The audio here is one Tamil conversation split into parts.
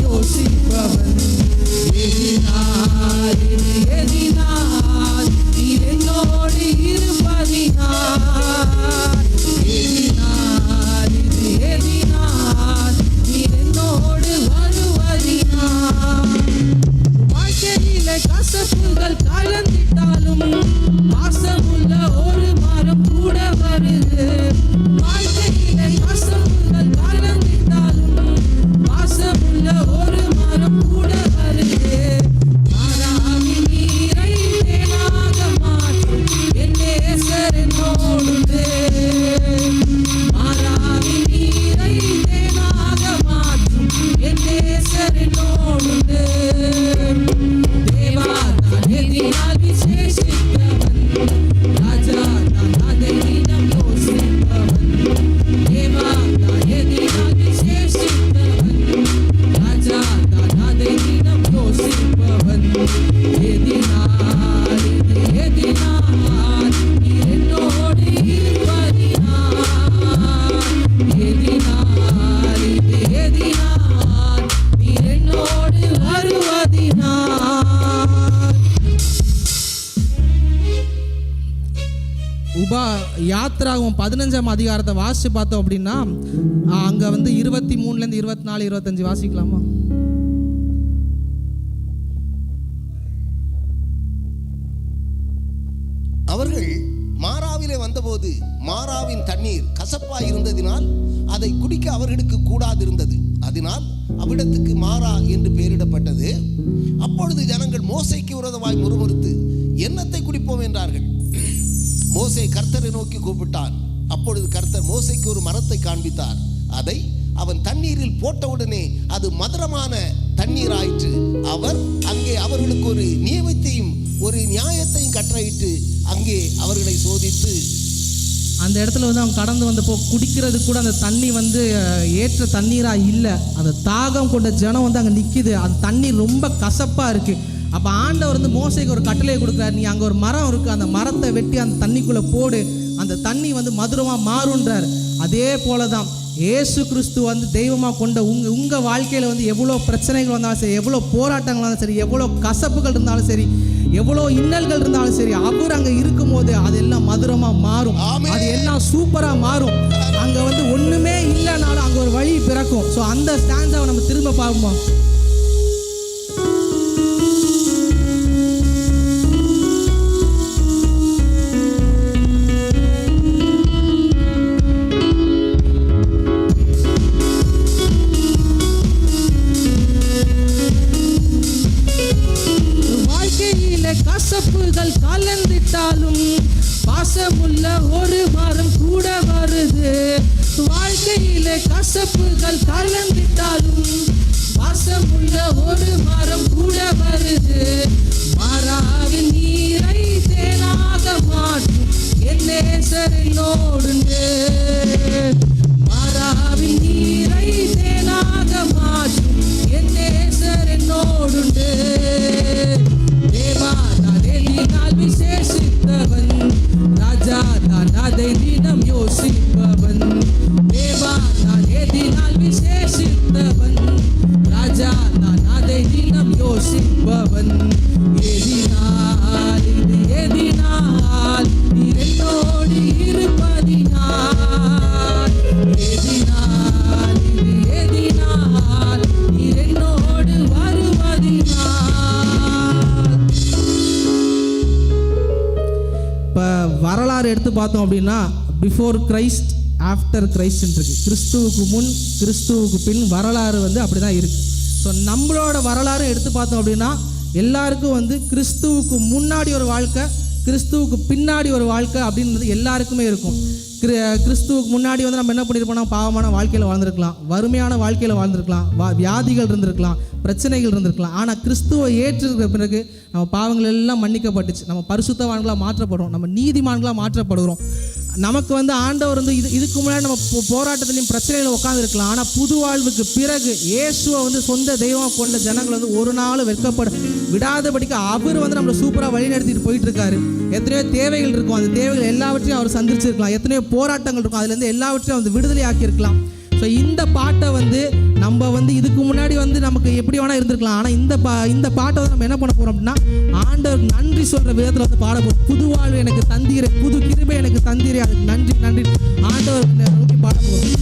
யோசிப்பவன். எதினார் இது எதினார் நீர் என்னோடு இருப்பதினார். எதினார் இது எதினார் நீர் என்னோடு வருவதினார். வாழ்க்கையில கசப்புகள் கலந்திட்டாலும் வாசமுள்ள ஒரு மரம் கூட வருது. வாழ்க்கையில கசப்புகள் கலந்திட்டாலும் வாசமுள்ள ஒரு மரம் கூட வருது. மாறாவின் நீரை தேனாக மாற்றும் என் நேசர் என்னோடுண்டு. மாறாவின் நீரை தேனாக மாற்றும் என் நேசர் என்னோடுண்டு. தேவா நான் எதினால் விசேஷித்தவன். ராஜா நான் அதை தினம் யோசிப்பவன். தேவா நான் எதினால் விசேஷித்தவன். ராஜா நான் அதை தினம் யோசிப்பவன். எதினார் இது எதினார் நீர் என்னோடு இருப்பதினார். எதினார் இது எதினார் நீர் என்னோடு வருவதினார். யாத்ராகமம் 15ஆம் அதிகாரத்தை வாசிச்சு பார்த்தோம் அப்படின்னா அங்க 23 24 25 வாசிக்கலாமா? அவர்கள் மாராவிலே வந்தபோது மாராவின் தண்ணீர் கசப்பாய் இருந்ததினால் அதை குடிக்க அவர்களுக்கு கூடாதிருந்தது. அதனால் அவ்விடத்துக்கு மாரா என்று பெயரிடப்பட்டது. அப்பொழுது ஜனங்கள் மோசேக்கு விரோதமாய் முறுமுறுத்து என்னத்தை குடிப்போம் என்றார்கள். மோசே கர்த்தரை நோக்கி கூப்பிட்டான். அப்பொழுது கர்த்தர் மோசேக்கு ஒரு மரத்தை காண்பித்தார். அதை அவன் தண்ணீரில் போட்டவுடனே அது மதுரமான தண்ணீர் ஆயிற்று. அவர் அங்கே அவர்களுக்கு ஒரு நியமத்தையும் ஒரு நியாயத்தையும் கட்டளையிட்டு அங்கே அவர்களை சோதித்து அந்த இடத்துல அவங்க கடந்து வந்தப்போ குடிக்கிறது கூட அந்த தண்ணி ஏற்ற தண்ணீரா இல்லை. அந்த தாகம் கொண்ட ஜனம் அங்கே நிற்கிது. அந்த தண்ணீர் ரொம்ப கசப்பாக இருக்குது. அப்போ ஆண்டவர் மோசேக்கு ஒரு கட்டளையை கொடுக்குறாரு. நீ அங்கே ஒரு மரம் இருக்குது, அந்த மரத்தை வெட்டி அந்த தண்ணிக்குள்ளே போடு, அந்த தண்ணி மதுரமாக மாறுன்றார். அதே போல தான் இயேசு கிறிஸ்து தெய்வமாக கொண்ட உங்கள் வாழ்க்கையில் எவ்வளோ பிரச்சனைகள் வந்தாலும் சரி, எவ்வளோ போராட்டங்கள் வந்தாலும் சரி, எவ்வளோ கசப்புகள் இருந்தாலும் சரி, எவ்வளோ இன்னல்கள் இருந்தாலும் சரி, அவர் அங்கே இருக்கும்போது அதெல்லாம் மதுரமாக மாறும். அது எல்லாம் சூப்பராக மாறும். அங்கே ஒன்றுமே இல்லைனாலும் அங்கே ஒரு வழி பிறக்கும். ஸோ அந்த ஸ்டாண்ட்ஸை நம்ம திரும்ப பார்ப்போம். கசப்புகள் கலந்திட்டாலும் வாசமுள்ள ஒரு மரம் கூட வருது. வாழ்க்கையிலே கசப்புகள் கலந்திட்டாலும் வாசமுள்ள ஒரு மரம் கூட வருது. மாறாவின் நீரை தேனாக மாற்றும் என் நேசர் என்னோடுண்டு. மாறாவின் நீரை தேனாக மாற்றும் என் நேசர் என்னோடுண்டு. தேவா நான் எதினால் விசேஷித்தவன். ராஜா நான் அதை தினம் யோசிப்பவன். தேவா நான் எதினால் விசேஷித்தவன். ராஜா நான் அதை தினம் யோசிப்பவன். எதினால் இது எதினால் நீர் என்னோடு இருப்பதினார். எதினால் இது எதினால் நீர் என்னோடு வருவதினார். இப்போ வரலாறு எடுத்து பார்த்தோம் அப்படின்னா பிஃபோர் கிரைஸ்ட் ஆஃப்டர் கிரைஸ்ட் இருக்கு. கிறிஸ்துவுக்கு முன் கிறிஸ்துவுக்கு பின் வரலாறு அப்படி தான் இருக்குது. ஸோ நம்மளோட வரலாறு எடுத்து பார்த்தோம் அப்படின்னா எல்லாருக்கும் கிறிஸ்துவுக்கு முன்னாடி ஒரு வாழ்க்கை, கிறிஸ்துவுக்கு பின்னாடி ஒரு வாழ்க்கை அப்படின்றது எல்லாருக்குமே இருக்கும். கிறிஸ்துவுக்கு முன்னாடி நம்ம என்ன பண்ணியிருப்போம்னா பாவமான வாழ்க்கையில் வாழ்ந்துருக்கலாம், வறுமையான வாழ்க்கையில் வாழ்ந்துருக்கலாம், வியாதிகள் இருந்திருக்கலாம், பிரச்சனைகள் இருந்திருக்கலாம். ஆனால் கிறிஸ்துவை ஏற்றிருக்கிற பிறகு நம்ம பாவங்கள் எல்லாம் மன்னிக்கப்பட்டுச்சு. நம்ம பரிசுத்தவான்களாக மாற்றப்படுறோம், நம்ம நீதிமான்களாக மாற்றப்படுகிறோம். நமக்கு ஆண்டவர் இதுக்கு முன்னாடி நம்ம போராட்டத்திலையும் பிரச்சனைகளும் உட்காந்துருக்கலாம். ஆனால் புது வாழ்வுக்கு பிறகு இயேசுவை சொந்த தெய்வமாக கொண்ட ஜனங்கள் ஒரு நாள் வெட்கப்பட விடாதபடிக்கு அவர் நம்மளை சூப்பராக வழி நடத்திட்டு போயிட்டு இருக்காரு. எத்தனையோ தேவைகள் இருக்கும், அந்த தேவைகள் எல்லாவற்றையும் அவர் சந்திச்சிருக்கலாம். எத்தனையோ போராட்டங்கள் இருக்கும், அதுலேருந்து எல்லாவற்றையும் விடுதலை ஆக்கியிருக்கலாம். ஸோ இந்த பாட்டை வந்து நம்ம வந்து இதுக்கு முன்னாடி வந்து நமக்கு எப்படி வேணால் இருந்திருக்கலாம். ஆனால் இந்த பாட்டை வந்து நம்ம என்ன பண்ண போகிறோம் அப்படின்னா ஆண்டவர் நன்றி சொல்கிற விதத்தில் வந்து பாட போகிறோம். புது வாழ்வு எனக்கு தந்தீரே, புது கிருபை எனக்கு தந்தீரே, அதுக்கு நன்றி நன்றி ஆண்டவர் நோக்கி பாட போகிறோம்.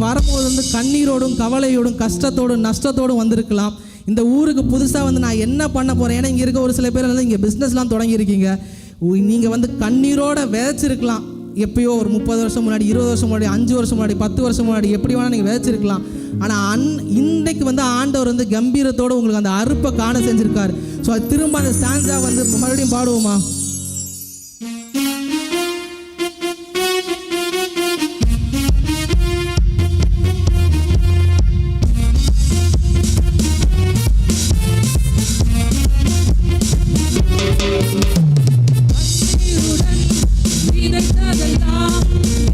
வரும்போது வந்து கண்ணீரோடும் கவலையோடும் கஷ்டத்தோடும் நஷ்டத்தோடும் வந்திருக்கலாம். இந்த ஊருக்கு புதுசாக வந்து நான் என்ன பண்ண போகிறேன், ஏன்னா இங்கே இருக்க ஒரு சில பேர் வந்து இங்கே பிஸ்னஸ்லாம் தொடங்கியிருக்கீங்க. நீங்கள் வந்து கண்ணீரோடு விதைச்சிருக்கலாம். எப்பயோ ஒரு 30 வருஷம் முன்னாடி, 20 வருஷம் முன்னாடி, 5 வருஷம் முன்னாடி, 10 வருஷம் முன்னாடி, எப்படி வேணால் நீங்கள் விதைச்சிருக்கலாம். ஆனால் இன்றைக்கு வந்து ஆண்டவர் வந்து கம்பீரத்தோடு உங்களுக்கு அந்த அறுப்பை காண செஞ்சுருக்காரு. ஸோ அது திரும்ப அந்த ஸ்டான்ஸா வந்து மறுபடியும் பாடுவோமா?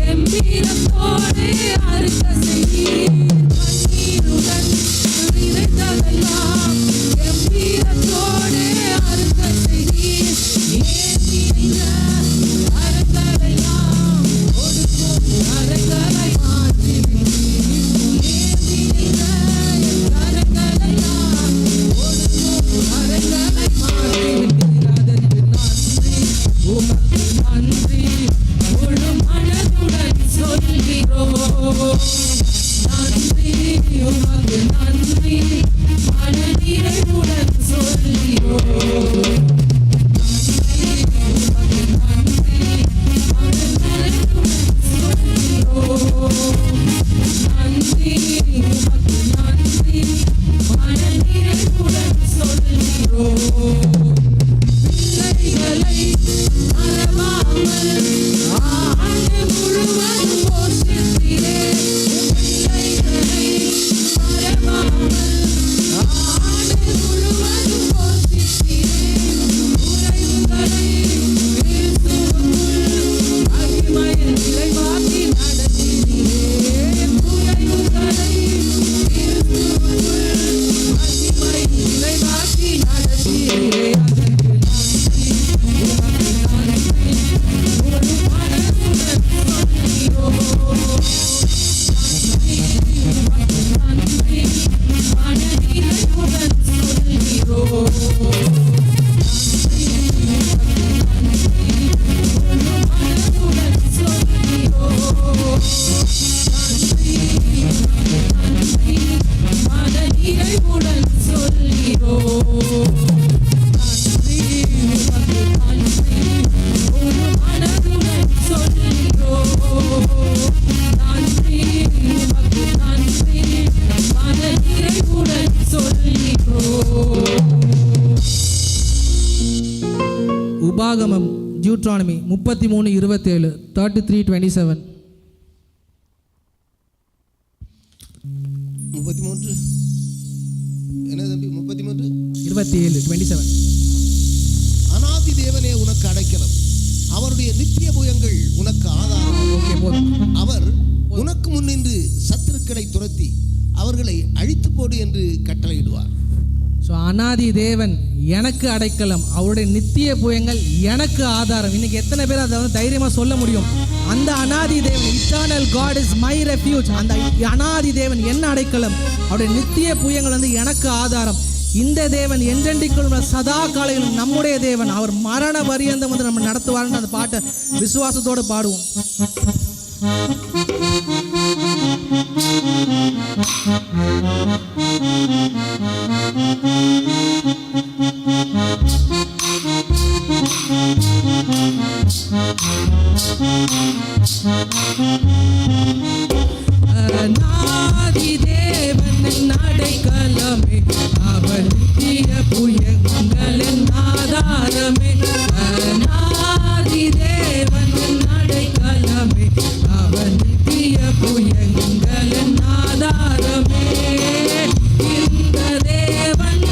கம்பீரத்தோடு அறுக்க செய்தி என்னாகமம் டியூட்ரானமி 33:27, 33:27. 33 என்ன தம்பி 33 27, 27. அநாதி தேவனே உனக்கு அடைக்கலம், அவருடைய நித்திய புயங்கள் உனக்கு ஆதாரம். ஓகே, போதும். அவர் உனக்கு முன்னின்று சத்துருக்களை துரத்தி அவர்களை அழித்து போடு என்று கட்டளையிடுவார். ஸோ அநாதி தேவன் எனக்கு அடைக்கலம், அவருடைய நித்திய புயங்கள் எனக்கு ஆதாரம். இன்னைக்கு எத்தனை பேர் அதை வந்து தைரியமாக சொல்ல முடியும்? அந்த அநாதி தேவன், eternal God is my refuge. அந்த அநாதி தேவன் என்ன அடைக்கலம், அவருடைய நித்திய புயங்கள் வந்து எனக்கு ஆதாரம். இந்த தேவன் என்றென்றைக்கும் சதா காலையிலும் நம்முடைய தேவன், அவர் மரண பரியந்தம் வந்து நம்ம நடத்துவார்னு அந்த பாட்டை விசுவாசத்தோடு பாடுவோம். அநாதி தேவன் அடைக்கலமே, அவர் நித்திய புயங்களின் ஆதாரமே. அநாதி தேவன் அடைக்கலமே, அவர் நித்திய புயங்களின் ஆதாரமே. இந்த தேவன்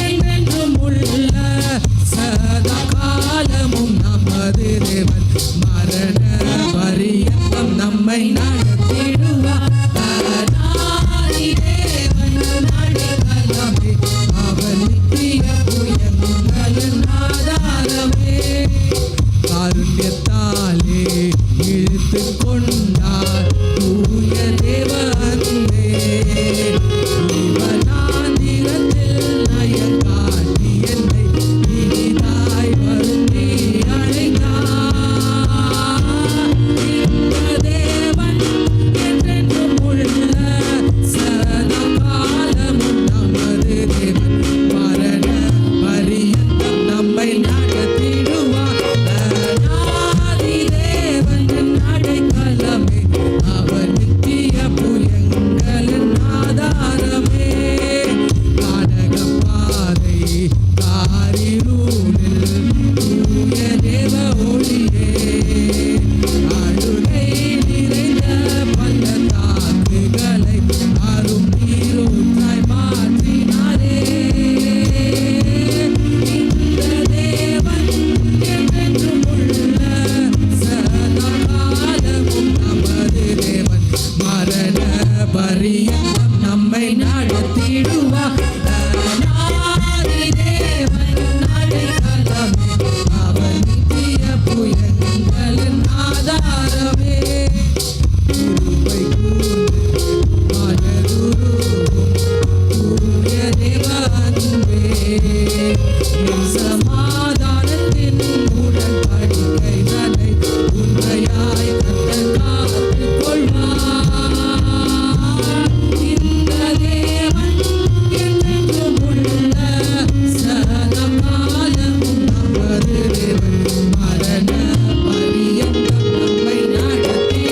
என்றென்றும் உள்ள சதா காலமும் நமது தேவன், மரண பரியந்தம் நம்மை நடத்திடுவார். அநாதி தேவன் அடைக்கலமே, அவர் நித்திய புயங்களின் ஆதாரமே. காருண்யத்தாலே இழுத்து கொண்டார் தூய தேவ அன்பே, ஜீவனாந்திரத்தில் நயங்காட்டி என்னை இனிதாய் வருந்தி அழைத்தார். இந்த தேவன் என்றென்றும் உள்ள சதா காலமும் நமது தேவன், மரண பரியந்தம் நம்மை நடத்திடுவார். அநாதி தேவன் அடைக்கலமே, அவர் நித்திய புயங்களின் ஆதாரமே. கானக பாதை காரிருளில் தூய தேவ ஒளியே, அழுகை நிறைந்த பள்ளத்தாக்குகளை அரும் நீரூற்றாய் மாற்றினாரே. இந்த தேவன் என்றென்றும் உள்ள சதா காலமும் நமது தேவன், மரண பரியந்தம் நம்மை நடத்திடுவார். அநாதி தேவன் அடைக்கலமே, அவர் நித்திய புயங்களின் ஆதாரமே. குருவை கூர்ந்து மனதுருகும் தூய தேவ அன்பே, என் சமாதானத்தின் உடன்படிக்கைகளை உண்மையாய் கர்த்தர் காத்துக் கொள்வார். இந்த தேவன் என்றென்றும் உள்ள சதா காலமும் நமது தேவன், மரண பரியந்தம் நம்மை நடத்தி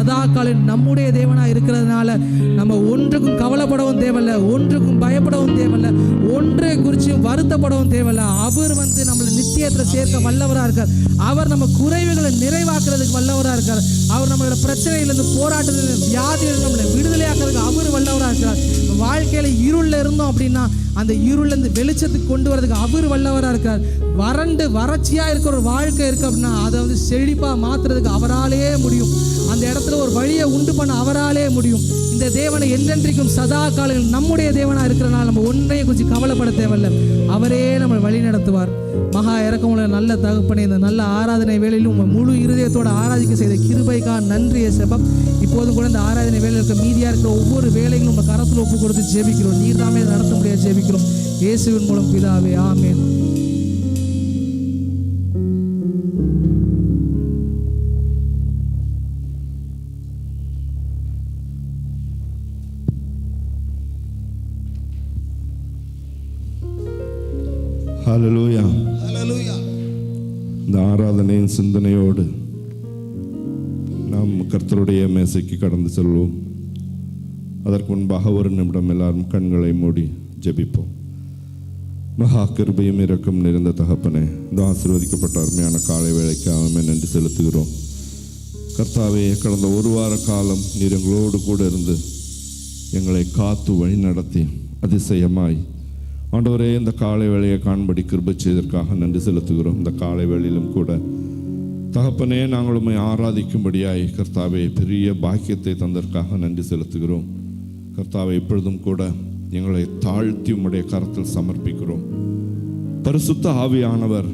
சதா காலம் நம்முடைய தேவனா இருக்கிறதுனால நம்ம ஒன்றுக்கும் கவலைப்படவும் தேவையில்லை, ஒன்றுக்கும் பயப்படவும் தேவையில்லை, ஒன்றை குறிச்சும் வருத்தப்படவும் தேவையில்லை. அவர் நம்மளை நித்தியத்தில் சேர்க்க வல்லவராக இருக்கார். அவர் நம்ம குறைவுகளை நிறைவாக்குறதுக்கு வல்லவராக இருக்கார். அவர் நம்மளோட பிரச்சனையிலிருந்து, போராட்டத்திலிருந்து, வியாதியிலிருந்து நம்மளை விடுதலையாக்குறதுக்கு அவர் வல்லவராக இருக்கிறார். வாழ்க்கையில இருள்ல இருந்தோம் அப்படின்னா அந்த இருளிலிருந்து வெளிச்சத்துக்கு கொண்டு வரதுக்கு அவர் வல்லவராக இருக்கார். வறண்டு வறட்சியா இருக்கிற ஒரு வாழ்க்கை இருக்கு அப்படின்னா அதை செழிப்பா மாத்துறதுக்கு அவராலே முடியும். அந்த இடத்துல ஒரு வழியை உண்டு பண்ண அவராலே முடியும். இந்த தேவனை என்றென்றைக்கும் சதா காலங்கள் நம்முடைய தேவனா இருக்கிறனால நம்ம ஒன்றையும் கொஞ்சம் கவலைப்பட தேவையில்லை. அவரே நம்ம வழி நடத்துவார். மகா இறக்கமுள்ள நல்ல தகப்பனே, இந்த நல்ல ஆராதனை வேளையிலும் முழு இருதயத்தோட ஆராதிக்க செய்த கிருபைக்காக நன்றி ஏசப்பா. இப்போதும் கூட இந்த ஆராதனை வேலையில் இருக்க மீதியா இருக்கிற ஒவ்வொரு வேலைகளும் நம்ம கரத்தில் ஒப்பு கொடுத்து ஜெபிக்கிறோம். நீர் தாமே நடத்த முடியாது ஜெபிக்கிறோம் இயேசுவின் மூலம் பிதாவே, ஆமென். ஹல்லேலூயா. ஹல்லேலூயா. இந்த ஆராதனையின் சிந்தனையோடு நாம் கர்த்தருடைய மேசைக்கு கடந்து செல்வோம். அதற்கு முன்பாக ஒரு நிமிடம் எல்லாரும் கண்களை மூடி ஜெபிப்போம். மகா கிருபையும் இரக்கம் நிறைந்த தகப்பனே, இந்த ஆசீர்வதிக்கப்பட்ட அருமையான காலை வேளைக்கு ஆமென் நன்றி செலுத்துகிறோம். கர்த்தாவே, கடந்த ஒரு வார காலம் நீர் எங்களோடு கூட இருந்து எங்களை காத்து வழி நடத்தி அதிசயமாய் ஆண்டவரே இந்த காலை வேளையை காண்படி கிருபை செய்ததற்காக நன்றி செலுத்துகிறோம். இந்த காலை வேளையிலும் கூட தகப்பனே, நாங்கள் உம்மை ஆராதிக்கும்படியாய் கர்த்தாவே பெரிய பாக்கியத்தை தந்ததற்காக நன்றி செலுத்துகிறோம். கர்த்தாவே, இப்பொழுதும் கூட எங்களை தாழ்த்தி உம்முடைய கரத்தில் சமர்ப்பிக்கிறோம். பரிசுத்த ஆவியானவர்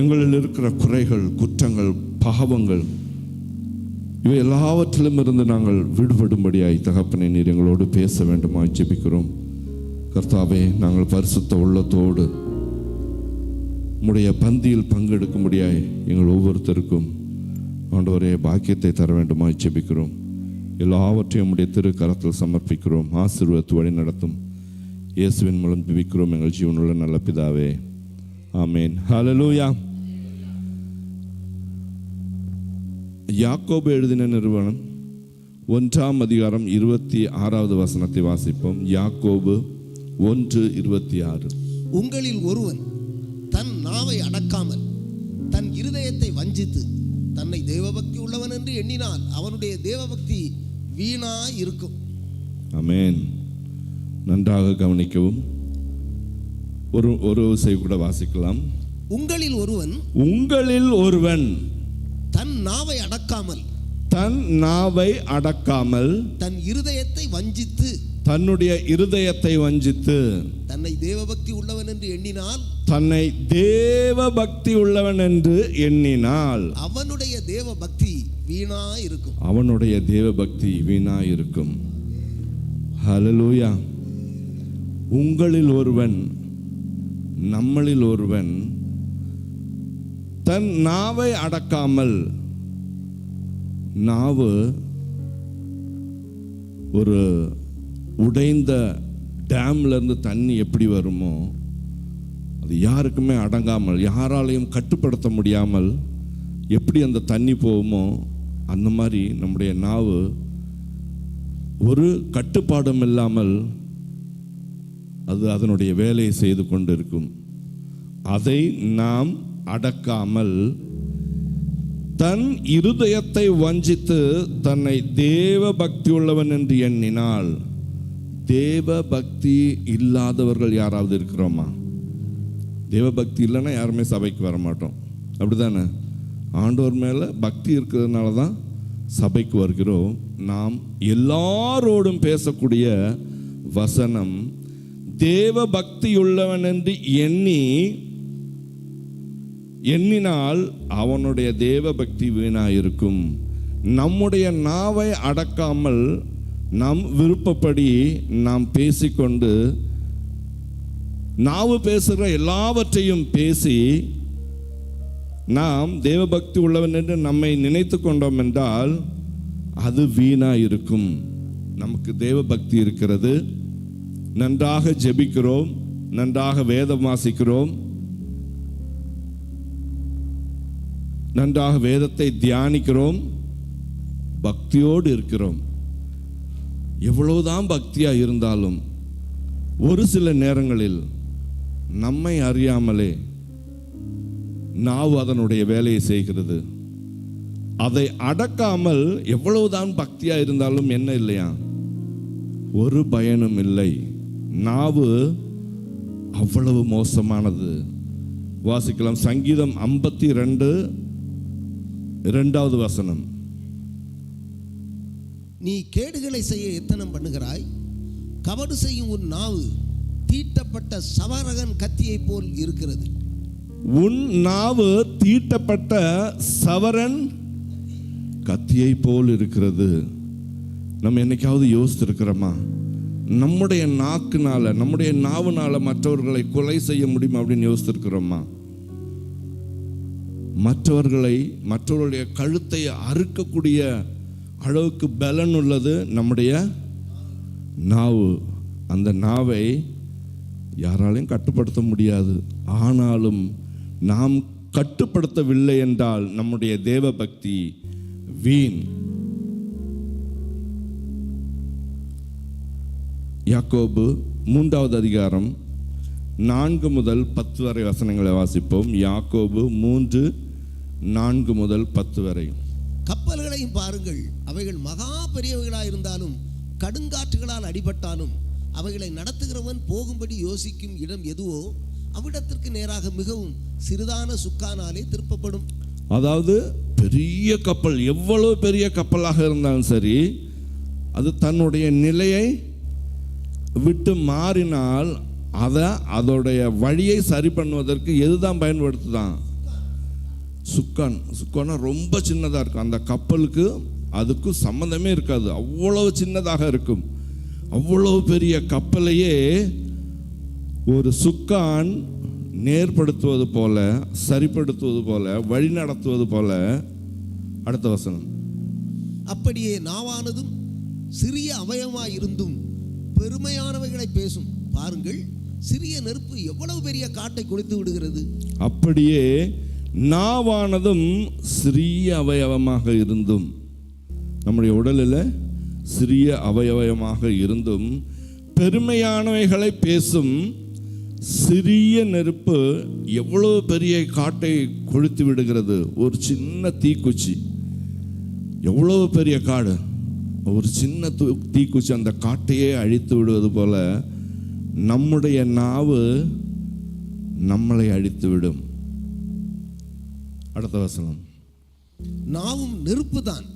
எங்களில் இருக்கிற குறைகள், குற்றங்கள், பாவங்கள் இவை எல்லாவற்றிலும் இருந்து நாங்கள் விடுபடும்படியாய் தகப்பனே நீர் எங்களோடு பேச வேண்டுமாய் ஜெபிக்கிறோம். கர்த்தாவே, நாங்கள் பரிசுத்த உள்ளத்தோடு உம்முடைய பந்தியில் பங்கெடுக்கும்படியாய் எங்கள் ஒவ்வொருத்தருக்கும் ஆண்டவரே பாக்கியத்தை தர வேண்டுமாய் ஜெபிக்கிறோம். எல்லாவற்றையும் உம்முடைய திரு கரத்தில் சமர்ப்பிக்கிறோம். ஆசீர்வதித்து வழி நடத்தும் இயேசுவின் மூலம் ஜெபிக்கிறோம் எங்கள் ஜீவனுள்ள நல்ல பிதாவே, ஆமென். ஹல்லேலூயா. யாக்கோபு எழுதின நிறுவனம் 1ஆம் அதிகாரம் 26வது வசனத்தை வாசிப்போம். யாக்கோபு 1:26. உங்களில் ஒருவன் தன் நாவை அடக்காமல் தன் இருதயத்தை வஞ்சித்து தன்னை தேவபக்தி உள்ளவன் என்று எண்ணினால் அவனுடைய தேவபக்தி வீணாய் இருக்கும். ஆமென். நன்றாக கவனிக்கவும். ஒரு விசை கூட வாசிக்கலாம். உங்களில் ஒருவன் தன் நாவை அடக்காமல் தன் இருதயத்தை வஞ்சித்து தன்னுடைய இருதயத்தை வஞ்சித்து தன்னை தேவபக்தி உள்ளவன் என்று எண்ணினால் அவனுடைய தேவபக்தி வீணாய் இருக்கும். ஹல்லேலூயா. உங்களில் ஒருவன், நம்மளில் ஒருவன் தன் நாவை அடக்காமல், நாவு ஒரு உடைந்த டேம்ல இருந்து தண்ணி எப்படி வருமோ அது யாருக்குமே அடங்காமல், யாராலையும் கட்டுப்படுத்த முடியாமல் எப்படி அந்த தண்ணி போகுமோ அந்த மாதிரி நம்முடைய நாவு ஒரு கட்டுப்பாடும் இல்லாமல் அது அதனுடைய வேலையை செய்து கொண்டிருக்கும். அதை நாம் அடக்காமல் தன் இருதயத்தை வஞ்சித்து தன்னை தேவ பக்தி உள்ளவன் என்று எண்ணினால். தேவ பக்தி இல்லாதவர்கள் யாராவது இருக்கிறோமா? தேவ பக்தி இல்லைன்னா யாருமே சபைக்கு வர மாட்டோம், அப்படிதானே? ஆண்டவர் மேலே பக்தி இருக்கிறதுனால தான் சபைக்கு வருகிறோம். நாம் எல்லாரோடும் பேசக்கூடிய வசனம் தேவ பக்தி உள்ளவன் என்று எண்ணினால் அவனுடைய தேவ பக்தி வீணாயிருக்கும். நம்முடைய நாவை அடக்காமல் நம் விருப்பப்படி நாம் பேசிக்கொண்டு நாவு பேசுகிற எல்லாவற்றையும் பேசி நாம் தேவபக்தி உள்ளவன் என்று நம்மை நினைத்து கொண்டோம் என்றால் அது வீணாயிருக்கும். நமக்கு தேவபக்தி இருக்கிறது, நன்றாக ஜெபிக்கிறோம், நன்றாக வேதம் வாசிக்கிறோம், நன்றாக வேதத்தை தியானிக்கிறோம், பக்தியோடு இருக்கிறோம். எவ்வளவுதான் பக்தியா இருந்தாலும் ஒரு சில நேரங்களில் நம்மை அறியாமலே நாவு அதனுடைய வேலையை செய்கிறது. அதை அடக்காமல் எவ்வளவுதான் பக்தியா இருந்தாலும் என்ன இல்லையா, ஒரு பயனும் இல்லை. நாவு அவ்வளவு மோசமானது. வாசிக்கலாம் சங்கீதம் 52:2 வசனம். நீ கேடுகளை செய்ய எத்தனம் பண்ணுகிறாய், கபடு செய்யும் உன் நாவு தீட்டப்பட்ட சவரகன் கத்தியை போல் இருக்கிறது. உன் நாவு தீட்டப்பட்ட சவரன் கத்தியை போல் இருக்கிறது. நம்ம என்னைக்காவது யோசித்திருக்கிறோமா, நம்முடைய நாக்குனால, நம்முடைய நாவுனால மற்றவர்களை கொலை செய்ய முடியும் அப்படின்னு யோசித்திருக்கிறோமா? மற்றவர்களுடைய கழுத்தை அறுக்கக்கூடிய அளவுக்கு பலன் உள்ளது நம்முடைய நாவு. அந்த நாவை யாராலையும் கட்டுப்படுத்த முடியாது. ஆனாலும் நாம் கட்டுப்படுத்தவில்லை என்றால் நம்முடைய தேவ பக்தி வீண். யாக்கோபு 3வது அதிகாரம் 4 முதல் 10 வரை வசனங்களை வாசிப்போம். யாக்கோபு 3:4 முதல் 10 வரை. கப்பல்களையும் பாருங்கள், அவைகள் மகா பெரியவைகளாயிருந்தாலும் கடுங்காற்றுகளால் அடிபட்டாலும் அவைகளை நடத்துகிறவன் போகும்படி யோசிக்கும் இடம் எதுவோ அவ்விடத்திற்கு நேராக மிகவும் சிறிதான சுக்கானாலே திருப்பப்படும். அதாவது பெரிய கப்பல், எவ்வளவு பெரிய கப்பலாக இருந்தாலும் சரி, அது தன்னுடைய நிலையை விட்டு மாறினால் அதோடைய வழியை சரி பண்ணுவதற்கு எதுதான் பயன்படுத்துதான்? சுக்கானா ரொம்ப சின்னதாக இருக்கும். அந்த கப்பலுக்கு அதுக்கும் சம்மந்தமே இருக்காது, அவ்வளவு சின்னதாக இருக்கும். அவ்வளவு பெரிய கப்பலையே ஒரு சுக்கான் நேர்படுத்துவது போல, சரிப்படுத்துவது போல, வழி நடத்துவது போல. அடுத்த வசனம். அப்படியே நாவானதும் சிறிய அவயவமாய் இருந்தும் பெருமையானவைகளை பேசும். பாருங்கள், சிறிய நெருப்பு எவ்வளவு பெரிய காட்டை கொளுத்து விடுகிறது. அப்படியே நாவானதும் சிறிய அவயவமாக இருந்தும், நம்முடைய உடலில் சிறிய அவயவமாக இருந்தும் பெருமையானவைகளை பேசும். சிறிய நெருப்பு எவ்வளவு பெரிய காட்டை கொளுத்து விடுகிறது. ஒரு சின்ன தீக்குச்சி, எவ்வளவு பெரிய காடு, ஒரு சின்ன தீக்குச்சி அந்த காட்டையே அழித்து விடுவது போல நம்முடைய நாவு நம்மளை அழித்துவிடும். அடுத்த வசனம். நாவும் நெருப்பு தான்,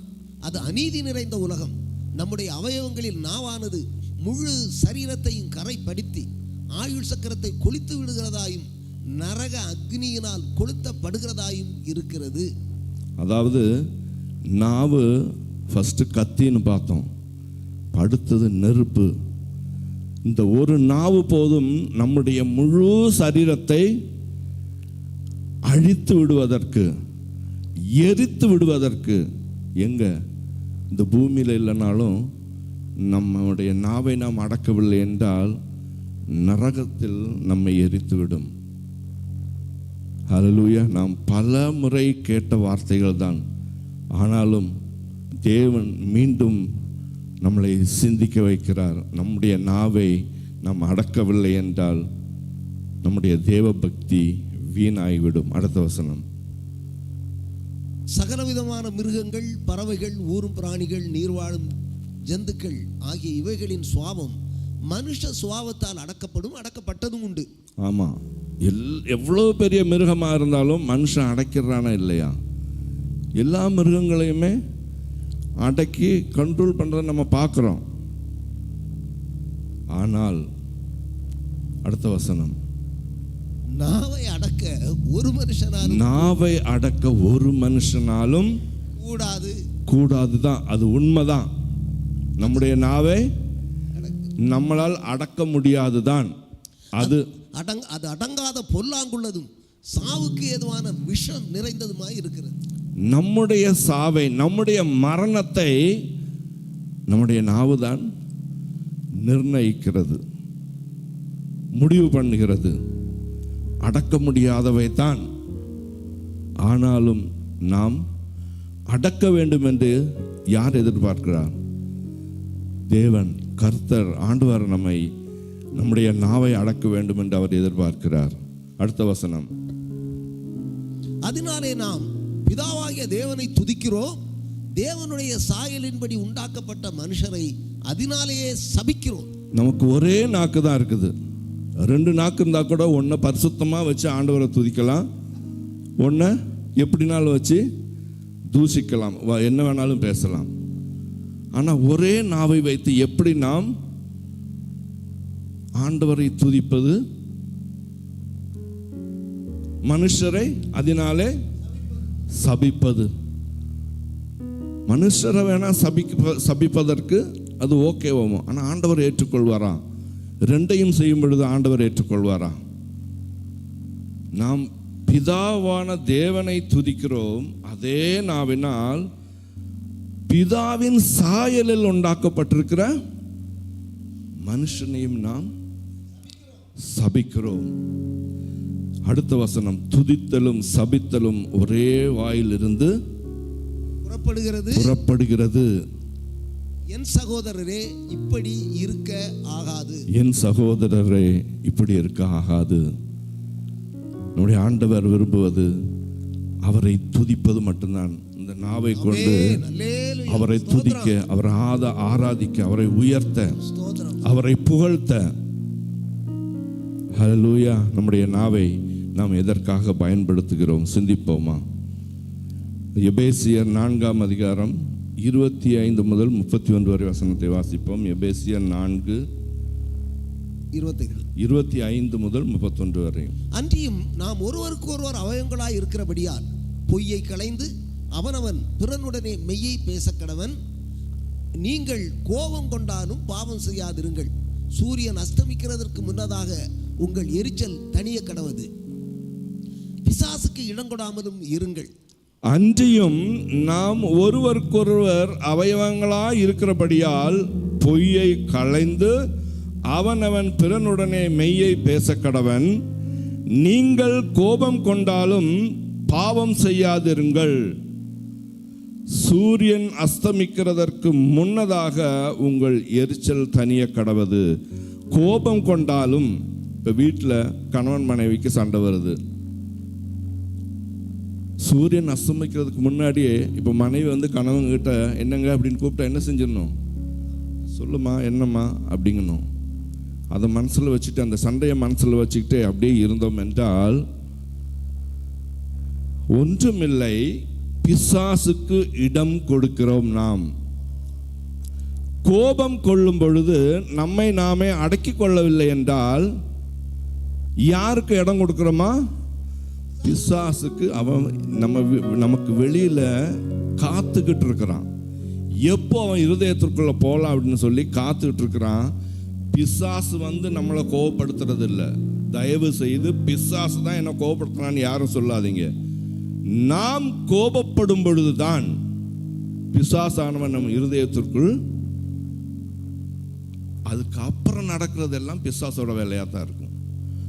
அது அநீதி நிறைந்த உலகம். நம்முடைய அவயவங்களில் நாவானது முழு சரீரத்தையும் கரைப்படுத்தி ஆயுள் சக்கரத்தை கொளுத்து விடுகிறதாயும் நரக அக்னியினால் கொளுத்தப்படுகிறதாயும் இருக்கிறது. அதாவது நாவு ஃபர்ஸ்ட் கத்தின்னு பார்த்தோம், அடுத்தது நெருப்பு. இந்த ஒரு நாவு போதும் நம்முடைய முழு சரீரத்தை அழித்து விடுவதற்கு, எரித்து விடுவதற்கு. எங்க இந்த பூமியில் இல்லைனாலும் நம்முடைய நாவை நாம் அடக்கவில்லை என்றால் நரகத்தில் நம்மை எரித்துவிடும். ஹல்லேலூயா. நாம் பல முறை கேட்ட வார்த்தைகள் தான், ஆனாலும் தேவன் மீண்டும் நம்மளை சிந்திக்க வைக்கிறார். நம்முடைய நாவை நாம் அடக்கவில்லை என்றால் நம்முடைய தேவ பக்தி வீணாகிவிடும். அடுத்த வசனம். சகலவிதமான மிருகங்கள், பறவைகள், ஊரும் பிராணிகள், நீர்வாழும் ஜந்துக்கள் ஆகிய இவைகளின் சுவாபம் மனுஷ சுவாபத்தால் அடக்கப்படும், அடக்கப்பட்டதும் உண்டு. ஆமா, எவ்வளவு பெரிய மிருகமாக இருந்தாலும் மனுஷன் அடக்கிறானா இல்லையா? எல்லா மிருகங்களையுமே அடக்கி கண்ட்ரோல் பண்ணுறத நம்ம பார்க்குறோம். ஆனால் அடுத்த வசனம். நாவை அடக்க ஒரு மனுஷனாலும், நாவை அடக்க ஒரு மனுஷனாலும் கூடாது. கூடாது தான், அது உண்மைதான். நம்முடைய நாவை நம்மளால் அடக்க முடியாது தான். அது அடங்காத பொல்லாங்குள்ளதும் சாவுக்கு ஏதுவான விஷம் நிறைந்ததுமாய் இருக்கிறது. நம்முடைய சாவை, நம்முடைய மரணத்தை நம்முடைய நாவு தான் நிர்ணயிக்கிறது, முடிவு பண்ணுகிறது. அடக்க முடியாதவை தான். ஆனாலும் நாம் அடக்க வேண்டும் என்று யார் எதிர்பார்க்கிறார்? தேவன், கர்த்தர், ஆண்டவர் நம்முடைய நாவை அடக்க வேண்டும் என்று அவர் எதிர்பார்க்கிறார். அடுத்த வசனம். அதனாலே நாம் பிதாவாகிய தேவனை துதிக்கிறோம், தேவனுடைய சாயலின்படி உண்டாக்கப்பட்ட மனுஷரை அதனாலேயே சபிக்கிறோம். நமக்கு ஒரே நாக்கு தான் இருக்குது. 2 நாக்கு இருந்தா கூட ஒன்றை பரிசுத்தமாக வச்சு ஆண்டவரை துதிக்கலாம், ஒன்றை எப்படினாலும் வச்சு தூசிக்கலாம், என்ன வேணாலும் பேசலாம். ஆனால் ஒரே நாவை வைத்து எப்படி நாம் ஆண்டவரை துதிப்பது? மனுஷரை அதனாலே சபிப்பது. மனுஷரை வேணா சபிப்பதற்கு அது ஓகேவாமோ, ஆனால் ஆண்டவர் ஏற்றுக்கொள்வாரா? 2ஐயும் செய்யும் பொழுது ஆண்டவர் ஏற்றுக்கொள்வாரா? நாம் பிதாவான தேவனை துதிக்கிறோம், அதே நாவினால் பிதாவின் சாயலில் உண்டாக்கப்பட்டிருக்கிற மனுஷனையும் நாம் சபிக்கிறோம். அடுத்த வசனம். துதித்தலும் சபித்தலும் ஒரே வாயிலிருந்து புறப்படுகிறது. என் சகோதரரே, இப்படி இருக்க ஆகாது. என் சகோதரரே, இப்படி இருக்க ஆகாது. நம்முடைய ஆண்டவர் விரும்புவது அவரை துதிப்பது மட்டும்தான். இந்த நாவை கொண்டு அவரை துதிக்க, அவரை ஆராதிக்க, அவரை உயர்த்த, அவரை புகழ்த்த. ஹல்லேலூயா. நம்முடைய நாவை நாம் எதற்காக பயன்படுத்துகிறோம்? சிந்திப்போமா? எபேசியர் 4ஆம் அதிகாரம் 25 முதல் 31 வரை வசனத்தை வாசிப்போம். எபேசியர் 4:25 முதல் 31 வரை. அன்றியும் நாம் ஒருவருக்கு ஒருவர் அவயங்களாய் இருக்கிறபடியால் பொய்யை களைந்து அவனவன் பிறனுடனே மெய்யை பேச கடவன். நீங்கள் கோபம் கொண்டாலும் பாவம் செய்யாதிருங்கள். சூரியன் அஸ்தமிக்கிறதற்கு முன்னதாக உங்கள் எரிச்சல் தனிய கடவது. பிசாசுக்கு இடங்கொடாமலும் இருங்கள். அன்றியும் நாம் ஒருவருக்கொருவர் அவயவங்களாய் இருக்கிறபடியால் பொய்யை களைந்து அவனவன் பிறனுடனே மெய்யை பேச கடவன். நீங்கள் கோபம் கொண்டாலும் பாவம் செய்யாதிருங்கள். சூரியன் அஸ்தமிக்கிறதற்கு முன்னதாக உங்கள் எரிச்சல் தனிய கடவது. கோபம் கொண்டாலும், இப்போ வீட்டில் கணவன் மனைவிக்கு சண்டை வருது, சூரியன் அஸ்தமிக்கிறதுக்கு முன்னாடியே இப்போ மனைவி வந்து கணவன்கிட்ட என்னங்க அப்படின்னு கூப்பிட்டா என்ன செஞ்சிடணும்? சொல்லுமா, என்னம்மா அப்படிங்கணும். அதை மனசில் வச்சுட்டு, அந்த சண்டையை மனசில் வச்சுக்கிட்டு அப்படியே இருந்தோம் என்றால் ஒன்றுமில்லை, பிசாசுக்கு இடம் கொடுக்கிறோம். நாம் கோபம் கொள்ளும் பொழுது நம்மை நாமே அடக்கி கொள்ளவில்லை என்றால் யாருக்கு இடம் கொடுக்கிறோமா? பிசாசுக்கு. அவன் நமக்கு வெளியில காத்துக்கிட்டு இருக்கிறான். எப்போ அவன் இருதயத்திற்குள்ள போகலாம் அப்படின்னு சொல்லி காத்துக்கிட்டு இருக்கிறான். பிசாசு வந்து நம்மளை கோபப்படுத்துறது இல்லை. தயவு செய்து பிசாசு தான் என்ன கோபப்படுத்துறான்னு யாரும் சொல்லாதீங்க. நாம் கோபப்படும் பொழுதுதான் பிசாசானவன் நம்ம இருதயத்திற்குள், அதுக்கப்புறம் நடக்கிறதெல்லாம் பிசாசோட வேலையாக தான் இருக்கும்.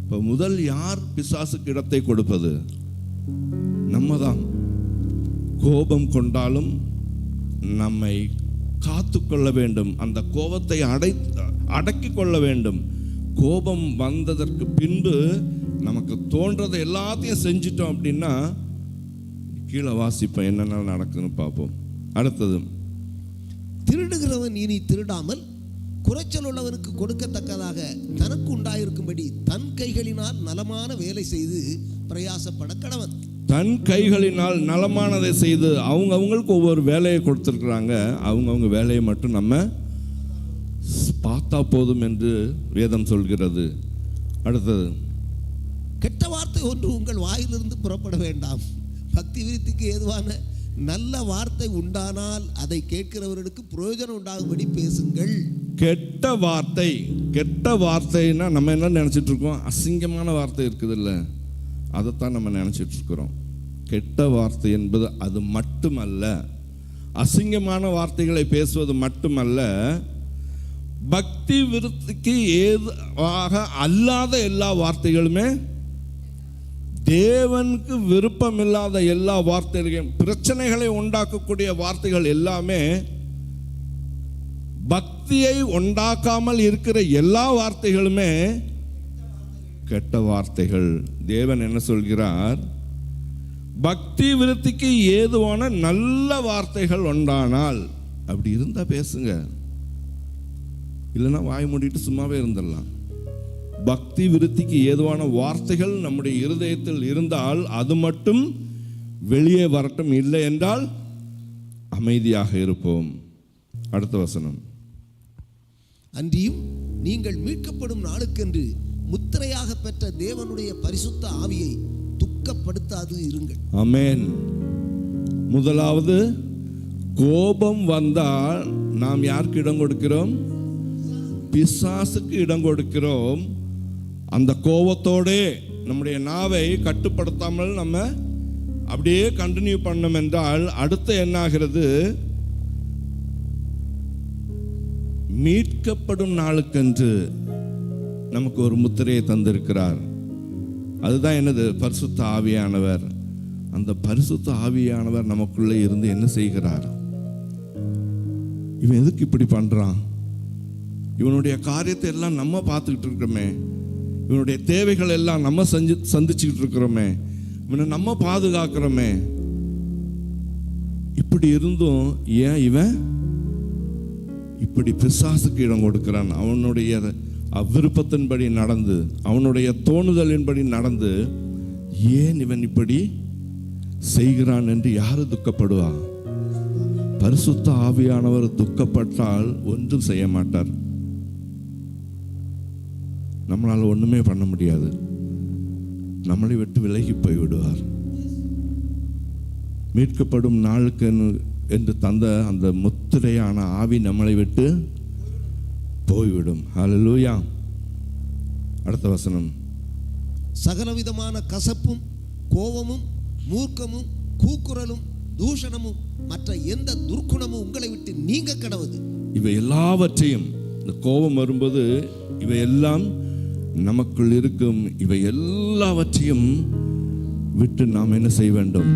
இப்போ முதல் யார் பிசாசுக்கு இடத்தை கொடுப்பது? நம்ம தான். கோபம் கொண்டாலும் நம்மை காத்து கொள்ள வேண்டும். அந்த கோபத்தை அடக்கி கொள்ள வேண்டும். கோபம் வந்ததற்கு பின்பு நமக்கு தோன்றதை எல்லாத்தையும் செஞ்சிட்டோம் அப்படின்னா கீழே வாசிப்போம், என்னென்ன நடக்குதுன்னு பார்ப்போம். அடுத்தது. திருடுகிறவன் இனி திருடாமல் குறைச்சல் உள்ளவனுக்கு கொடுக்கத்தக்கதாக தனக்கு உண்டாயிருக்கும்படி தன் கைகளினால் நலமான வேலை செய்து பிரயாசப்பட கடவன். தன் கைகளினால் நலமானதை செய்து, அவங்களுக்கு ஒவ்வொரு வேலையை கொடுத்துருக்குறாங்க. அவங்கவுங்க வேலையை மட்டும் நம்ம பார்த்தா போதும் என்று வேதம் சொல்கிறது. அடுத்தது. கெட்ட வார்த்தை ஒன்று உங்கள் வாயிலிருந்து புறப்பட வேண்டாம். பக்தி விருத்திக்கு ஏதுவான நல்ல வார்த்தை உண்டானால் அதை கேட்கிறவர்களுக்கு பிரயோஜனம் உண்டாகும்படி பேசுங்கள். கெட்ட வார்த்தைன்னா நம்ம என்ன நினைச்சிட்டு இருக்கோம்? அசிங்கமான வார்த்தை இருக்குது இல்ல, அதைத்தான் நம்ம நினைச்சிட்டு இருக்கிறோம். கெட்ட வார்த்தை என்பது அது மட்டுமல்ல. அசிங்கமான வார்த்தைகளை பேசுவது மட்டுமல்ல, பக்தி விருத்திக்கு ஏதுவாக அல்லாத எல்லா வார்த்தைகளுமே தேவனுக்கு விருப்பம் இல்லாத எல்லா வார்த்தைகளையும், பிரச்சனைகளை உண்டாக்கக்கூடிய வார்த்தைகள் எல்லாமே, பக்தியை உண்டாக்காமல் இருக்கிற எல்லா வார்த்தைகளுமே கெட்ட வார்த்தைகள். தேவன் என்ன சொல்கிறார்? பக்தி விருத்திக்கு ஏதுவான நல்ல வார்த்தைகள் உண்டானால், அப்படி இருந்தா பேசுங்க, இல்லைன்னா வாய் மூடிட்டு சும்மாவே இருந்துடலாம். பக்தி விருத்திக்கு ஏதுவான வார்த்தைகள் நம்முடைய இருதயத்தில் இருந்தால் அது மட்டும் வெளியே வரட்டும், இல்லை என்றால் அமைதியாக இருப்போம். அடுத்த வசனம். அன்றியும் நீங்கள் மீட்கப்படும் நாளுக்கென்று முத்திரையாக பெற்ற தேவனுடைய பரிசுத்த ஆவியை துக்கப்படுத்தாது இருங்கள். ஆமென். முதலாவது, கோபம் வந்தால் நாம் யாருக்கு இடம் கொடுக்கிறோம்? பிசாசுக்கு இடம் கொடுக்கிறோம். அந்த கோபத்தோடே நம்முடைய நாவை கட்டுப்படுத்தாமல் நம்ம அப்படியே கண்டினியூ பண்ணோம் என்றால் அடுத்து என்ன ஆகிறது? மீட்கப்படும் நாளுக்கென்று நமக்கு ஒரு முத்திரையை தந்திருக்கிறார். அதுதான் என்னது? பரிசுத்த ஆவியானவர். அந்த பரிசுத்த ஆவியானவர் நமக்குள்ளே இருந்து என்ன செய்கிறார்? இவன் எதுக்கு இப்படி பண்றான்? இவனுடைய காரியத்தை எல்லாம் நம்ம பார்த்துக்கிட்டு இருக்கிறோமே, இவனுடைய தேவைகள் எல்லாம் நம்ம சந்திச்சுக்கிட்டு இருக்கிறோமே, இவனை நம்ம பாதுகாக்கிறோமே, இப்படி இருந்தும் ஏன் இவன் இப்படி பிசாசுக்கு இடம் கொடுக்கிறான்? அவனுடைய அவ்விருப்பத்தின்படி நடந்து, அவனுடைய தோணுதலின்படி நடந்து ஏன் இவன் இப்படி செய்கிறான் என்று யாரு துக்கப்படுவா? பரிசுத்த ஆவியானவர் துக்கப்பட்டால் ஒன்றும் செய்ய மாட்டார். நம்மளால் ஒண்ணுமே பண்ண முடியாது. நம்மளை விட்டு விலகி போய்விடுவார். மீட்கப்படும் நாளுக்கு என்று தந்த அந்த முத்திரையான ஆவி நம்மளை விட்டு போய்விடும். ஹல்லேலூயா. அடுத்த வசனம். சகலவிதமான கசப்பும் கோபமும் மூர்க்கமும் கூக்குரலும் தூஷணமும் மற்ற எந்த துர்க்குணமும் உங்களை விட்டு நீங்க கடவுது. இவை எல்லாவற்றையும், இந்த கோபம் வரும்போது இவை எல்லாம் நமக்குள் இருக்கும். இவை எல்லாவற்றையும் விட்டு நாம் என்ன செய்ய வேண்டும்?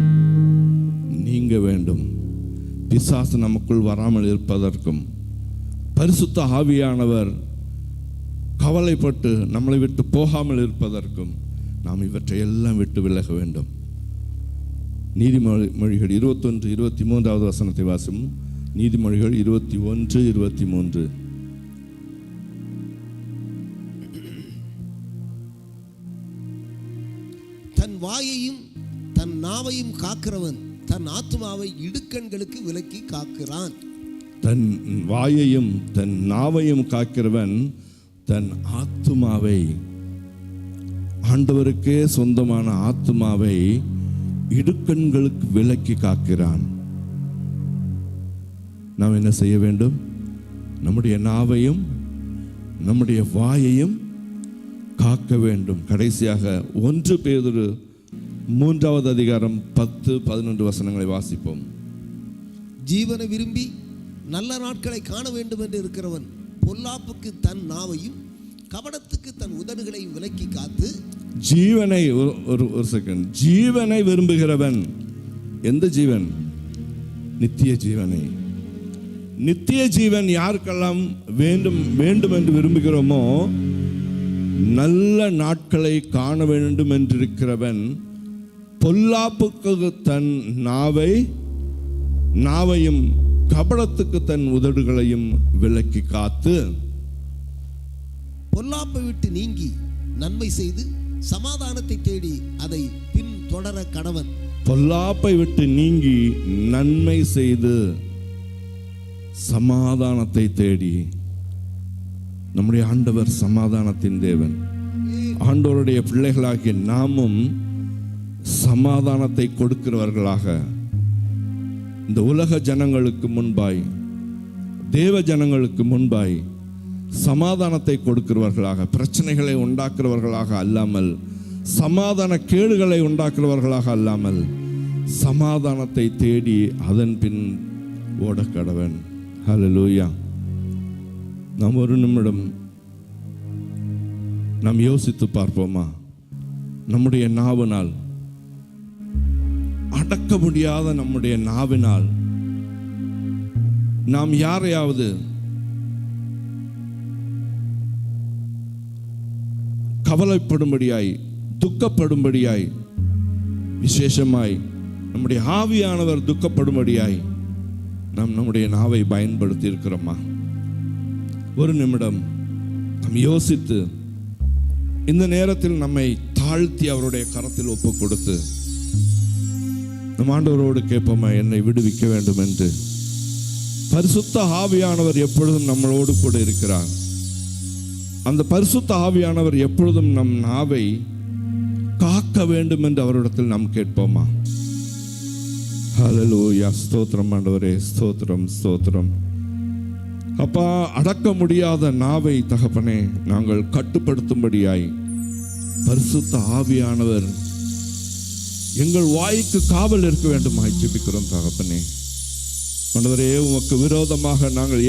நீங்க வேண்டும். பிசாசு நமக்குள் வராமல் இருப்பதற்கும், பரிசுத்த ஆவியானவர் கவலைப்பட்டு நம்மளை விட்டு போகாமல் இருப்பதற்கும் நாம் இவற்றை எல்லாம் விட்டு விலக வேண்டும். நீதிமொழிகள் 21:23 வசனத்தை வாசிக்கும். நீதிமொழிகள் 21:23. தன் வாயையும் தன் நாவையும் காக்கிறவன் தன் ஆத்துமாவை இடுக்கண்களுக்கு விலக்கி காக்கிறான். தன் வாயையும் தன் நாவையும் காக்கிறவன் தன் ஆத்துமாவை, ஆண்டவருக்கே சொந்தமான ஆத்துமாவை இடுக்கண்களுக்கு விலக்கி காக்கிறான். நாம் என்ன செய்ய வேண்டும்? நம்முடைய நாவையும் நம்முடைய வாயையும் காக்க வேண்டும். கடைசியாக 1 பேதுரு 3வது அதிகாரம் 10-11 வசனங்களை வாசிப்போம். ஜீவனை விரும்பி நல்ல நாட்களை காண வேண்டும் என்று இருக்கிறவன் பொல்லாப்புக்கு தன் நாவையும் கபடத்துக்கு தன் உதடுகளையும் விலக்கி காத்து, ஜீவனை ஒரு செகண்ட், ஜீவனை விரும்புகிறவன், எந்த ஜீவன்? நித்திய ஜீவனை. நித்திய ஜீவன் யாருக்கெல்லாம் வேண்டும் வேண்டும் என்று விரும்புகிறோமோ, நல்ல நாட்களை காண வேண்டும் என்றிருக்கிறவன் பொல்லாப்புக்கு தன் நாவையும் கபடத்துக்கு தன் உதடுகளையும் விலக்கி காத்து, பொல்லாப்பை விட்டு நீங்கி நன்மை செய்து சமாதானத்தை தேடி அதை பின் தொடர கடவன். பொல்லாப்பை விட்டு நீங்கி நன்மை செய்து சமாதானத்தை தேடி. நம்முடைய ஆண்டவர் சமாதானத்தின் தேவன். ஆண்டவருடைய பிள்ளைகளாகிய நாமும் சமாதானத்தை கொடுக்கிறவர்களாக இந்த உலக ஜனங்களுக்கு முன்பாய், தேவ ஜனங்களுக்கு முன்பாய் சமாதானத்தை கொடுக்கிறவர்களாக, பிரச்சனைகளை உண்டாக்குறவர்களாக அல்லாமல், சமாதான கேடுகளை உண்டாக்குறவர்களாக அல்லாமல், சமாதானத்தை தேடி அதன் பின் ஓடக்கடவன். ஹல்லேலூயா. நாம் ஒரு நிமிடம் நாம் யோசித்து பார்ப்போமா? நம்முடைய நாவினால் அடக்க முடியாத நம்முடைய நாவினால் நாம் யாரையாவது கவலைப்படும்படியாய், துக்கப்படும்படியாய், விசேஷமாய் நம்முடைய ஆவியானவர் துக்கப்படும்படியாய் நாம் நம்முடைய நாவை பயன்படுத்தி இருக்கிறோமா? ஒரு நிமிடம் நாம் யோசித்து இந்த நேரத்தில் நம்மை தாழ்த்தி அவருடைய கரத்தில் ஒப்பு கொடுத்து நம் ஆண்டவரோடு கேட்போமா, என்னை விடுவிக்க வேண்டும் என்று. பரிசுத்த ஆவியானவர் எப்பொழுதும் நம்மளோடு கூட இருக்கிறார். அந்த பரிசுத்த ஆவியானவர் எப்பொழுதும் நம் நாவை காக்க வேண்டும் என்று அவரிடத்தில் நாம் கேட்போமா? ஹல்லேலூயா, ஸ்தோத்திரம் ஆண்டவரே, ஸ்தோத்திரம் ஸ்தோத்திரம். அப்பா, அடக்க முடியாத நாவை தகப்பனே நாங்கள் கட்டுப்படுத்தும்படியாய் பரிசுத்த ஆவியானவர் எங்கள் வாய்க்கு காவல் இருக்க வேண்டுமாய் ஜெபிக்கிறோம் தகப்பனே. ஆண்டவரே, உமக்கு விரோதமாக நாங்கள்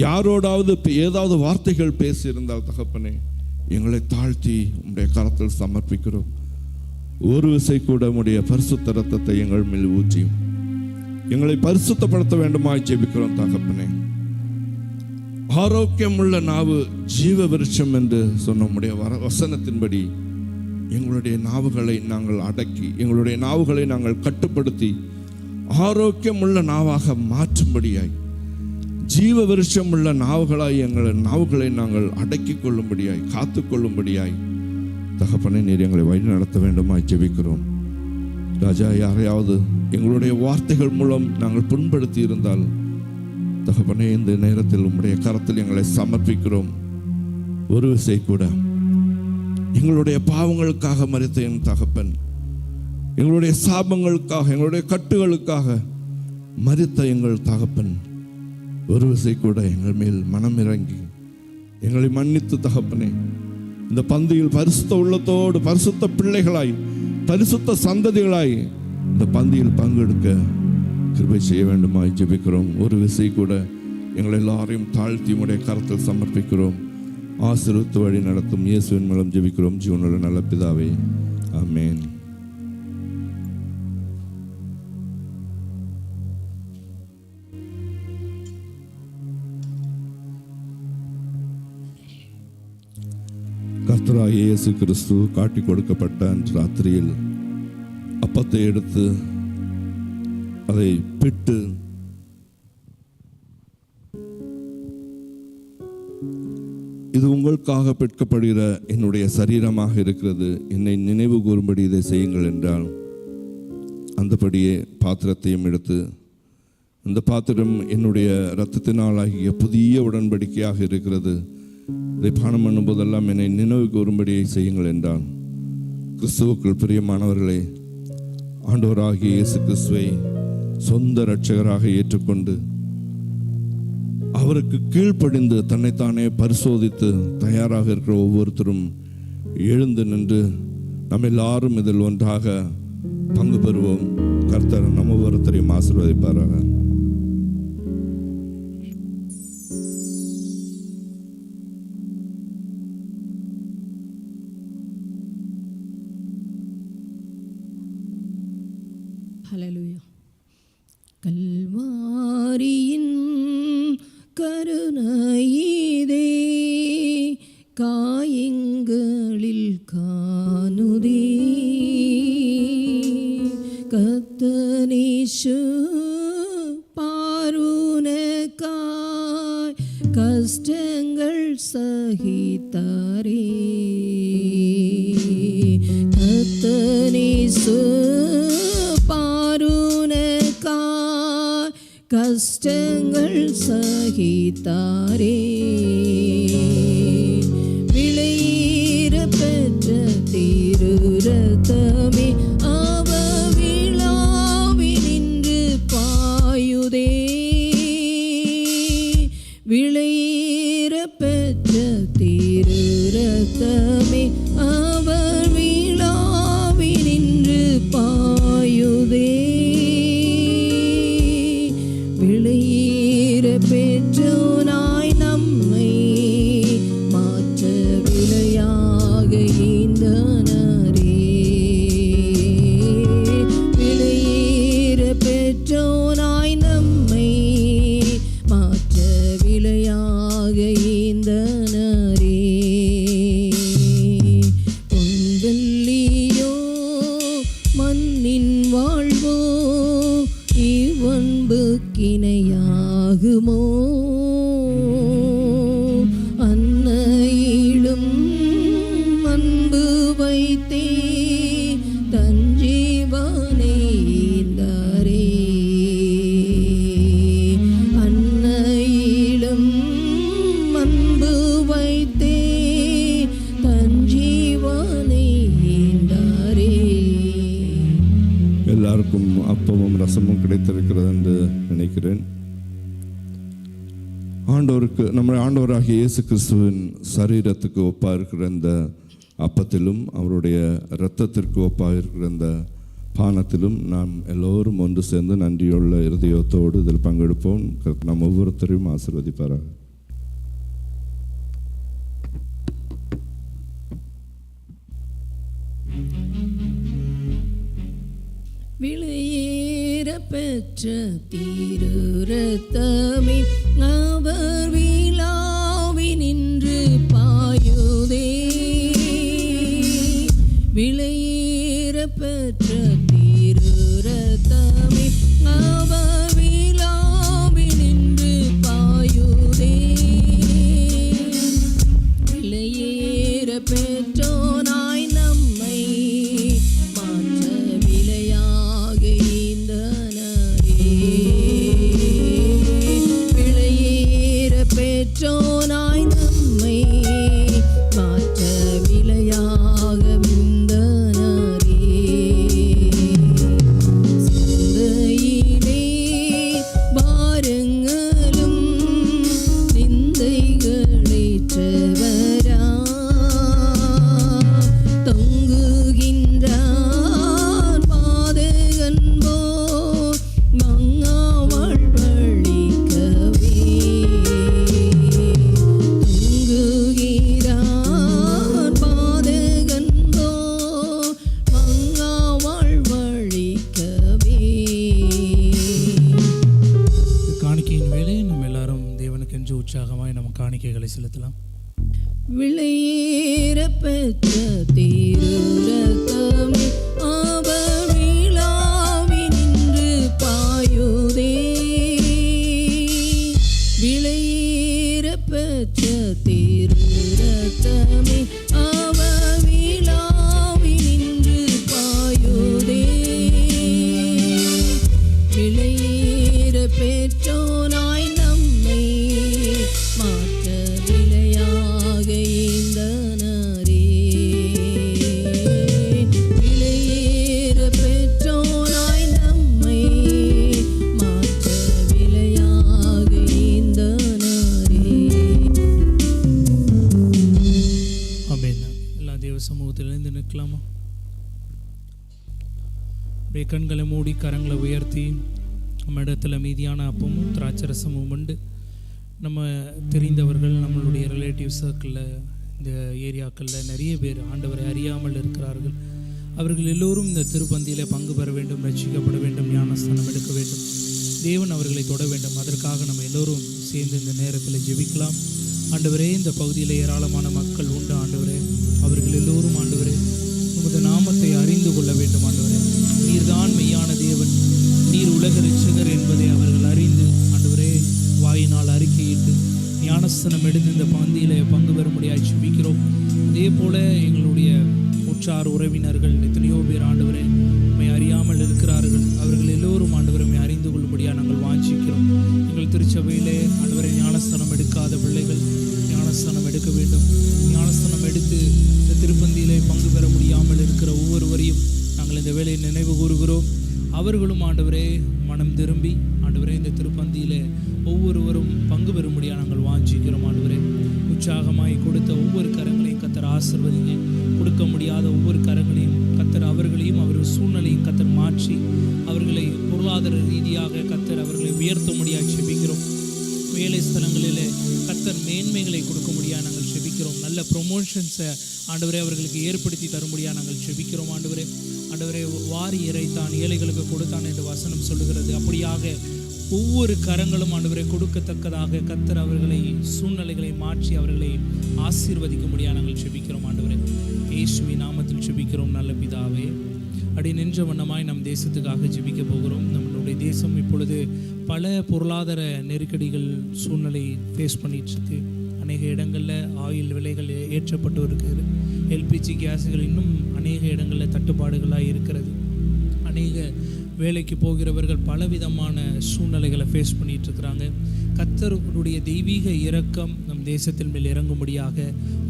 யாரோடாவது ஏதாவது வார்த்தைகள் பேசியிருந்தால் தகப்பனே எங்களை தாழ்த்தி உம்முடைய கரத்தில் சமர்ப்பிக்கிறோம். ஒரு விசை கூட உம்முடைய பரிசுத்த இரத்தத்தை எங்கள் மேல் ஊற்றி எங்களை பரிசுத்தப்படுத்த வேண்டுமாய் ஜெபிக்கிறோம் தகப்பனே. ஆரோக்கியம் உள்ள நாவு ஜீவ விருட்சம் என்று சொன்ன உம்முடைய வசனத்தின்படி எங்களுடைய நாவுகளை நாங்கள் அடக்கி, எங்களுடைய நாவுகளை நாங்கள் கட்டுப்படுத்தி ஆரோக்கியம் உள்ள நாவாக மாற்றும்படியாய், ஜீவ விருட்சம் உள்ள நாவுகளாய் எங்கள் நாவுகளை நாங்கள் அடக்கி கொள்ளும்படியாய், காத்து கொள்ளும்படியாய் தகப்பனே நீர் எங்களை வழி நடத்த வேண்டுமாய் ஜெபிக்கிறோம். ராஜா, யாரையாவது எங்களுடைய வார்த்தைகள் மூலம் நாங்கள் புண்படுத்தி இருந்தால் தகப்பனே இந்த நேரத்தில் உம்முடைய கரத்தில் எங்களை சமர்ப்பிக்கிறோம். ஒரு விசை கூட எங்களுடைய பாவங்களுக்காக மரித்த என் தகப்பன், எங்களுடைய சாபங்களுக்காக, எங்களுடைய கட்டுகளுக்காக மரித்த எங்கள் தகப்பன் ஒரு விசை கூட எங்கள் மேல் மனம் இறங்கி எங்களை மன்னித்து தகப்பனே இந்த பந்தியில் பரிசுத்த உள்ளத்தோடு பரிசுத்த பிள்ளைகளாய், பரிசுத்த சந்ததிகளாய் இந்த பந்தியில் பங்கெடுக்க கிருபை செய்ய வேண்டுமாய் ஜெபிக்கிறோம். ஒரு விசை கூட எங்கள் எல்லாரையும் தாழ்த்தி உடைய கரத்தில் சமர்ப்பிக்கிறோம். ஆசீர்வதித்து வழி நடத்தும் இயேசுவின் மூலம் ஜெபிக்கிறோம் ஜீவனுள்ள நல்ல பிதாவே, ஆமென். கர்த்தராகிய இயேசு கிறிஸ்து காட்டி கொடுக்கப்பட்ட அன்று ராத்திரியில் அப்பத்தை எடுத்து அதை பிட்டு இது உங்களுக்காக பிற்கப்படுகிற என்னுடைய சரீரமாக இருக்கிறது, என்னை நினைவு கூறும்படி இதை செய்யுங்கள் என்றால் அந்தபடியே பாத்திரத்தையும் எடுத்து, இந்த பாத்திரம் என்னுடைய இரத்தத்தினாலாகிய புதிய உடன்படிக்கையாக இருக்கிறது, இதை பானம் பண்ணும் போதெல்லாம் என்னை நினைவு கூறும்படியை செய்யுங்கள் என்றான். கிறிஸ்துவுக்குள் பிரியமானவர்களே, ஆண்டவராகிய இயேசு கிறிஸ்துவை சொந்த இரட்சகராக ஏற்றுக்கொண்டு அவருக்கு கீழ்ப்படிந்து தன்னைத்தானே பரிசோதித்து தயாராக இருக்கிற ஒவ்வொருத்தரும் எழுந்து நின்று நம்ம எல்லாரும் இதில் ஒன்றாக பங்கு பெறுவோம். கர்த்தர் நம்ம ஒவ்வொருத்தரையும் ஆசீர்வதிப்பாராக. ஹல்லேலூயா. கல்வாரியின் கருணையிதே காயங்களில் காணுதே, கர்த்தனேசு பாருனக்காய் கஷ்டங்கள் சகித்தாரே, கர்த்தனேசு கஷ்டங்கள் சகித்தாரே, விளையீர பெற்ற திரு ரத்தமே அவ விழாவினின்று பாயுதே, விளையீர பெற்ற திரு ரத்தமே அவர் விழாவினின்று பாயுதே, விளையீர பெற்றோனாய் நம்மை இணையாகுமோ? அன்னையிலும் அன்பு வைத்தே தன் ஜீவனை ஈந்தாரே. அன்னையிலும் அன்பு வைத்தே தன் ஜீவனை ஈந்தாரே. எல்லாருக்கும் அப்பமும் ரசமும் கிடைத்திருக்கிறது என்று நினைக்கிறேன். நம்முடைய ஆண்டவராகிய இயேசு கிறிஸ்துவின் சரீரத்துக்கு ஒப்பாக இருக்கிற இந்த அப்பத்திலும் அவருடைய இரத்தத்திற்கு ஒப்பாக இருக்கிற இந்த பானத்திலும் நாம் எல்லோரும் ஒன்று சேர்ந்து நன்றியுள்ள இருதயத்தோடு இதில் பங்கெடுப்போம். நாம் ஒவ்வொருத்தரையும் ஆசீர்வதிப்பாராக. விளையேற பெற்ற திரு இரத்தமே அவர் விழாவினின்று பாயுதே. விளையேற பெற்ற திரு இரத்தமே அவர் விழாவினின்று பாயுதே. விளையேற பெற்றோனாய் நம்மை மாற்ற விலையாக ஈந்தனரே. விளையேற பெற்றோனாய் நம்மை மாற்ற விலையாக ஈந்தனரே. சிந்தையிலே பாரங்களும் நிந்தைகளேற்றவரா தொங்குகின்றார் பாதகன்போ மங்கா வாழ்வழிக்கவே. தொங்குகிறார் பாதகன்போ மங்கா வாழ்வழிக்கவே. காணிக்கையின் வேலை நம்ம எல்லாரும் தேவனுக்கென்று உற்சாகமாய் நம்ம காணிக்கைகளை செலுத்தலாம். விளையேற பெற்ற திரு இரத்தமே அவர் விழாவினின்று பாயுதே. விளையேற பெற்ற திரு இரத்தமே அவர் விழாவினின்று பாயுதே. விளையேற பெற்றோனாய் நம்மை மாற்ற விலையாக ஈந்தனரே. விளையேற பெற்றோனாய் நம்மை மாற்ற விலையாக ஈந்தனரே. ஆமென். எல்லா தேவ சமூகத்திலிருந்து நிற்கலாமா? அப்படியே கண்களை மூடி கரங்களை உயர்த்தி நம்ம இடத்துல மீதியான அப்பமும் திராட்சரசமும் உண்டு. நம்ம தெரிந்தவர்கள் நம்மளுடைய ரிலேட்டிவ் சர்க்கிளில் இந்த ஏரியாக்களில் நிறைய பேர் ஆண்டவரை அறியாமல் இருக்கிறார்கள். அவர்கள் எல்லோரும் இந்த திருப்பந்தியில் பங்கு பெற வேண்டும், ரட்சிக்கப்பட வேண்டும், ஞானஸ்தானம் எடுக்க வேண்டும், தேவன் அவர்களை தொட வேண்டும். அதற்காக நம்ம எல்லோரும் சேர்ந்து இந்த நேரத்தில் ஜெபிக்கலாம். ஆண்டவரே, இந்த பகுதியில் ஏராளமான மக்கள் உண்டு ஆண்டவரே. அவர்கள் எல்லோரும் ஆண்டவரே உமது நாமத்தை அறிந்து கொள்ள வேண்டும் ஆண்டவரே. நீர்தான் மெய்யான தேவன், நீர் உலக இரட்சகர் என்பதை அவர்கள் அறிந்து ஆண்டவரே வாயினால் அறிக்கையிட்டு ஞானஸ்தானம் எடுத்து இந்த பந்தியில் பங்கு பெற முடியாது ஜெபிக்கிறோம். அதே போல எங்களுடைய உற்றார் உறவினர்கள் எத்தனையோ பேர் ஆண்டவரே உம்மை அறியாமல் இருக்கிறார்கள். அவர்கள் எல்லோரும் ஆண்டவரை உம்மை அறிந்து கொள்ளும்படியாக நாங்கள் வாஞ்சிக்கிறோம். எங்கள் திருச்சபையிலே ஆண்டவரை ஞானஸ்தானம் எடுக்காத பிள்ளைகள் ஞானஸ்தானம் எடுக்க வேண்டும். ஞானஸ்தானம் எடுத்து இந்த திருப்பந்தியிலே பங்கு பெற முடியாமல் இருக்கிற ஒவ்வொருவரையும் நாங்கள் இந்த வேலையை நினைவு கூறுகிறோம். அவர்களும் ஆண்டவரே மனம் திரும்பி ஆண்டவரே இந்த திருப்பந்தியிலே ஒவ்வொருவரும் பங்கு பெறும்படியாக நாங்கள் வாஞ்சிக்கிறோம். ஆண்டவரே, உற்சாகமாய் கொடுத்த ஒவ்வொரு கரங்களையும் கத்தர் ஆசீர்வதிங்க. கொடுக்க முடியாத ஒவ்வொரு கரங்களையும் கத்தர் அவர்களையும் அவர்கள் சூழ்நிலையும் கத்தர் மாற்றி அவர்களை பொருளாதார ரீதியாக கத்தர் அவர்களை உயர்த்த முடியாது ஜெபிக்கிறோம். வேலை ஸ்தலங்களில் கத்தர் மேன்மைகளை கொடுக்க முடியாது நாங்கள் ஜெபிக்கிறோம். நல்ல ப்ரொமோஷன்ஸை ஆண்டவரே அவர்களுக்கு ஏற்படுத்தி தரும்படியாக நாங்கள் ஜெபிக்கிறோம். ஆண்டவரே, ஆண்டவரே வாரி இறைத்தான் ஏழைகளுக்கு கொடுத்தான் என்று வசனம் சொல்லுகிறது. அப்படியாக ஒவ்வொரு கரங்களும் ஆண்டவரை கொடுக்கத்தக்கதாக கத்தர் அவர்களை சூழ்நிலைகளை மாற்றி அவர்களை ஆசீர்வதிக்க முடியாது நாங்கள் ஜெபிக்கிறோம். ஆண்டவரே, இயேசுவின் நாமத்தில் ஜெபிக்கிறோம் நல்ல பிதாவே. அப்படி நின்ற வண்ணமாய் நம் தேசத்துக்காக ஜெபிக்க போகிறோம். நம்மளுடைய தேசம் இப்பொழுது பல பொருளாதார நெருக்கடிகள் சூழ்நிலை ஃபேஸ் பண்ணிட்டு இருக்கு. அநேக இடங்களில் ஆயில் விலைகள் ஏற்றப்பட்டு இருக்குது. எல்பிஜி கேஸுகள் இன்னும் அநேக இடங்களில் தட்டுப்பாடுகளாக இருக்கிறது. அநேக வேலைக்கு போகிறவர்கள் பலவிதமான சூழ்நிலைகளை ஃபேஸ் பண்ணிட்டு இருக்கிறாங்க. கர்த்தருடைய தெய்வீக இரக்கம் நம் தேசத்தின் மேல் இறங்கும்படியாக,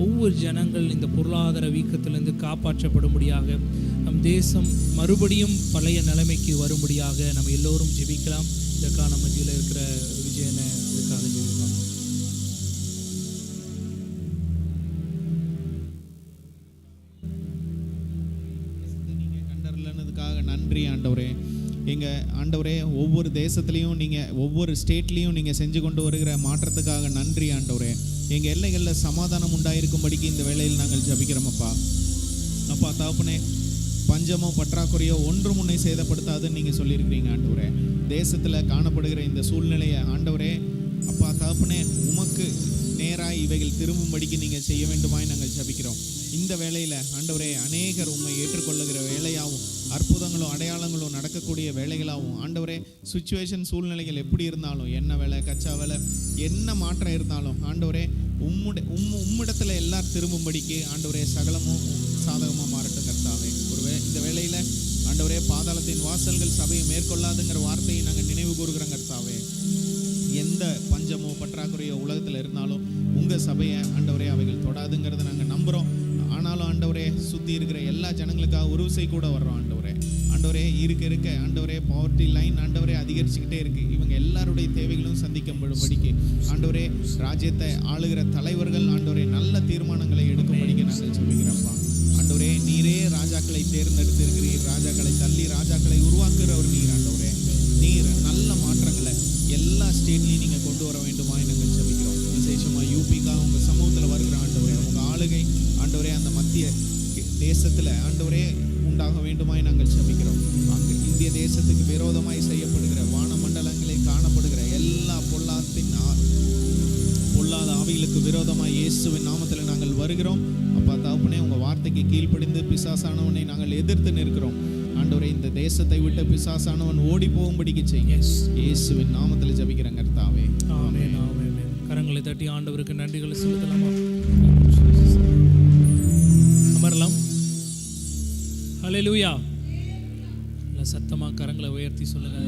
ஒவ்வொரு ஜனங்கள் இந்த பொருளாதார வீக்கத்திலிருந்து காப்பாற்றப்படும்படியாக, நம் தேசம் மறுபடியும் பழைய நிலைமைக்கு வரும்படியாக நம்ம எல்லோரும் ஜெபிக்கலாம். இதற்கான மத்தியில் இருக்கிற விஜயனை இதுக்காக ஜெபிக்கலாம். நீங்கள் கண்டறினதுக்காக நன்றி ஆண்டவரே. எங்கள் ஆண்டவரே, ஒவ்வொரு தேசத்துலேயும் நீங்கள் ஒவ்வொரு ஸ்டேட்லேயும் நீங்கள் செஞ்சு கொண்டு வருகிற மாற்றத்துக்காக நன்றி ஆண்டவரே. எங்கள் எல்லைகளில் சமாதானம் உண்டாயிருக்கும்படிக்கு இந்த வேளையில் நாங்கள் ஜபிக்கிறோம் அப்பா. அப்பா தகப்பனே, பஞ்சமோ பற்றாக்குறையோ ஒன்று முன்னை சேதப்படுத்தாதுன்னு நீங்கள் சொல்லியிருக்கிறீங்க ஆண்டவரே. தேசத்தில் காணப்படுகிற இந்த சூழ்நிலையை ஆண்டவரே அப்பா தகப்பனே, உமக்கு நேராக இவைகள் திரும்பும்படிக்கு நீங்கள் செய்ய வேண்டுமாய் நாங்கள் ஜபிக்கிறோம். இந்த வேளையில் ஆண்டவரே, அநேகர் உண்மை ஏற்றுக்கொள்ளுகிற வேலையாகவும் அற்புதங்களும் அடையாளங்களும் நடக்கக்கூடிய வேலைகளாகவும் ஆண்டவரே, சுச்சுவேஷன் சூழ்நிலைகள் எப்படி இருந்தாலும், என்ன வேலை கச்சா வேலை என்ன மாற்றம் இருந்தாலும் ஆண்டவரே, உம்மிடத்தில் எல்லாரும் திரும்பும்படிக்கு ஆண்டவரே சகலமும் சாதகமாக மாறட்டும் கர்த்தாவே. இந்த வேளையில் ஆண்டவரே, பாதாளத்தின் வாசல்கள் சபையை மேற்கொள்ளாதுங்கிற வார்த்தையை நாங்கள் நினைவு கூறுகிறோம் கர்த்தாவே. எந்த பஞ்சமோ பற்றாக்குறையோ உலகத்தில் இருந்தாலும் உங்கள் சபையை ஆண்டவரே அவைகள் தொடாதுங்கிறத நாங்கள் நம்புகிறோம். ஆனாலும் ஆண்டவரே, சுற்றி இருக்கிற எல்லா ஜனங்களுக்காக உருவசை கூட வர்றோம் ஆண்டவரே. ஆண்டவரே, இருக்க ஆண்டவரே பாவர்ட்டி லைன் ஆண்டவரே அதிகரிச்சுக்கிட்டே இருக்குது. இவங்க எல்லாருடைய தேவைகளும் சந்திக்கப்படும்படிக்கு ஆண்டவரே, ராஜ்யத்தை ஆளுகிற தலைவர்கள் ஆண்டவரே நல்ல தீர்மானங்களை எடுக்கும்படிக்கு நாங்கள் சொல்லிக்கிறோம்ப்பா. ஆண்டவரே, நீரே ராஜாக்களை தேர்ந்தெடுத்திருக்கிறீர். ராஜாக்களை தள்ளி ராஜாக்களை உருவாக்குகிறவர் நீர் ஆண்டவரே. நீர் நல்ல மாற்றங்களை எல்லா ஸ்டேட்லையும் நீங்கள் கொண்டு வர வேண்டுமாய் நாங்கள் ஜெபிக்கிறோம். விசேஷமாக யூபிக்காக உங்கள் சமூகத்தில் வருகிற ஆண்டவரே, உங்கள் ஆளுகை ஆண்டவரே அந்த மத்திய தேசத்தில் ஆண்டவரே உண்டாக வேண்டுமாய் நாங்கள் ஜெபிக்கிறோம். அங்கு இந்திய தேசத்துக்கு விரோதமாய் செய்யப்படுகிற வானமண்டலங்களில் காணப்படுகிற எல்லா பொல்லாத ஆவிகளுக்கு விரோதமாய் இயேசுவின் நாமத்தில் நாங்கள் வருகிறோம். அப்பா தகப்பனே, உங்கள் வார்த்தைக்கு கீழ்ப்படிந்து பிசாசானவனை நாங்கள் எதிர்த்து நிற்கிறோம் ஆண்டவரே. இந்த தேசத்தை விட்டு பிசாசானவன் ஓடி போகும்படிக்கு செய்ய இயேசுவின் நாமத்தில் ஜெபிக்கிறேன் கர்த்தாவே. ஆமென், ஆமென். கரங்களை தட்டி ஆண்டவருக்கு நன்றிகளை செலுத்தலாமா? அமரலாம். ஹல்லேலூயா. நல்ல சத்தமாக கரங்களை உயர்த்தி சொல்லுங்க.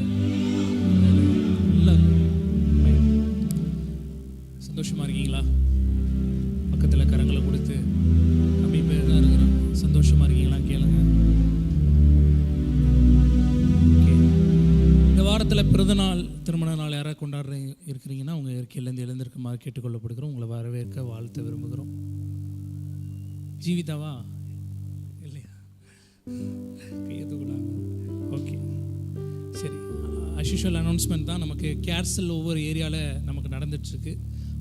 சந்தோஷமா இருக்கீங்களா? பக்கத்தில் கரங்களை கொடுத்து நம்பி பேர் தான் இருக்கிறோம். சந்தோஷமா இருக்கீங்களா கேளுங்க. இந்த வாரத்தில் பிறந்தநாள் திருமண நாள் யாராவது கொண்டாடுற இருக்கிறீங்கன்னா உங்கள் இயற்கையிலேருந்து எழுந்திருக்குமாறு கேட்டுக்கொள்ளப்படுகிறோம். உங்களை வரவேற்க வாழ்த்த விரும்புகிறோம். ஜீவிதாவா இல்லையா? கையெழுத்துக்கூடாது. ஓகே, சரி. அஸ்யூஷுவல் அனௌன்ஸ்மெண்ட் தான். நமக்கு கேர்சல் ஒவ்வொரு ஏரியாவில் நமக்கு நடந்துட்டுருக்கு.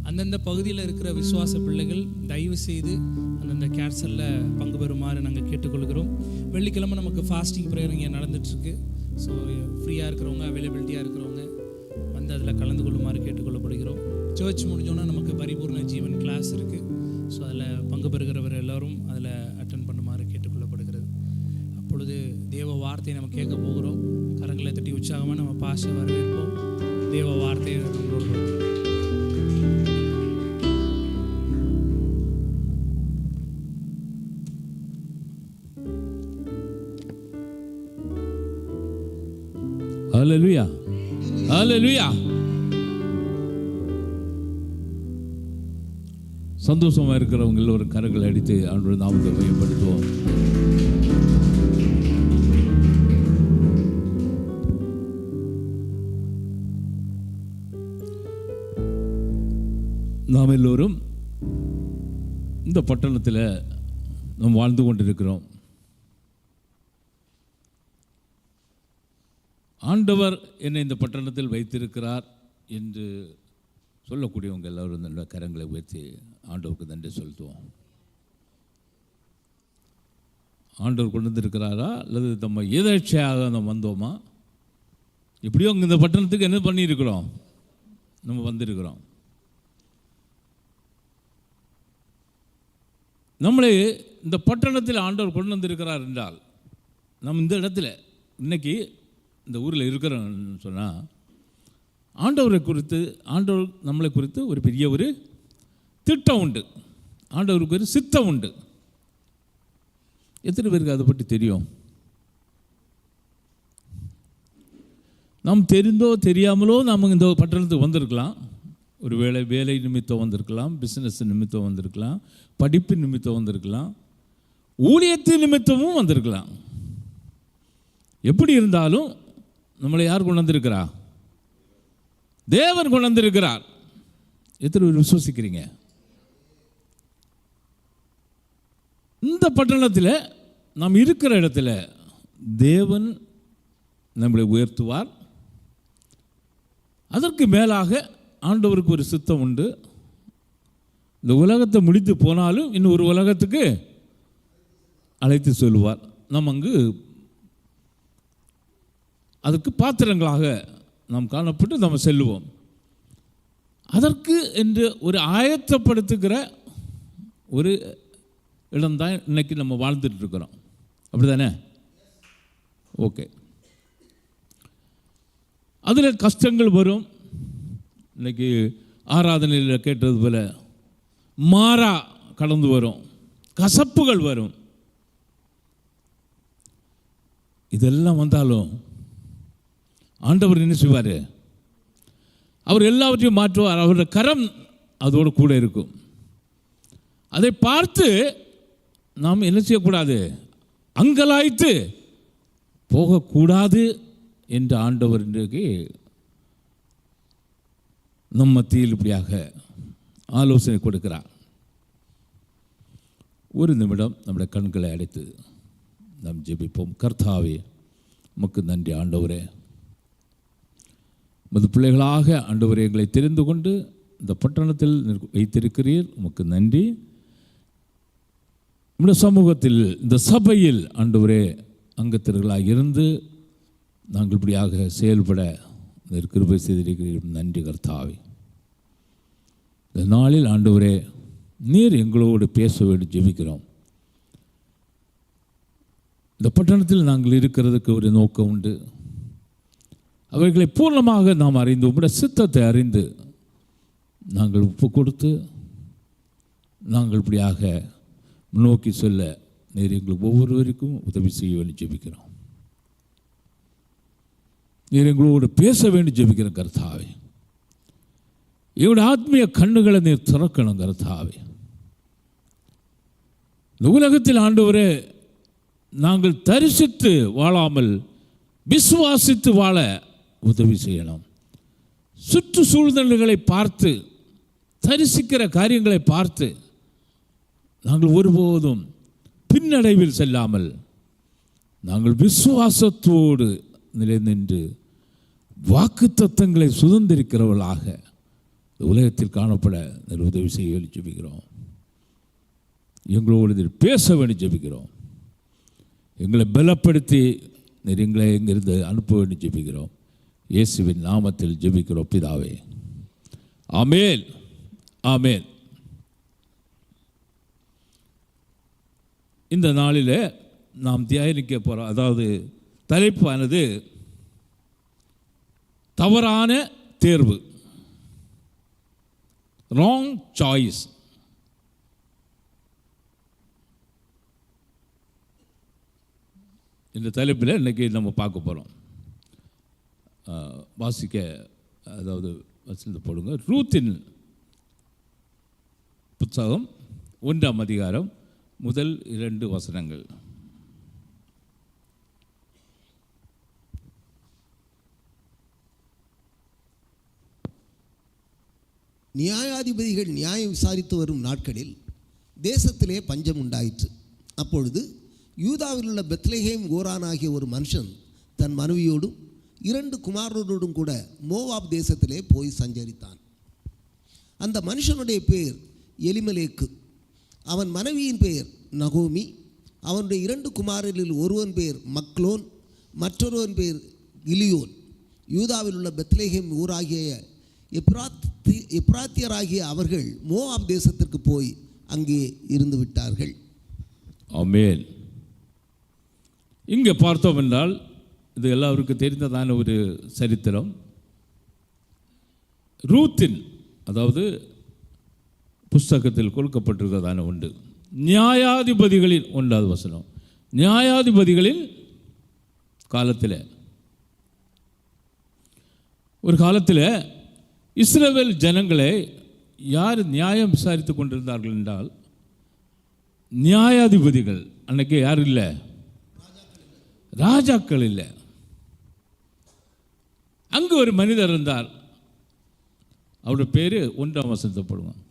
அந்தந்த பகுதியில் இருக்கிற விசுவாச பிள்ளைகள் தயவு செய்து அந்தந்த கேர்சலில் பங்கு பெறுமாறு நாங்கள் கேட்டுக்கொள்கிறோம். வெள்ளிக்கிழமை நமக்கு ஃபாஸ்டிங் ப்ரேயர் இங்கே நடந்துட்டுருக்கு. ஸோ ஃப்ரீயாக இருக்கிறவங்க, அவைலபிலிட்டியாக இருக்கிறவங்க வந்து அதில் கலந்து கொள்ளுமாறு கேட்டுக்கொள்ளப்படுகிறோம். சர்ச் முடிஞ்சோன்னா நமக்கு பரிபூர்ண ஜீவன் கிளாஸ் இருக்குது. ஸோ அதில் பங்கு பெறுகிறவர் எல்லோரும் அதில் அட்டன் பண்ணுமாறு கேட்டுக்கொள்ளப்படுகிறது. அப்பொழுது தேவ வார்த்தையை நம்ம கேட்க போகிறோம். கரங்களை தட்டி உற்சாகமாக நம்ம பாஷ வரவேற்போம். தேவ வார்த்தையை நம்மளோட ஹல்லேலூயா, ஹல்லேலூயா. சந்தோஷமாக இருக்கிறவங்க எல்லோரும் கரங்களை அடித்து ஆண்டவருடைய நாமத்தை பயன்படுத்துவோம். நாம் எல்லோரும் இந்த பட்டணத்தில் நாம் வாழ்ந்து கொண்டிருக்கிறோம். ஆண்டவர் என்னை இந்த பட்டணத்தில் வைத்திருக்கிறார் என்று சொல்லக்கூடியவங்க எல்லோரும் இந்த கரங்களை உயர்த்தி ஆண்டவருக்கு நன்றி செலுத்துவோம். ஆண்டவர் கொண்டு வந்திருக்கிறாரா அல்லது நம்ம எதேச்சையாக நம்ம வந்தோமா? எப்படியோ அங்கே இந்த பட்டணத்துக்கு என்ன பண்ணியிருக்கிறோம்? நம்ம வந்திருக்கிறோம். நம்மளே இந்த பட்டணத்தில் ஆண்டவர் கொண்டு வந்திருக்கிறார் என்றால் நம்ம இந்த இடத்துல இன்னைக்கு இந்த ஊரில் இருக்கிறோன்னு சொன்னால் ஆண்டவரை குறித்து, ஆண்டவர் நம்மளை குறித்து ஒரு பெரிய ஒரு திட்டம் உண்டு, ஆண்டவருக்கு ஒரு சித்தம் உண்டு. எத்தனை பேருக்கு அதை பற்றி தெரியும்? நாம் தெரிந்தோ தெரியாமலோ நாம் இந்த பட்டணத்துக்கு வந்திருக்கலாம். ஒரு வேலை நிமித்தம் வந்திருக்கலாம், பிஸ்னஸ் நிமித்தம் வந்திருக்கலாம், படிப்பு நிமித்தம் வந்திருக்கலாம், ஊழியத்தின் நிமித்தமும் வந்திருக்கலாம். எப்படி இருந்தாலும் நம்மளை யார் கொண்டு வந்திருக்கிறா? தேவன் கொண்டு வந்திருக்கிறார். எத்தனை பேர் விசுவசிக்கிறீங்க? இந்த பட்டணத்தில் நாம் இருக்கிற இடத்துல தேவன் நம்மளை உயர்த்துவார். அதற்கு மேலாக ஆண்டவருக்கு ஒரு சித்தம் உண்டு. இந்த உலகத்தை முடித்து போனாலும் இன்னும் ஒரு உலகத்துக்கு அழைத்து சொல்லுவார். நாம் அங்கு அதற்கு பாத்திரங்களாக நாம் காணப்பட்டு நம்ம செல்லுவோம். அதற்கு என்று ஒரு ஆயத்தப்படுத்துகிற ஒரு இடம்தான் இன்னைக்கு நம்ம வாழ்ந்துட்டு இருக்கிறோம். அப்படி தானே? ஓகே. அதில் கஷ்டங்கள் வரும். இன்னைக்கு ஆராதனையில் கேட்டது போல மாறா கடந்து வரும், கசப்புகள் வரும். இதெல்லாம் வந்தாலும் ஆண்டவர் என்ன செய்வார்? அவர் எல்லாவற்றையும் மாற்றுவார். அவருடைய கரம் அதோடு கூட இருக்கும். அதை பார்த்து நாம் என்ன செய்யக்கூடாது? அங்கலாய்த்து போகக்கூடாது என்று ஆண்டவர் இன்றைக்கு நம் மத்தியில் இப்படியாக ஆலோசனை கொடுக்கிறார். ஒரு நிமிடம் நம்முடைய கண்களை அடைத்து நாம் ஜெபிப்போம். கர்த்தாவே, உமக்கு நன்றி ஆண்டவரே. உமது பிள்ளைகளாக ஆண்டவரே எங்களை தெரிந்து கொண்டு இந்த பட்டணத்தில் வைத்திருக்கிறீர். உமக்கு நன்றி. நம்முடைய சமூகத்தில், இந்த சபையில் ஆண்டவரே அங்கத்தினர்களாக இருந்து நாங்கள் இப்படியாக செயல்பட கிருபை செய்திருக்கிறீர். நன்றி கர்த்தாவே. இந்த நாளில் ஆண்டவரே நீர் எங்களோடு பேச வேண்டும் ஜெபிக்கிறோம். இந்த பட்டணத்தில் நாங்கள் இருக்கிறதுக்கு ஒரு நோக்கம் உண்டு. அவைகளை பூர்ணமாக நாம் அறிந்து, உங்களுடைய சித்தத்தை அறிந்து நாங்கள் ஒப்பு கொடுத்து நாங்கள் இப்படியாக நோக்கி சொல்ல நீர் எங்களுக்கு ஒவ்வொருவருக்கும் உதவி செய்ய வேண்டும் ஜெபிக்கிறோம். நீர் எங்களோடு பேச வேண்டும் ஜெபிக்கிறோம் கர்த்தாவே. எங்களுடைய ஆத்மீய கண்ணுகளை நீர் திறக்கணும் கர்த்தாவே. இந்த உலகத்தில் ஆண்டவரே நாங்கள் தரிசித்து வாழாமல் விசுவாசித்து வாழ உதவி செய்யணும். சுற்றுச்சூழ்நிலைகளை பார்த்து, தரிசிக்கிற காரியங்களை பார்த்து நாங்கள் ஒருபோதும் பின்னடைவில் செல்லாமல் நாங்கள் விசுவாசத்தோடு நிலை நின்று வாக்குத்தத்தங்களை சுதந்திரிக்கிறவர்களாக உலகத்தில் காணப்பட உதவி செய்ய ஜெபிக்கிறோம். எங்களோடு பேச வேண்டி ஜெபிக்கிறோம். எங்களை பலப்படுத்தி நீர் எங்களை எங்கிருந்து அனுப்ப வேண்டி ஜெபிக்கிறோம். இயேசுவின் நாமத்தில் ஜெபிக்கிறோம் பிதாவே. ஆமென், ஆமென். இந்த நாளில் நாம் தியானிக்க போகிறோம். அதாவது தலைப்பானது தவறான தேர்வு, ராங் சாய்ஸ். இந்த தலைப்பில் இன்றைக்கி நம்ம பார்க்க போகிறோம். வாசிக்க, அதாவது வசனத்தை போடுங்க. ரூத்தின் புத்தகம் 1ஆம் அதிகாரம் முதல் 2 வசனங்கள். நியாயாதிபதிகள் நியாயம் விசாரித்து வரும் நாட்களில் தேசத்திலே பஞ்சம் உண்டாயிற்று. அப்பொழுது யூதாவில் உள்ள பெத்லெகேம் ஓரான் ஆகிய ஒரு மனுஷன் தன் மனைவியோடும் 2 குமாரரோடும் கூட மோவாப் தேசத்திலே போய் சஞ்சரித்தான். அந்த மனுஷனுடைய பேர் எலிமெலேக்கு, அவன் மனைவியின் பெயர் நகோமி. அவனுடைய 2 குமாரரில் ஒருவன் பேர் மக்லோன், மற்றொருவன் பேர் கிலியோன். யூதாவில் உள்ள பெத்லெகேம் ஊராகிய எப்ராத்தியராகிய அவர்கள் மோவாப் தேசத்திற்கு போய் அங்கே இருந்து விட்டார்கள். ஆமென். இங்கே பார்த்தோம் என்றால் இது எல்லாருக்கும் தெரிந்ததான ஒரு சரித்திரம். ரூத்தின், அதாவது புஸ்தகத்தில் கொடுக்கப்பட்டிருக்கிறதான உண்டு. நியாயாதிபதிகளின் 1வது வசனம். நியாயாதிபதிகளின் காலத்தில், ஒரு காலத்தில் இஸ்ரவேல் ஜனங்களை யார் நியாயம் விசாரித்து கொண்டிருந்தார்கள் என்றால் நியாயாதிபதிகள். அன்னைக்கு யார் இல்லை? ராஜாக்கள் இல்லை. அங்கு ஒரு மனிதர் இருந்தார். அவருடைய பேர் 1ஆம் வசனத்தை போடுவாங்க.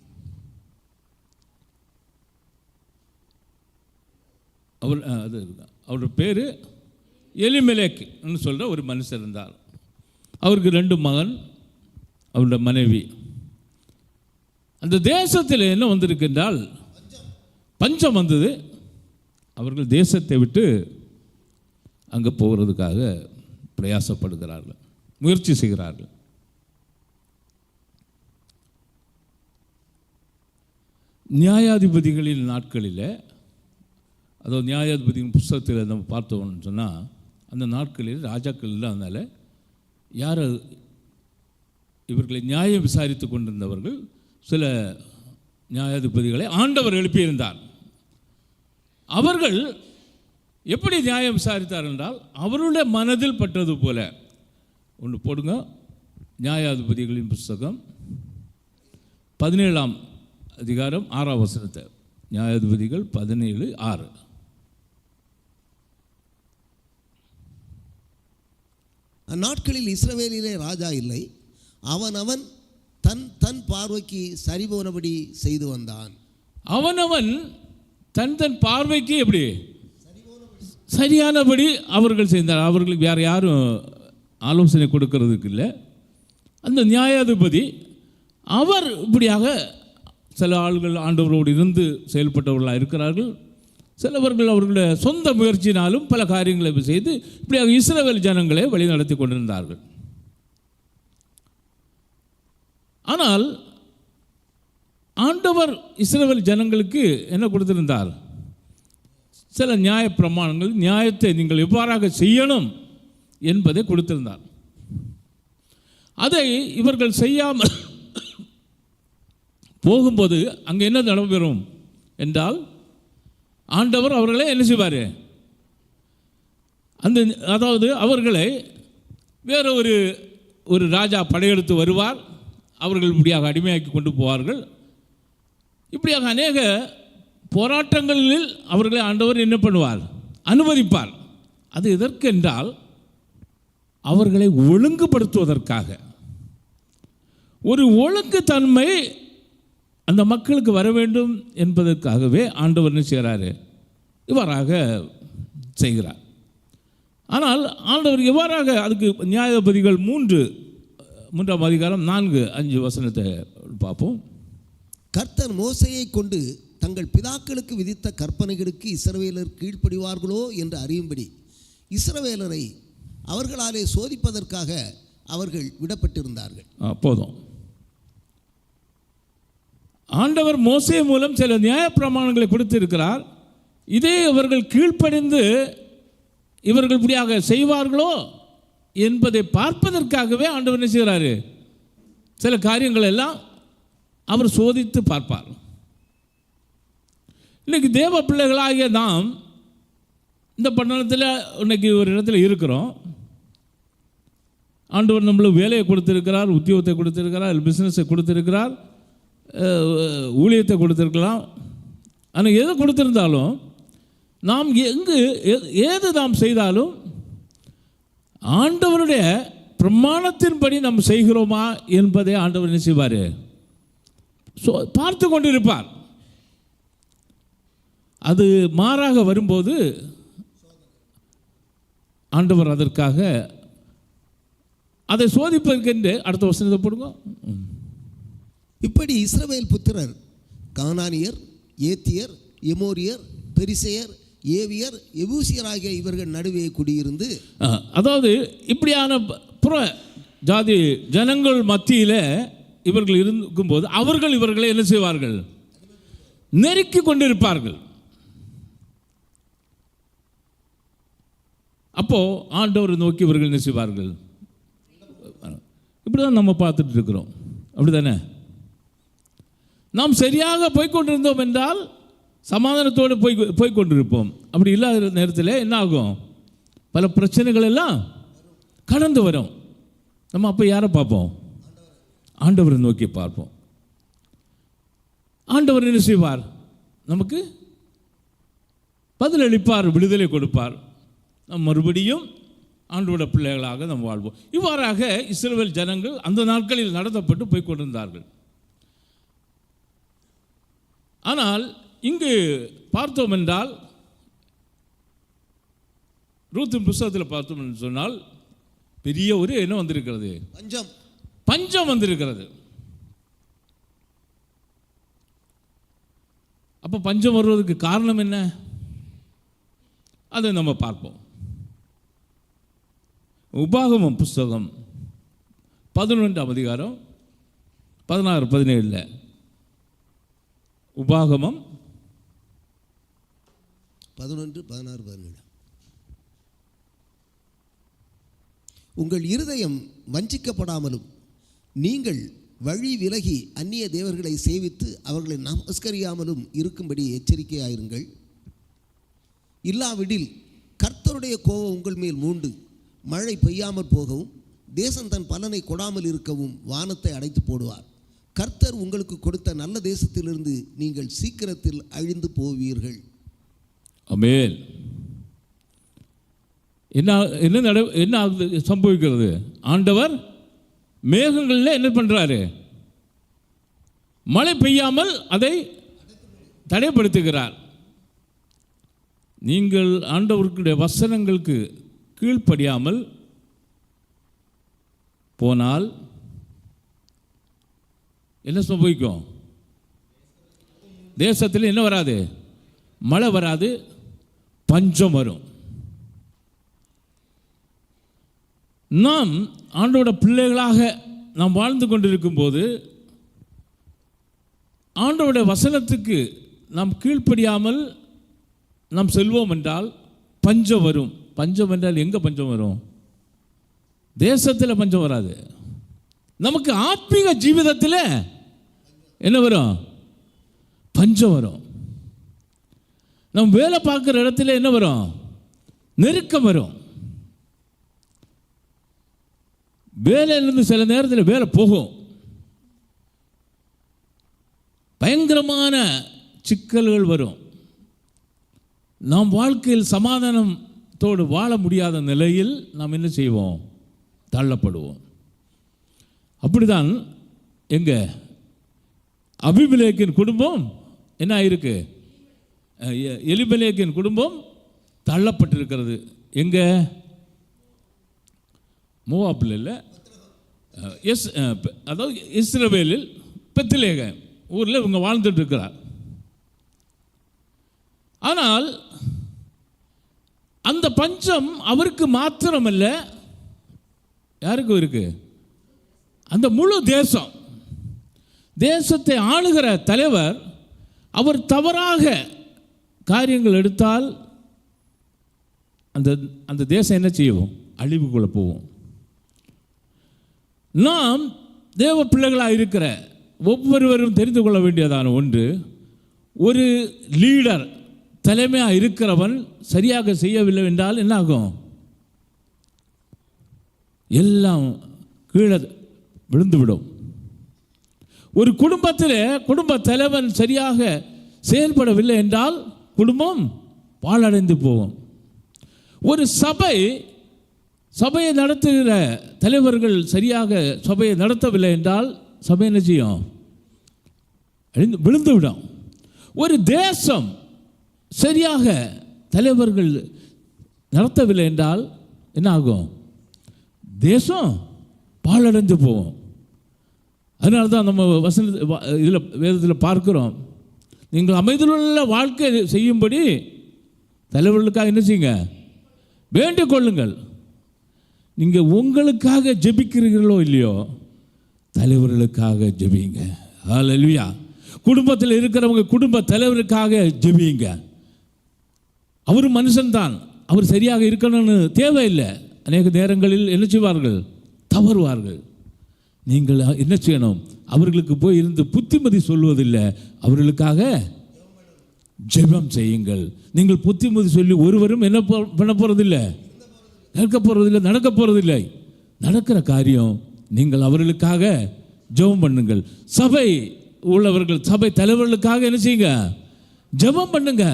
அவருடைய பேர் எலிமெலேக்னு சொல்கிற ஒரு மனுஷர் இருந்தார். அவருக்கு 2 மகன், அவருடைய மனைவி. அந்த தேசத்தில் என்ன வந்திருக்கின்றால் பஞ்சம் வந்தது. அவர்கள் தேசத்தை விட்டு அங்கே போகிறதுக்காக பிரயாசப்படுகிறார்கள், முயற்சி செய்கிறார்கள். நியாயாதிபதிகளின் நாட்களில், அதாவது நியாயாதிபதியின் புஸ்தகத்தில் நம்ம பார்த்தோம்னு சொன்னால், அந்த நாட்களில் ராஜாக்கள் இல்லாதனால யார் இவர்களை நியாயம் விசாரித்து கொண்டிருந்தவர்கள் சில நியாயாதிபதிகளை ஆண்டவர் எழுப்பியிருந்தார். அவர்கள் எப்படி நியாயம் விசாரித்தார் என்றால் அவருடைய மனதில் பட்டது போல. ஒன்று போடுங்க, நியாயாதிபதிகளின் புஸ்தகம் 17ஆம் அதிகாரம் 6ஆம் வசனத்தை. நியாயாதிபதிகள் 17:6. அந்நாட்களில் இஸ்ரவேலிலே ராஜா இல்லை, அவனவன் தன் தன் பார்வைக்கு சரிபோனபடி செய்து வந்தான். அவனவன் தன் தன் பார்வைக்கு எப்படி சரியானபடி அவர்கள் செய்தார். அவர்களுக்கு வேறு யாரும் ஆலோசனை கொடுக்கறதுக்கு இல்லை. அந்த நியாயாதிபதி அவர் இப்படியாக, சில ஆள்கள் ஆண்டவரோடு இருந்து செயல்பட்டவர்களாக இருக்கிறார்கள். சிலவர்கள் அவர்களுடைய சொந்த முயற்சியினாலும் பல காரியங்களை செய்து இப்படியாக இஸ்ரவேல் ஜனங்களை வழிநடத்தி கொண்டிருந்தார்கள். ஆனால் ஆண்டவர் இஸ்ரவேல் ஜனங்களுக்கு என்ன கொடுத்திருந்தார்? சில நியாய பிரமாணங்கள், நியாயத்தை நீங்கள் எவ்வாறாக செய்யணும் என்பதை கொடுத்திருந்தார். அதை இவர்கள் செய்யாமல் போகும்போது அங்கே என்ன நடைபெறும் என்றால், ஆண்டவர் அவர்களை என்ன செய்வார்? அதாவது அவர்களை வேற ஒரு ராஜா படையெடுத்து வருவார். அவர்கள் இப்படியாக அடிமையாக்கி கொண்டு போவார்கள். இப்படியாக அநேக போராட்டங்களில் அவர்களை ஆண்டவர் என்ன பண்ணுவார்? அனுமதிப்பார். அது எதற்கென்றால் அவர்களை ஒழுங்குபடுத்துவதற்காக. ஒரு ஒழுங்குத்தன்மை அந்த மக்களுக்கு வர வேண்டும் என்பதற்காகவே ஆண்டவர் என்ன செய்கிறாரு? இவ்வாறாக செய்கிறார். ஆனால் ஆண்டவர் எவ்வாறாக, அதுக்கு நியாயாதிபதிகள் 3ஆம் அதிகாரம் 4-5 வசனத்தை பார்ப்போம். கர்த்தர் மோசேயை கொண்டு தங்கள் பிதாக்களுக்கு விதித்த கற்பனைகளுக்கு இஸ்ரவேலர் கீழ்ப்படிவார்களோ என்று அறியும்படி இஸ்ரவேலரை அவர்களாலே சோதிப்பதற்காக அவர்கள் விடப்பட்டிருந்தார்கள். போதும். ஆண்டவர் மோசே மூலம் சில நியாய பிரமாணங்களை கொடுத்திருக்கிறார். இதே இவர்கள் கீழ்ப்படிந்து இவர்கள் இப்படியாக செய்வார்களோ என்பதை பார்ப்பதற்காகவே ஆண்டவர் என்ன செய்கிறாரு? சில காரியங்கள் எல்லாம் அவர் சோதித்து பார்ப்பார். இன்னைக்கு தேவ பிள்ளைகளாகிய நாம் இந்த பட்டணத்தில் இன்னைக்கு ஒரு இடத்துல இருக்கிறோம். ஆண்டவர் நம்மளுக்கு வேலையை கொடுத்திருக்கிறார், உத்தியோகத்தை கொடுத்திருக்கிறார், பிஸ்னஸை கொடுத்திருக்கிறார், ஊழியத்தை கொடுத்திருக்கலாம். ஆனால் எதை கொடுத்திருந்தாலும் நாம் ஏது நாம் செய்தாலும் ஆண்டவருடைய பிரமாணத்தின்படி நாம் செய்கிறோமா என்பதை ஆண்டவர் என்ன செய்வார்? பார்த்து கொண்டிருப்பார். அது மாறாக வரும்போது ஆண்டவர் அதற்காக அதை சோதிப்பதற்கென்று அடுத்த வசனத்தை போடுங்க. இப்படி இஸ்ரவேல் புத்திரர் கானானியர், ஏத்தியர், எமோரியர், பெரிசேயர், ஏவியர், எபூசியர் ஆகிய இவர்கள் நடுவே குடியிருந்து, அதாவது இப்படியான புற ஜாதி ஜனங்கள் மத்தியில் இவர்கள் இருக்கும்போது அவர்கள் இவர்களை என்ன செய்வார்கள்? நெருக்கி கொண்டிருப்பார்கள். அப்போது ஆண்டவரை நோக்கி இவர்கள் என்ன செய்வார்கள்? இப்படி தான் நம்ம பார்த்துட்டு இருக்கிறோம். அப்படி தானே? நாம் சரியாக போய்கொண்டிருந்தோம் என்றால் சமாதானத்தோடு போய்கொண்டிருப்போம். அப்படி இல்லாத நேரத்தில் என்ன ஆகும்? பல பிரச்சனைகள் எல்லாம் கடந்து வரும். நம்ம அப்போ யாரை பார்ப்போம்? ஆண்டவரை நோக்கி பார்ப்போம். ஆண்டவர் என்ன செய்வார்? நமக்கு பதிலளிப்பார், விடுதலை கொடுப்பார். நம் மறுபடியும் ஆண்டவருடைய பிள்ளைகளாக நாம் வாழ்வோம். இவ்வாறாக இஸ்ரவேல் ஜனங்கள் அந்த நாட்களில் நடத்தப்பட்டு போய் கொண்டிருந்தார்கள். ஆனால் இங்கு பார்த்தோம் என்றால், ரூத்தின் புத்தகத்தில் பார்த்தோம் என்று சொன்னால் பெரிய ஒரு என்ன வந்திருக்கிறது? பஞ்சம் வந்திருக்கிறது. அப்போ பஞ்சம் வருவதற்கு காரணம் என்ன? அதை நம்ம பார்ப்போம். உபாகமம் புஸ்தகம் 11ஆம் அதிகாரம் 16-17. உபாகமம் 11-16-17. உங்கள் இருதயம் வஞ்சிக்கப்படாமலும் நீங்கள் வழி விலகி அந்நிய தேவர்களை சேவித்து அவர்களை நமஸ்கரியாமலும் இருக்கும்படி எச்சரிக்கையாயிருங்கள். இல்லாவிடில் கர்த்தருடைய கோபம் உங்கள் மேல் மூண்டு மழை பெய்யாமற் போகவும் தேசம் தன் பலனை கொடாமல் இருக்கவும் வானத்தை அடைத்து போடுவார். கர்த்தர் உங்களுக்கு கொடுத்த நல்ல தேசத்திலிருந்து நீங்கள் சீக்கிரத்தில் அழிந்து போவீர்கள். ஆமென். என்ன சம்பவிக்கிறது? ஆண்டவர் மேகங்களில் என்ன பண்ணுறாரு? மழை பெய்யாமல் அதை தடைப்படுத்துகிறார். நீங்கள் ஆண்டவருடைய வசனங்களுக்கு கீழ்ப்படியாமல் போனால் என்ன சம்பவிக்கும்? தேசத்தில் என்ன வராது? மழை வராது, பஞ்சம் வரும். நாம் ஆண்டோட பிள்ளைகளாக நாம் வாழ்ந்து கொண்டிருக்கும் போது ஆண்டவருடைய வசனத்துக்கு நாம் கீழ்ப்படியாமல் நாம் செல்வோம் என்றால் பஞ்சம் வரும். பஞ்சம் என்றால் எங்கே பஞ்சம் வரும்? தேசத்தில் பஞ்சம் வராது. நமக்கு ஆத்மீக ஜீவிதத்தில் என்ன வரும்? பஞ்சம் வரும். நம் வேலை பார்க்குற இடத்துல என்ன வரும்? நெருக்கம் வரும். வேலையிலிருந்து சில நேரத்தில் வேலை போகும். பயங்கரமான சிக்கல்கள் வரும். நாம் வாழ்க்கையில் சமாதானத்தோடு வாழ முடியாத நிலையில் நாம் என்ன செய்வோம்? தள்ளப்படுவோம். அப்படிதான் எங்க அபிமெலேக்கின் குடும்பம் என்ன ஆயிருக்கு? எலிமெலேக்கின் குடும்பம் தள்ளப்பட்டிருக்கிறது. எங்க? மோவாப்பில் இல்லை, அதாவது இஸ்ரவேலில் பெத்லெகேம் ஊரில் இவங்க வாழ்ந்துட்டு இருக்கிறார். ஆனால் அந்த பஞ்சம் அவருக்கு மாத்திரமல்ல, யாருக்கும் இருக்கு? அந்த முழு தேசத்தை ஆளுகிற தலைவர் அவர் தவறாக காரியங்கள் எடுத்தால் அந்த தேசம் என்ன செய்யும்? அழிவுக்குள்ள போவோம். நாம் தேவ பிள்ளைகளாக இருக்கிற ஒவ்வொருவரும் தெரிந்து கொள்ள வேண்டியதான ஒன்று, ஒரு லீடர் தலைமையாக இருக்கிறவன் சரியாக செய்யவில்லை என்றால் என்ன ஆகும்? எல்லாம் கீழே விழுந்துவிடும். ஒரு குடும்பத்தில் குடும்ப தலைவன் சரியாக செயல்படவில்லை என்றால் குடும்பம் பாழடைந்து போகும். ஒரு சபையை நடத்துகிற தலைவர்கள் சரியாக சபையை நடத்தவில்லை என்றால் சபை என்ன செய்யும்? விழுந்துவிடும். ஒரு தேசம் சரியாக தலைவர்கள் நடத்தவில்லை என்றால் என்ன ஆகும்? தேசம் பாழடைந்து போகும். அதனால தான் நம்ம இதில் வேதத்தில் பார்க்கிறோம், நீங்கள் அமைதியுள்ள வாழ்க்கை செய்யும்படி தலைவர்களுக்காக என்ன செய்யுங்க? வேண்டிக் கொள்ளுங்கள். நீங்கள் உங்களுக்காக ஜெபிக்கிறீர்களோ இல்லையோ, தலைவர்களுக்காக ஜெபிங்க. ஹல்லேலூயா. குடும்பத்தில் இருக்கிறவங்க குடும்ப தலைவருக்காக ஜெபிங்க. அவர் மனுஷன்தான், அவர் சரியாக இருக்கணும்னு தேவையில்லை. அநேக நேரங்களில் என்ன செய்வார்கள்? தவறுவார்கள். நீங்கள் என்ன செய்யணும்? அவர்களுக்கு போய் இருந்து புத்திமதி சொல்வதில்லை, அவர்களுக்காக ஜெபம் செய்யுங்கள். நீங்கள் புத்திமதி சொல்லி ஒருவரும் என்ன பண்ண போகிறதில்லை, கேட்க போகிறதில்லை, நடக்க போகிறதில்லை. நடக்கிற காரியம் நீங்கள் அவர்களுக்காக ஜெபம் பண்ணுங்கள். சபை உள்ளவர்கள், சபை தலைவர்களுக்காக என்ன செய்யுங்க? ஜெபம் பண்ணுங்க.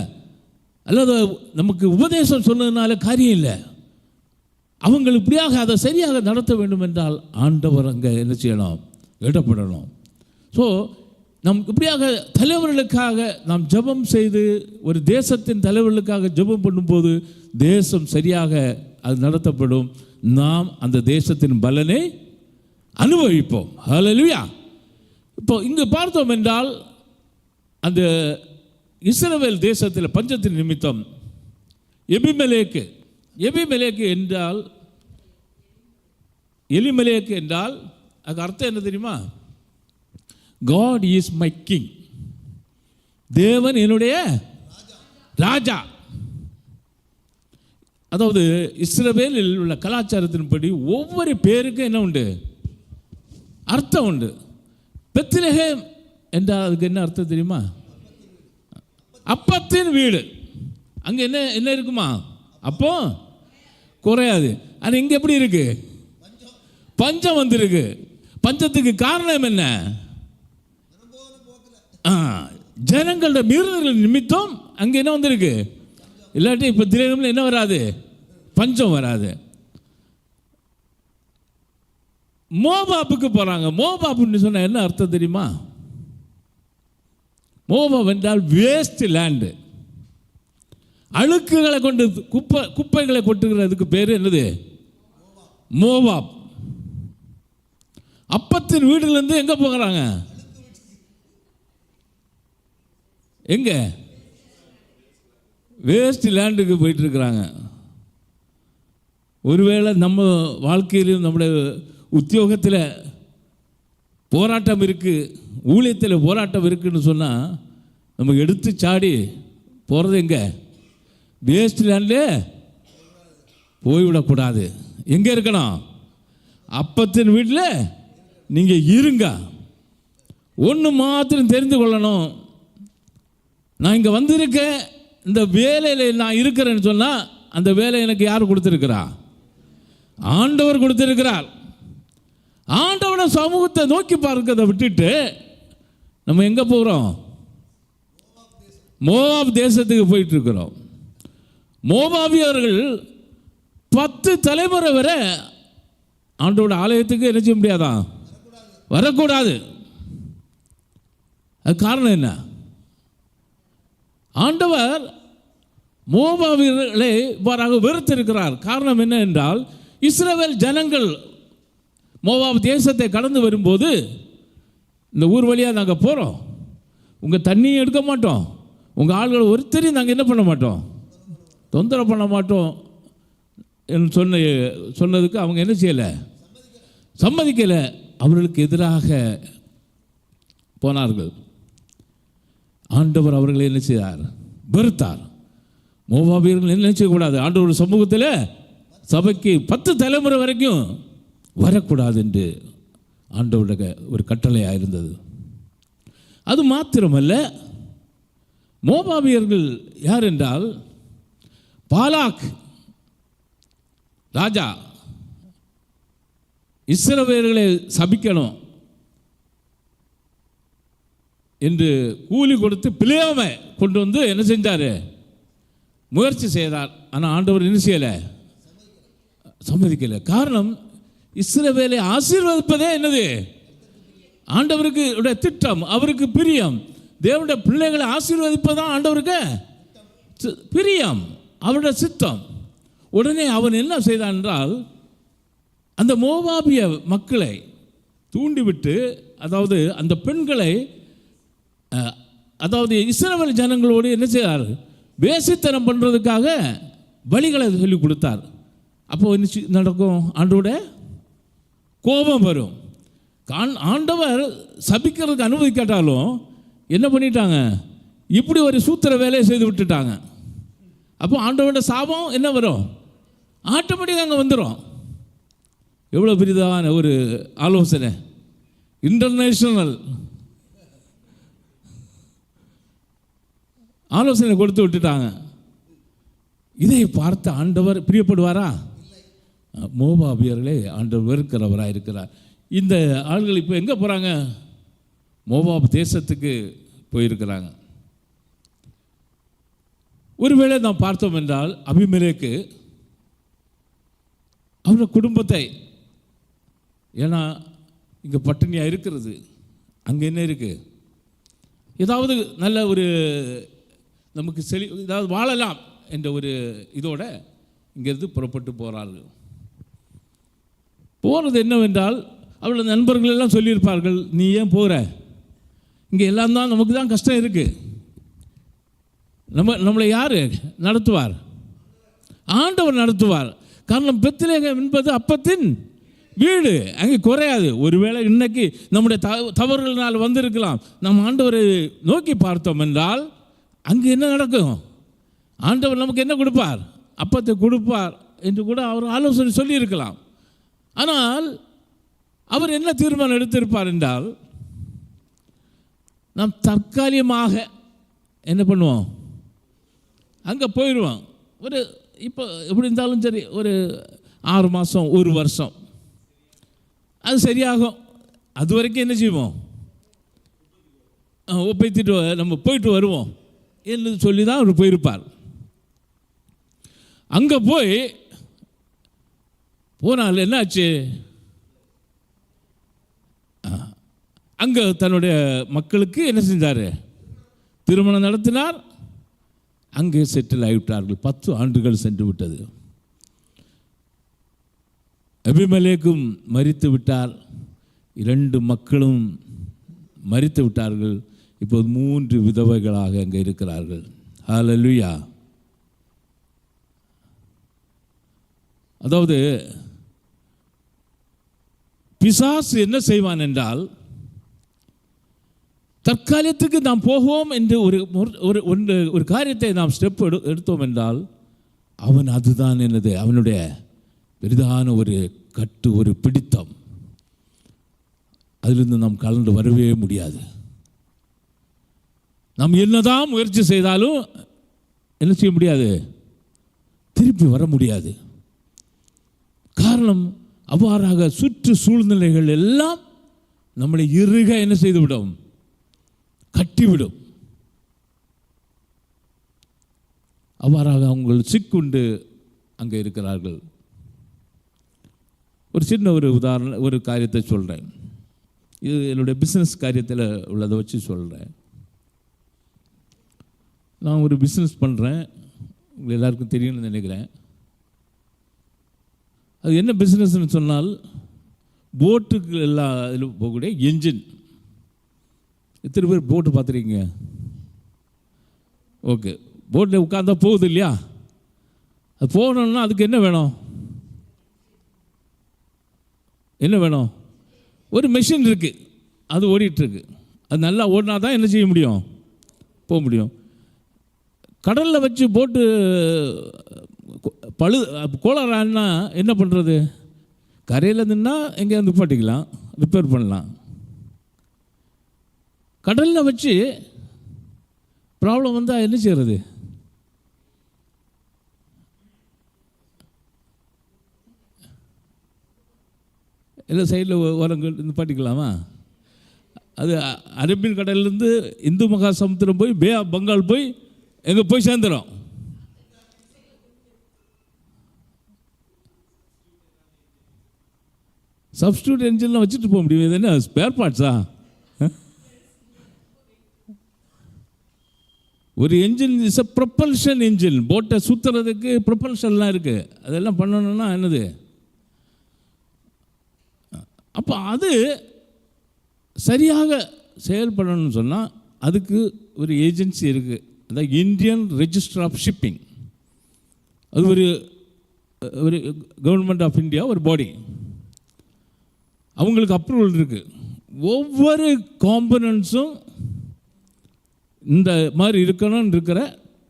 அல்லது நமக்கு உபதேசம் சொன்னதுனால காரியம் இல்லை. அவங்க இப்படியாக அதை சரியாக நடத்த வேண்டும் என்றால் ஆண்டவர் அங்கே என்ன செய்யணும்? இடப்படணும். ஸோ நம் இப்படியாக தலைவர்களுக்காக நாம் ஜெபம் செய்து, ஒரு தேசத்தின் தலைவர்களுக்காக ஜெபம் பண்ணும்போது தேசம் சரியாக அது நடத்தப்படும். நாம் அந்த தேசத்தின் பலனை அனுபவிப்போம். ஹல்லேலூயா. இப்போ இங்கு பார்த்தோம் என்றால், அந்த இஸ்ரவேல் தேசத்தில் பஞ்சத்தின் நிமித்தம் எபிமெலேக்கு என்றால், எலிமெலேக்கு என்றால் அதுக்கு அர்த்தம் என்ன தெரியுமா? God is my king. தேவன் என்னுடைய ராஜா. அதாவது இஸ்ரவேலில் உள்ள கலாச்சாரத்தின்படி ஒவ்வொரு பேருக்கும் என்ன உண்டு? அர்த்தம் உண்டு. பெத்லெகேம் என்றால் அதுக்கு என்ன அர்த்தம் தெரியுமா? அப்பத்தின் வீடு. அங்கே என்ன என்ன இருக்குமா? அப்போ குறையாது. ஆனால் இங்கே எப்படி இருக்கு? பஞ்சம் வந்திருக்கு. பஞ்சத்துக்கு காரணம் என்ன? ஜனங்களோட மீறுதல் நிமித்தம் அங்கே என்ன வந்திருக்கு? இல்லாட்டி இப்போ திரையில என்ன வராது? பஞ்சம் வராது. மோவாபுக்கு போகிறாங்க. மோவாபுன்னு சொன்ன என்ன அர்த்தம் தெரியுமா? மோவாப் என்றால் வேஸ்ட் லேண்டு. அழுக்குகளை கொண்டு குப்பைகளை கொட்டுகிறதுக்கு பேர் என்னது? மோவாப். அப்பத்தின் வீடுலேருந்து எங்கே போகிறாங்க? எங்கே? வேஸ்ட் லேண்டுக்கு போயிட்டு இருக்கிறாங்க. ஒருவேளை நம்ம வாழ்க்கையிலும் நம்முடைய உத்தியோகத்தில் போராட்டம் இருக்குது, ஊழியத்தில் போராட்டம் இருக்குன்னு சொன்னால் நம்ம எடுத்து சாடி போகிறது எங்கே? வேஸ்ட் லேண்ட்லே போய்விடக்கூடாது. எங்கே இருக்கணும்? அப்பத்தின் வீட்டில் நீங்கள் இருங்க. ஒன்று மாத்திரம் தெரிந்து கொள்ளணும், நான் இங்கே வந்திருக்கேன், இந்த வேலையில் நான் இருக்கிறேன்னு சொன்னால் அந்த வேலை எனக்கு யார் கொடுத்துருக்கிறா? ஆண்டவர் கொடுத்துருக்கிறார். ஆண்டவன சமூகத்தை நோக்கி பார்க்கிறத விட்டுட்டு நம்ம எங்கே போகிறோம்? மோவாப் தேசத்துக்கு போயிட்டு இருக்கிறோம். மோவாபியர்கள் 10 தலைமுறை வரை ஆண்டோட ஆலயத்துக்கு என்ன செய்ய முடியாதான்? வரக்கூடாது. அது காரணம் என்ன? ஆண்டவர் மோவாபியர்களை இவ்வாறாக வெறுத்திருக்கிறார். காரணம் என்ன என்றால், இஸ்ரவேல் ஜனங்கள் மோவாப் தேசத்தை கடந்து வரும்போது, இந்த ஊர் வழியாக நாங்கள் போகிறோம், உங்கள் தண்ணியும் எடுக்க மாட்டோம், உங்கள் ஆள்கள் ஒருத்தரையும் நாங்கள் என்ன பண்ண மாட்டோம், தொந்தரவு பண்ண மாட்டோம் என்று சொன்னதுக்கு அவங்க என்ன செய்யலை? சம்மதிக்கலை. அவர்களுக்கு எதிராக போனார்கள். ஆண்டவர் அவர்களை என்ன செய்தார்? வெறுத்தார். மோவாபியர்கள் என்ன செய்யக்கூடாது? ஆண்டவர் சமூகத்தில் சபைக்கு 10 தலைமுறை வரைக்கும் வரக்கூடாது என்று ஆண்டவருடைய ஒரு கட்டளையாக இருந்தது. அது மாத்திரமல்ல, மோவாபியர்கள் யார் என்றால், பாலாக் ராஜா இஸ்ரவேலர்களை சபிக்கணும் என்று கூலி கொடுத்து பிளேயாமை கொண்டு வந்து என்ன செஞ்சார்? முயற்சி செய்தார். ஆனால் ஆண்டவர் என்ன செய்யலை? சம்மதிக்கலை. காரணம், இஸ்ரவேலை ஆசீர்வதிப்பதே என்னது? ஆண்டவருக்கு திட்டம், அவருக்கு பிரியம். தேவனுடைய பிள்ளைகளை ஆசீர்வதிப்பதான் ஆண்டவருக்கு பிரியம், அவருடைய சித்தம். உடனே அவன் என்ன செய்தான் என்றால், அந்த மோவாபிய மக்களை தூண்டிவிட்டு, அதாவது அந்த பெண்களை, அதாவது இஸ்ரவேல் ஜனங்களோடு என்ன செய்தார்? வேசித்தனம் பண்ணுறதுக்காக வழிகளை சொல்லி கொடுத்தார். அப்போ என்ன நடக்கும்? ஆண்டோட கோபம் வரும். ஆண்டவர் சபிக்கிறதுக்கு அனுமதிக்காட்டாலும் என்ன பண்ணிட்டாங்க? இப்படி ஒரு சூத்திர வேலையை செய்து விட்டுட்டாங்க. அப்போ ஆண்டவரோட சாபம் என்ன வரும்? ஆட்டோமேட்டிக்காக அங்கே வந்துடும். எவ்வளோ பெரிதான ஒரு ஆலோசனை! இன்டர்நேஷ்னல் ஆலோசனை கொடுத்து விட்டுட்டாங்க. இதை பார்த்த ஆண்டவர் பிரியப்படுவாரா? மோவாபியர்களே ஆண்டவர் வெறுக்கிறவராக இருக்கிறார். இந்த ஆள்கள் இப்போ எங்கே போகிறாங்க? மோவாப் தேசத்துக்கு போயிருக்கிறாங்க. ஒருவேளை நாம் பார்த்தோம் என்றால் அபிமெலேக்கு அவரோட குடும்பத்தை, ஏன்னா இங்கே பட்டினியாக இருக்கிறது, அங்கே என்ன இருக்குது, ஏதாவது நல்ல ஒரு நமக்கு ஏதாவது வாழலாம் என்ற ஒரு இதோட இங்கேருந்து புறப்பட்டு போகிறார்கள். போகிறது என்னவென்றால் அவரோட நண்பர்கள் எல்லாம் சொல்லியிருப்பார்கள், நீ ஏன் போகிற, இங்கே எல்லாம் தான் நமக்கு தான் கஷ்டம் இருக்குது, நம்மளை யார் நடத்துவார்? ஆண்டவர் நடத்துவார். காரணம் பெத்லகேம் என்பது அப்பத்தின் வீடு, அங்கே குறையாது. ஒருவேளை இன்னைக்கு நம்முடைய தவறுகளினால் வந்திருக்கலாம். நம் ஆண்டவரை நோக்கி பார்த்தோம் என்றால் அங்கே என்ன நடக்கும்? ஆண்டவர் நமக்கு என்ன கொடுப்பார்? அப்பத்தை கொடுப்பார் என்று கூட அவர் ஆலோசனை சொல்லியிருக்கலாம். ஆனால் அவர் என்ன தீர்மானம் எடுத்திருப்பார் என்றால், நாம் தற்காலிகமாக என்ன பண்ணுவோம், அங்கே போயிடுவோம். ஒரு இப்போ எப்படி இருந்தாலும் சரி, ஒரு 6 மாதம் 1 வருஷம் அது சரியாகும். அது வரைக்கும் என்ன செய்வோம், ஒப்பைத்திட்டு நம்ம போயிட்டு வருவோம் என்று சொல்லி தான் அவர் போயிருப்பார். அங்கே போனால் என்னாச்சு, அங்கே தன்னுடைய மக்களுக்கு என்ன செஞ்சார், திருமணம் நடத்தினார். அங்கே செட்டில் ஆகிவிட்டார்கள். 10 ஆண்டுகள் சென்று விட்டது. அபிமெலேக்கும் மரித்து விட்டார். 2 மக்களும் மரித்து விட்டார்கள். இப்போது 3 விதவைகளாக அங்கே இருக்கிறார்கள். ஹல்லேலூயா. அதாவது பிசாசு என்ன செய்வான் என்றால், தற்காலத்துக்கு நாம் போவோம் என்று ஒரு காரியத்தை நாம் ஸ்டெப் எடுத்தோம் என்றால், அவன் அதுதான் என்னது, அவனுடைய பெரிதான ஒரு கட்டு, ஒரு பிடித்தம். அதிலிருந்து நாம் கலந்து வரவே முடியாது. நாம் என்னதான் முயற்சி செய்தாலும் என்ன செய்ய முடியாது, திருப்பி வர முடியாது. காரணம், அவ்வாறாக சுற்று சூழ்நிலைகள் எல்லாம் நம்மளை இறுக என்ன செய்துவிடும், கட்டிவிடும். அவ்வாறாக அவங்க சிக்குண்டு அங்கே இருக்கிறார்கள். ஒரு சின்ன ஒரு காரியத்தை சொல்கிறேன். இது என்னுடைய பிஸ்னஸ் காரியத்தில் உள்ளதை வச்சு சொல்கிறேன். நான் ஒரு பிஸ்னஸ் பண்ணுறேன், உங்களுக்கு எல்லாருக்கும் தெரியும்னு நினைக்கிறேன். அது என்ன பிஸ்னஸ்ன்னு சொன்னால், போட்டுக்கு எல்லா இதில் போகக்கூடிய என்ஜின். எத்தனை பேர் போட்டு பார்த்துருக்கீங்க? ஓகே, போட்டில் உட்காந்தா போகுது இல்லையா? அது போகணுன்னா அதுக்கு என்ன வேணும், என்ன வேணும்? ஒரு மெஷின் இருக்குது, அது ஓடிட்டுருக்கு. அது நல்லா ஓடினா தான் என்ன செய்ய முடியும், போக முடியும். கடலில் வச்சு போட்டு கோளாறான்னா என்ன பண்ணுறது? கரையில் நின்னா எங்கேயாவது நிப்பாட்டிக்கலாம், ரிப்பேர் பண்ணலாம். கடலில் வச்சு ப்ராப்ளம் வந்தால் என்ன செய்கிறது? இல்லை சைடில் ஓரங்கள் நிப்பாட்டிக்கலாமா? அது அரேபியன் கடல்லேருந்து இந்து மகா சமுத்திரம் போய் பே ஆஃப் பெங்கால் போய் எங்கே போய் சேர்ந்துடும். சப்ஸ்டியூட் என்ஜின்லாம் வச்சுட்டு போக முடியும். இது என்ன ஸ்பேர் பார்ட்ஸா? ஒரு engine is a propulsion engine. போட்டை சுற்றுறதுக்கு ப்ரொப்பல்ஷன்லாம் இருக்குது. அதெல்லாம் பண்ணணுன்னா என்னது? அப்போ அது சரியாக செயல்படணும்னு சொன்னால் அதுக்கு ஒரு ஏஜென்சி இருக்குது. அதாவது இந்தியன் ரெஜிஸ்டர் ஆஃப் ஷிப்பிங். அது ஒரு கவர்மெண்ட் ஆஃப் இந்தியா ஒரு பாடி. அவங்களுக்கு அப்ரூவல் இருக்குது. ஒவ்வொரு காம்பனன்ட்ஸும் இந்த மாதிரி இருக்கணும்னு இருக்கிற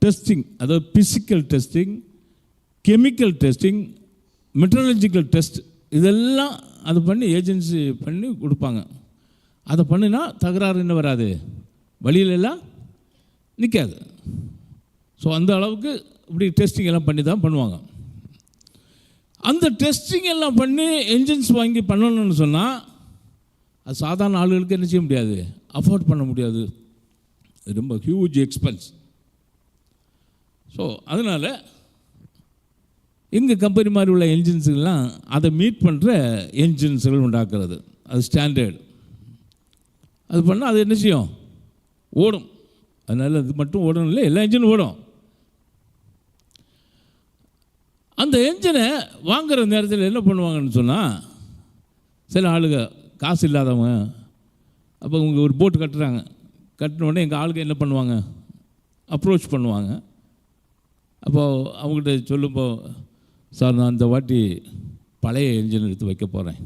டெஸ்டிங், அதாவது physical testing, chemical testing, meteorological test, இதெல்லாம் அது பண்ணி ஏஜென்சி பண்ணி கொடுப்பாங்க. அதை பண்ணினா தகராறு என்ன வராது, வழியிலெல்லாம் நிற்காது. ஸோ அந்த அளவுக்கு இப்படி டெஸ்டிங் எல்லாம் பண்ணி தான் பண்ணுவாங்க. அந்த டெஸ்டிங் எல்லாம் பண்ணி என்ஜின்ஸ் வாங்கி பண்ணணும்னு சொன்னால் அது சாதாரண ஆளுகளுக்கு என்ன செய்ய முடியாது, அஃபோர்ட் பண்ண முடியாது, ரொம்ப ஹியூஜ் எக்ஸ்பென்ஸ். ஸோ அதனால் எங்கள் கம்பெனி மாதிரி உள்ள என்ஜின்ஸுக்கெல்லாம் அதை மீட் பண்ணுற என்ஜின்ஸுகள் உண்டாக்குறது, அது ஸ்டாண்டர்டு. அது பண்ணால் அது என்ன செய்யும், ஓடும். அதனால் அது மட்டும் ஓடணும் இல்லை, எல்லா என்ஜினும் ஓடும். அந்த என்ஜினை வாங்குகிற நேரத்தில் என்ன பண்ணுவாங்கன்னு சொன்னால், சில ஆளுங்க காசு இல்லாதவங்க, அப்போ அவங்க ஒரு போட்டு கட்டுறாங்க, கட்டினோடனே எங்கள் ஆளுங்க என்ன பண்ணுவாங்க, அப்ரோச் பண்ணுவாங்க. அப்போது அவங்ககிட்ட சொல்லும்போ, சார் நான் இந்த வாட்டி பழைய என்ஜின் எடுத்து வைக்க போகிறேன்,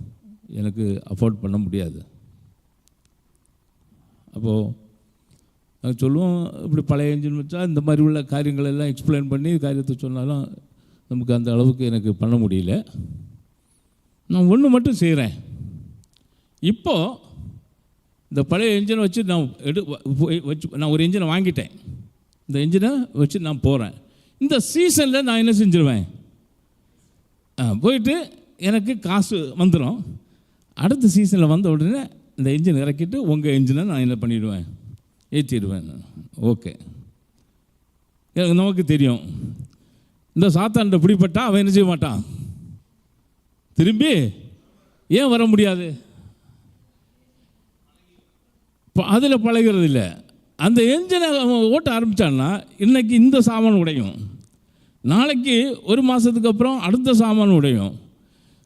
எனக்கு அஃபோர்ட் பண்ண முடியாது. அப்போது நாங்கள் சொல்லுவோம், இப்படி பழைய என்ஜின் வச்சா இந்த மாதிரி உள்ள காரியங்கள் எல்லாம் எக்ஸ்பிளைன் பண்ணி காரியத்தை சொன்னாலும் நமக்கு அந்த அளவுக்கு எனக்கு பண்ண முடியல. நான் ஒன்று மட்டும் செய்கிறேன், இப்போது இந்த பழைய என்ஜினை வச்சு நான் நான் ஒரு என்ஜினை வாங்கிட்டேன், இந்த என்ஜினை வச்சு நான் போகிறேன். இந்த சீசனில் நான் என்ன செஞ்சிருவேன், போயிட்டு எனக்கு காசு வந்துடும். அடுத்த சீசனில் வந்த உடனே இந்த என்ஜின் இறக்கிட்டு உங்கள் என்ஜினை நான் என்ன பண்ணிடுவேன், ஏற்றிடுவேன். ஓகே, எனக்கு நமக்கு தெரியும், இந்த சாத்தான்கிட்ட பிடிப்பட்டா அவன் என்ன செய்ய மாட்டான், திரும்பி ஏன் வர முடியாது, அதில் பழகிறது இல்லை. அந்த என்ஜினை அவன் ஓட்ட ஆரம்பித்தான்னா இன்றைக்கி இந்த சாமான் உடையும், நாளைக்கு ஒரு மாதத்துக்கு அப்புறம் அடுத்த சாமான் உடையும்.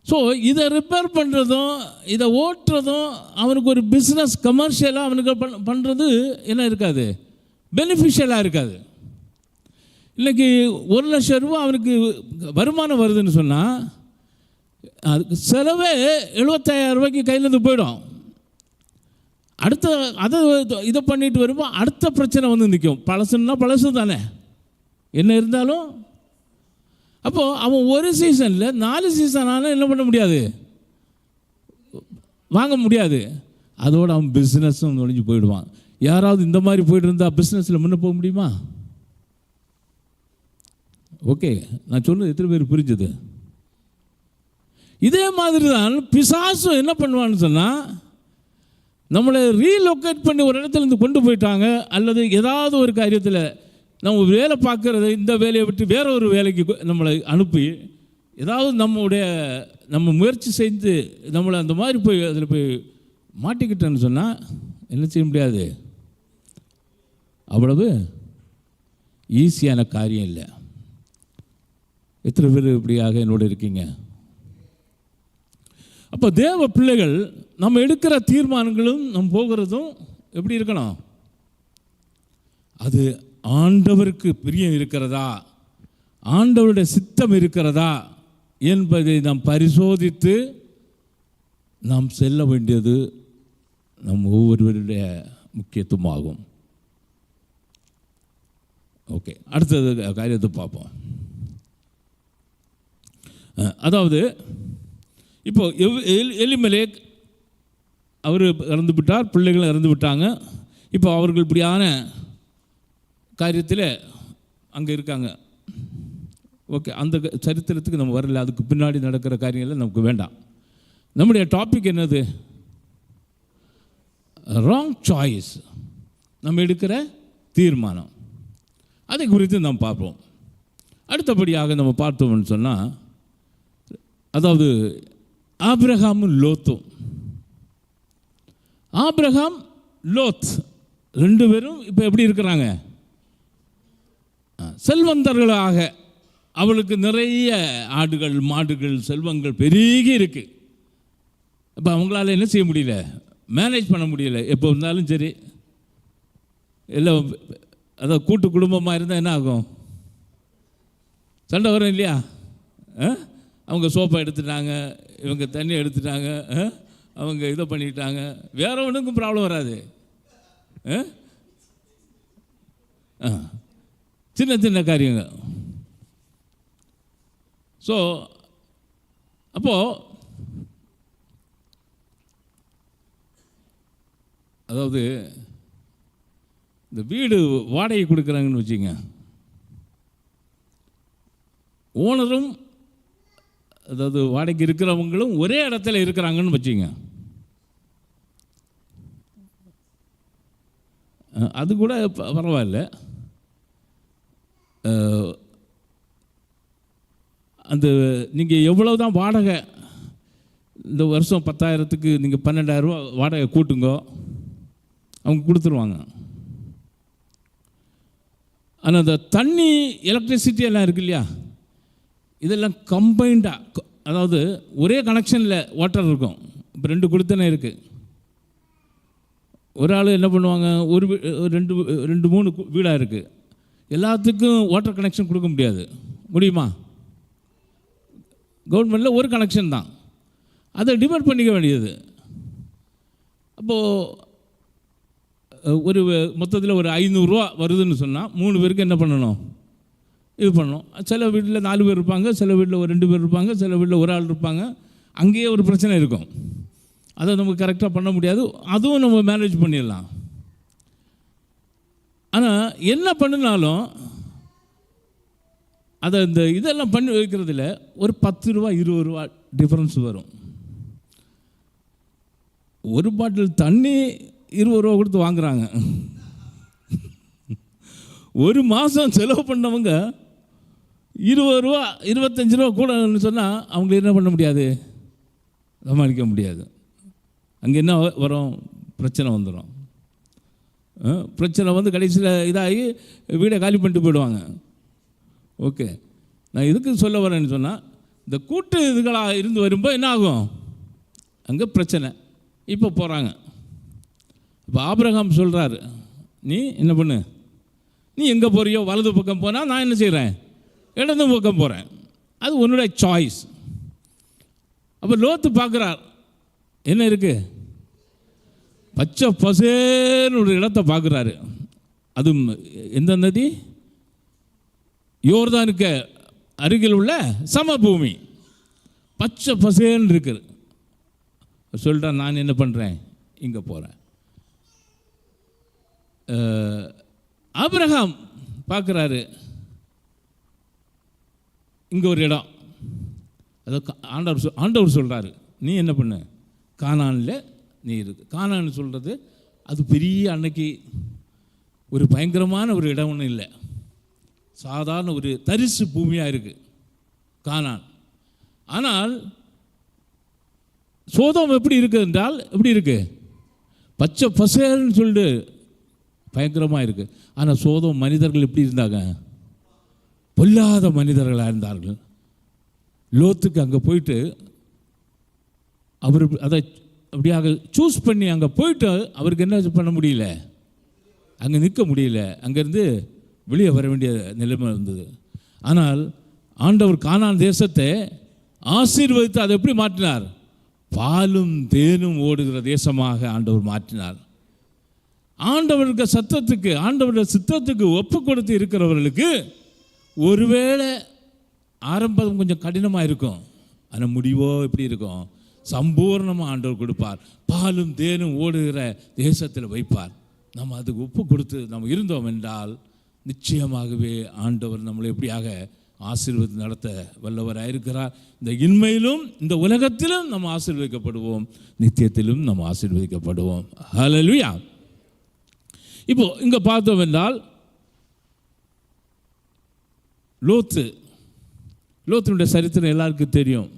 ஸோ இதை ரிப்பேர் பண்ணுறதும் இதை ஓட்டுறதும் அவனுக்கு ஒரு பிஸ்னஸ் கமர்ஷியலாக அவனுக்கு பண்ணுறது என்ன இருக்காது, பெனிஃபிஷியலாக இருக்காது. இன்றைக்கி 1,00,000 ரூபா அவனுக்கு வருமானம் வருதுன்னு சொன்னால் அதுக்கு செலவே 75,000 ரூபாய்க்கு கையிலேருந்து போயிடும். அடுத்த அதை இதை பண்ணிட்டு வரும்போது அடுத்த பிரச்சனை வந்து நிற்கும். பழசுன்னா பழசு தானே என்ன இருந்தாலும். அப்போது அவன் ஒரு சீசனில் 4 சீசன் ஆனால் என்ன பண்ண முடியாது, வாங்க முடியாது. அதோடு அவன் பிஸ்னஸும் நுழைஞ்சு போயிடுவான். யாராவது இந்த மாதிரி போய்ட்டு இருந்தால் பிஸ்னஸில் முன்னே போக முடியுமா? ஓகே, நான் சொன்னது எத்தனை பேர் புரிஞ்சுது? இதே மாதிரி தான் பிசாசும் என்ன பண்ணுவான்னு சொன்னால், நம்மளை ரீலொக்கேட் பண்ணி ஒரு இடத்துல இருந்து கொண்டு போயிட்டாங்க, அல்லது ஏதாவது ஒரு காரியத்தில் நம்ம வேலை பார்க்குறது இந்த வேலையை விட்டு வேற ஒரு வேலைக்கு நம்மளை அனுப்பி ஏதாவது நம்ம முயற்சி செய்து நம்மளை அந்த மாதிரி போய் அதில் போய் மாட்டிக்கிட்டேன்னு சொன்னால் என்ன செய்ய முடியாது, அவ்வளவு ஈஸியான காரியம் இல்லை. எத்தனை பேர் இப்படியாக என்னோட இருக்கீங்க? அப்போ தேவ பிள்ளைகள் நம்ம எடுக்கிற தீர்மானங்களும் நம்ம போகிறதும் எப்படி இருக்கணும், அது ஆண்டவருக்கு பிரியம் இருக்கிறதா, ஆண்டவருடைய சித்தம் இருக்கிறதா என்பதை நாம் பரிசோதித்து நாம் செல்ல வேண்டியது நம் ஒவ்வொருவருடைய முக்கியத்துவமாகும். ஓகே, அடுத்தது காரியத்தை பார்ப்போம். அதாவது இப்போ எலிமெலேக் அவர் இறந்து விட்டார், பிள்ளைகள் இறந்து விட்டாங்க. இப்போ அவர்கள் இப்படியான காரியத்தில் அங்கே இருக்காங்க. ஓகே, அந்த சரித்திரத்துக்கு நம்ம வரல, அதுக்கு பின்னாடி நடக்கிற காரியங்கள் நமக்கு வேண்டாம். நம்முடைய டாபிக் என்னது? ராங் சாய்ஸ், நம்ம எடுக்கிற தீர்மானம். அதை குறித்து நாம் பார்ப்போம். அடுத்தபடியாக நம்ம பார்த்தோம்னு சொன்னால், அதாவது ஆபிரகாமும் லோத்தும். ஆபிரகாம் லோத் 2 பேரும் இப்போ எப்படி இருக்கிறாங்க, செல்வந்தர்களாக. அவளுக்கு நிறைய ஆடுகள் மாடுகள் செல்வங்கள் பெருகி இருக்கு. இப்போ அவங்களால என்ன செய்ய முடியல, மேனேஜ் பண்ண முடியல. எப்போ இருந்தாலும் சரி, எல்லாம் அதாவது கூட்டு குடும்பமாக இருந்தால் என்ன ஆகும், சண்டை வரும் இல்லையா? அவங்க சோப்பை எடுத்துட்டாங்க, இவங்க தண்ணி எடுத்துட்டாங்க, அவங்க இதை பண்ணிட்டாங்க, வேற ஒன்றுக்கும் ப்ராப்ளம் வராது. சின்ன சின்ன காரியங்கள். ஸோ அப்போது அதாவது இந்த வீடு வாடகை கொடுக்குறாங்கன்னு வச்சுங்க, ஓனரும் அதாவது வாடகைக்கு இருக்கிறவங்களும் ஒரே இடத்துல இருக்கிறாங்கன்னு வச்சுங்க, அது கூட பரவாயில்ல. அந்த நீங்கள் எவ்வளோ தான் வாடகை, இந்த வருஷம் 10,000க்கு நீங்கள் 12,000 வாடகை கூட்டுங்க, அவங்க கொடுத்துருவாங்க. ஆனால் அந்த தண்ணி, எலக்ட்ரிசிட்டி எல்லாம் இருக்கு இல்லையா, இதெல்லாம் கம்பைண்டாக, அதாவது ஒரே கனெக்ஷனில் வாட்டர் இருக்கும். இப்போ 2 கொடுத்தனே இருக்குது. ஒரு ஆள் என்ன பண்ணுவாங்க, ஒரு 2-3 வீடாக இருக்குது, எல்லாத்துக்கும் வாட்டர் கனெக்ஷன் கொடுக்க முடியுமா? கவர்மெண்ட்டில் ஒரு கனெக்ஷன் தான், அதை டிபெண்ட் பண்ணிக்க வேண்டியது. அப்போது ஒரு மொத்தத்தில் ஒரு 500 ரூபா வருதுன்னு சொன்னால் 3 பேருக்கு என்ன பண்ணணும், இது பண்ணணும். சில வீட்டில் 4 பேர் இருப்பாங்க, சில வீட்டில் ஒரு 2 பேர் இருப்பாங்க, சில வீட்டில் ஒரு ஆள் இருப்பாங்க. அங்கேயே ஒரு பிரச்சனை இருக்கும், அதை நமக்கு கரெக்டாக பண்ண முடியாது. அதுவும் நம்ம மேனேஜ் பண்ணிடலாம். ஆனால் என்ன பண்ணினாலும் அதை இந்த இதெல்லாம் பண்ணி வைக்கிறதுல ஒரு 10 ரூபா 20 ரூபா டிஃப்ரென்ஸ் வரும். ஒரு பாட்டில் தண்ணி 20 ரூபா கொடுத்து வாங்குறாங்க. ஒரு மாதம் செலவு பண்ணவங்க 20 ரூபா 25 ரூபா கூடன்னு சொன்னால் அவங்களுக்கு என்ன பண்ண முடியாது, சமாளிக்க முடியாது. அங்கே என்ன வரும், பிரச்சனை வந்துடும். பிரச்சனை வந்து கடைசியில் இதாகி வீடை காலி பண்ணிட்டு போயிடுவாங்க. ஓகே, நான் எதுக்கு சொல்ல வரேன்னு சொன்னால், இந்த கூட்டு இதுகளாக இருந்து வரும்போது என்ன ஆகும், அங்கே பிரச்சனை. இப்போ போகிறாங்க. இப்போ ஆபிரகாம் சொல்கிறாரு, நீ என்ன பண்ணு, நீ எங்கே போறியோ, வலது பக்கம் போனால் நான் என்ன செய்கிறேன், இடது பக்கம் போகிறேன், அது உன்னுடைய சாய்ஸ். அப்போ லோத்து பார்க்குறார், என்ன இருக்குது, பச்சை பசேன்னு ஒரு இடத்த பார்க்குறாரு. அது எந்த நதி, யோர்தானுக்கு அருகில் உள்ள சமபூமி, பச்சை பசேன்னு இருக்குது. சொல்லிட்டா, நான் என்ன பண்ணுறேன், இங்கே போகிறேன். ஆபிரகாம் பார்க்குறாரு, இங்கே ஒரு இடம், அதை ஆண்டவர் சொல்கிறாரு, நீ என்ன பண்ணு, கானானில் நீ இருக்கு. கானான்னு சொல்கிறது அது பெரிய அன்னைக்கு ஒரு பயங்கரமான ஒரு இடம் ஒன்றும் இல்லை, சாதாரண ஒரு தரிசு பூமியாக இருக்குது கானான். ஆனால் சோதோம் எப்படி இருக்குது என்றால், எப்படி இருக்குது, பச்சை பசேல்னு சொல்லிட்டு பயங்கரமாக இருக்குது. ஆனால் சோதோம் மனிதர்கள் எப்படி இருந்தாங்க, பொல்லாத மனிதர்களாக இருந்தார்கள். லோத்துக்கு அங்கே போயிட்டு அவர் அதை அப்படியாக சூஸ் பண்ணி அங்கே போயிட்டு அவருக்கு என்ன பண்ண முடியல, அங்கே நிற்க முடியல, அங்கேருந்து வெளியே வர வேண்டிய நிலைமை இருந்தது. ஆனால் ஆண்டவர் கானான் தேசத்தை ஆசீர்வதித்து அதை எப்படி மாற்றினார், பாலும் தேனும் ஓடுகிற தேசமாக ஆண்டவர் மாற்றினார். ஆண்டவருக்கு சத்தத்துக்கு, ஆண்டவருடைய சித்தத்துக்கு ஒப்பு கொடுத்து இருக்கிறவர்களுக்கு ஒருவேளை ஆரம்பம் கொஞ்சம் கடினமாக இருக்கும், ஆனால் முடிவோ எப்படி இருக்கும், சம்பூர்ணமாக ஆண்டவர் கொடுப்பார், பாலும் தேனும் ஓடுகிற தேசத்தில் வைப்பார். நம்ம அதுக்கு ஒப்பு கொடுத்து நம்ம இருந்தோம் என்றால் நிச்சயமாகவே ஆண்டவர் நம்மளை எப்படியாக ஆசீர்வாதம் நடத்த வல்லவராக இருக்கிறார். இந்த இன்மையிலும் இந்த உலகத்திலும் நம்ம ஆசீர்வதிக்கப்படுவோம், நித்தியத்திலும் நம்ம ஆசீர்வதிக்கப்படுவோம். ஹல்லேலூயா. இப்போ இங்கே பார்த்தோம் என்றால் லோத்தினுடைய சரித்திரம் எல்லாருக்கும் தெரியும்.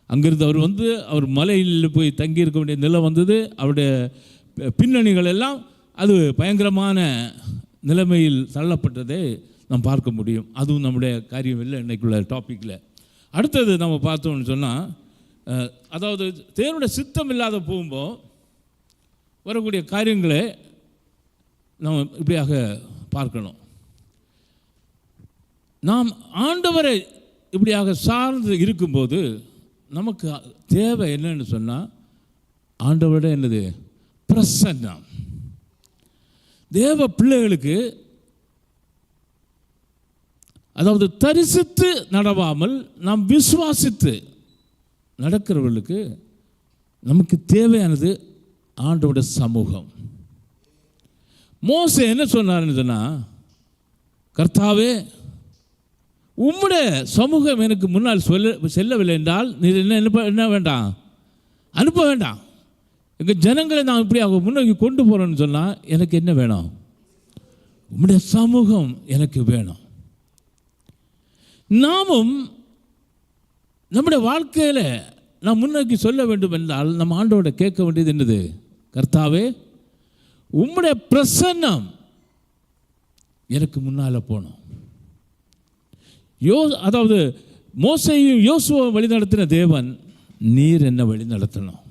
அங்கிருந்து அவர் மலையில் போய் தங்கி இருக்க வேண்டிய நிலை வந்தது. அவருடைய பின்னணிகள் எல்லாம் அது பயங்கரமான நிலைமையில் தள்ளப்பட்டதை நாம் பார்க்க முடியும். அதுவும் நம்முடைய காரியம் இல்லை இன்றைக்குள்ள டாப்பிக்கில். அடுத்தது நம்ம பார்த்தோம்னு சொன்னால், அதாவது தேவனுடைய சித்தம் இல்லாத போகும்போது வரக்கூடிய காரியங்களை நாம் இப்படியாக பார்க்கணும். நாம் ஆண்டவரை இப்படியாக சார்ந்து இருக்கும்போது நமக்கு தேவை என்னன்னு சொன்னால், ஆண்டவரோட என்னது, பிரசன்னம். தேவ பிள்ளைகளுக்கு அதாவது தரிசித்து நடவாமல் நாம் விசுவாசித்து நடக்கிறவர்களுக்கு நமக்கு தேவையானது ஆண்டவருடைய சமூகம். மோசே என்ன சொன்னார்னு சொன்னால், கர்த்தாவே உம்முடைய சமூகம் எனக்கு முன்னால் செல்லவில்லை என்றால் நீர் என்ன வேண்டாம், அனுப்ப வேண்டாம். எங்கள் ஜனங்களை நான் இப்படி அவங்க முன்னோக்கி கொண்டு போகிறேன்னு சொன்னால் எனக்கு என்ன வேணும், உம்முடைய சமூகம் எனக்கு வேணும். நாமும் நம்முடைய வாழ்க்கையில் நாம் முன்னோக்கி சொல்ல வேண்டும் என்றால் நம்ம ஆண்டோட கேட்க வேண்டியது என்னது, கர்த்தாவே உம்முடைய பிரசன்னம் எனக்கு முன்னால் போகணும். அதாவது மோசேயும் யோசுவை வழி நடத்தின தேவன் நீர் என்ன வழி நடத்தணும்.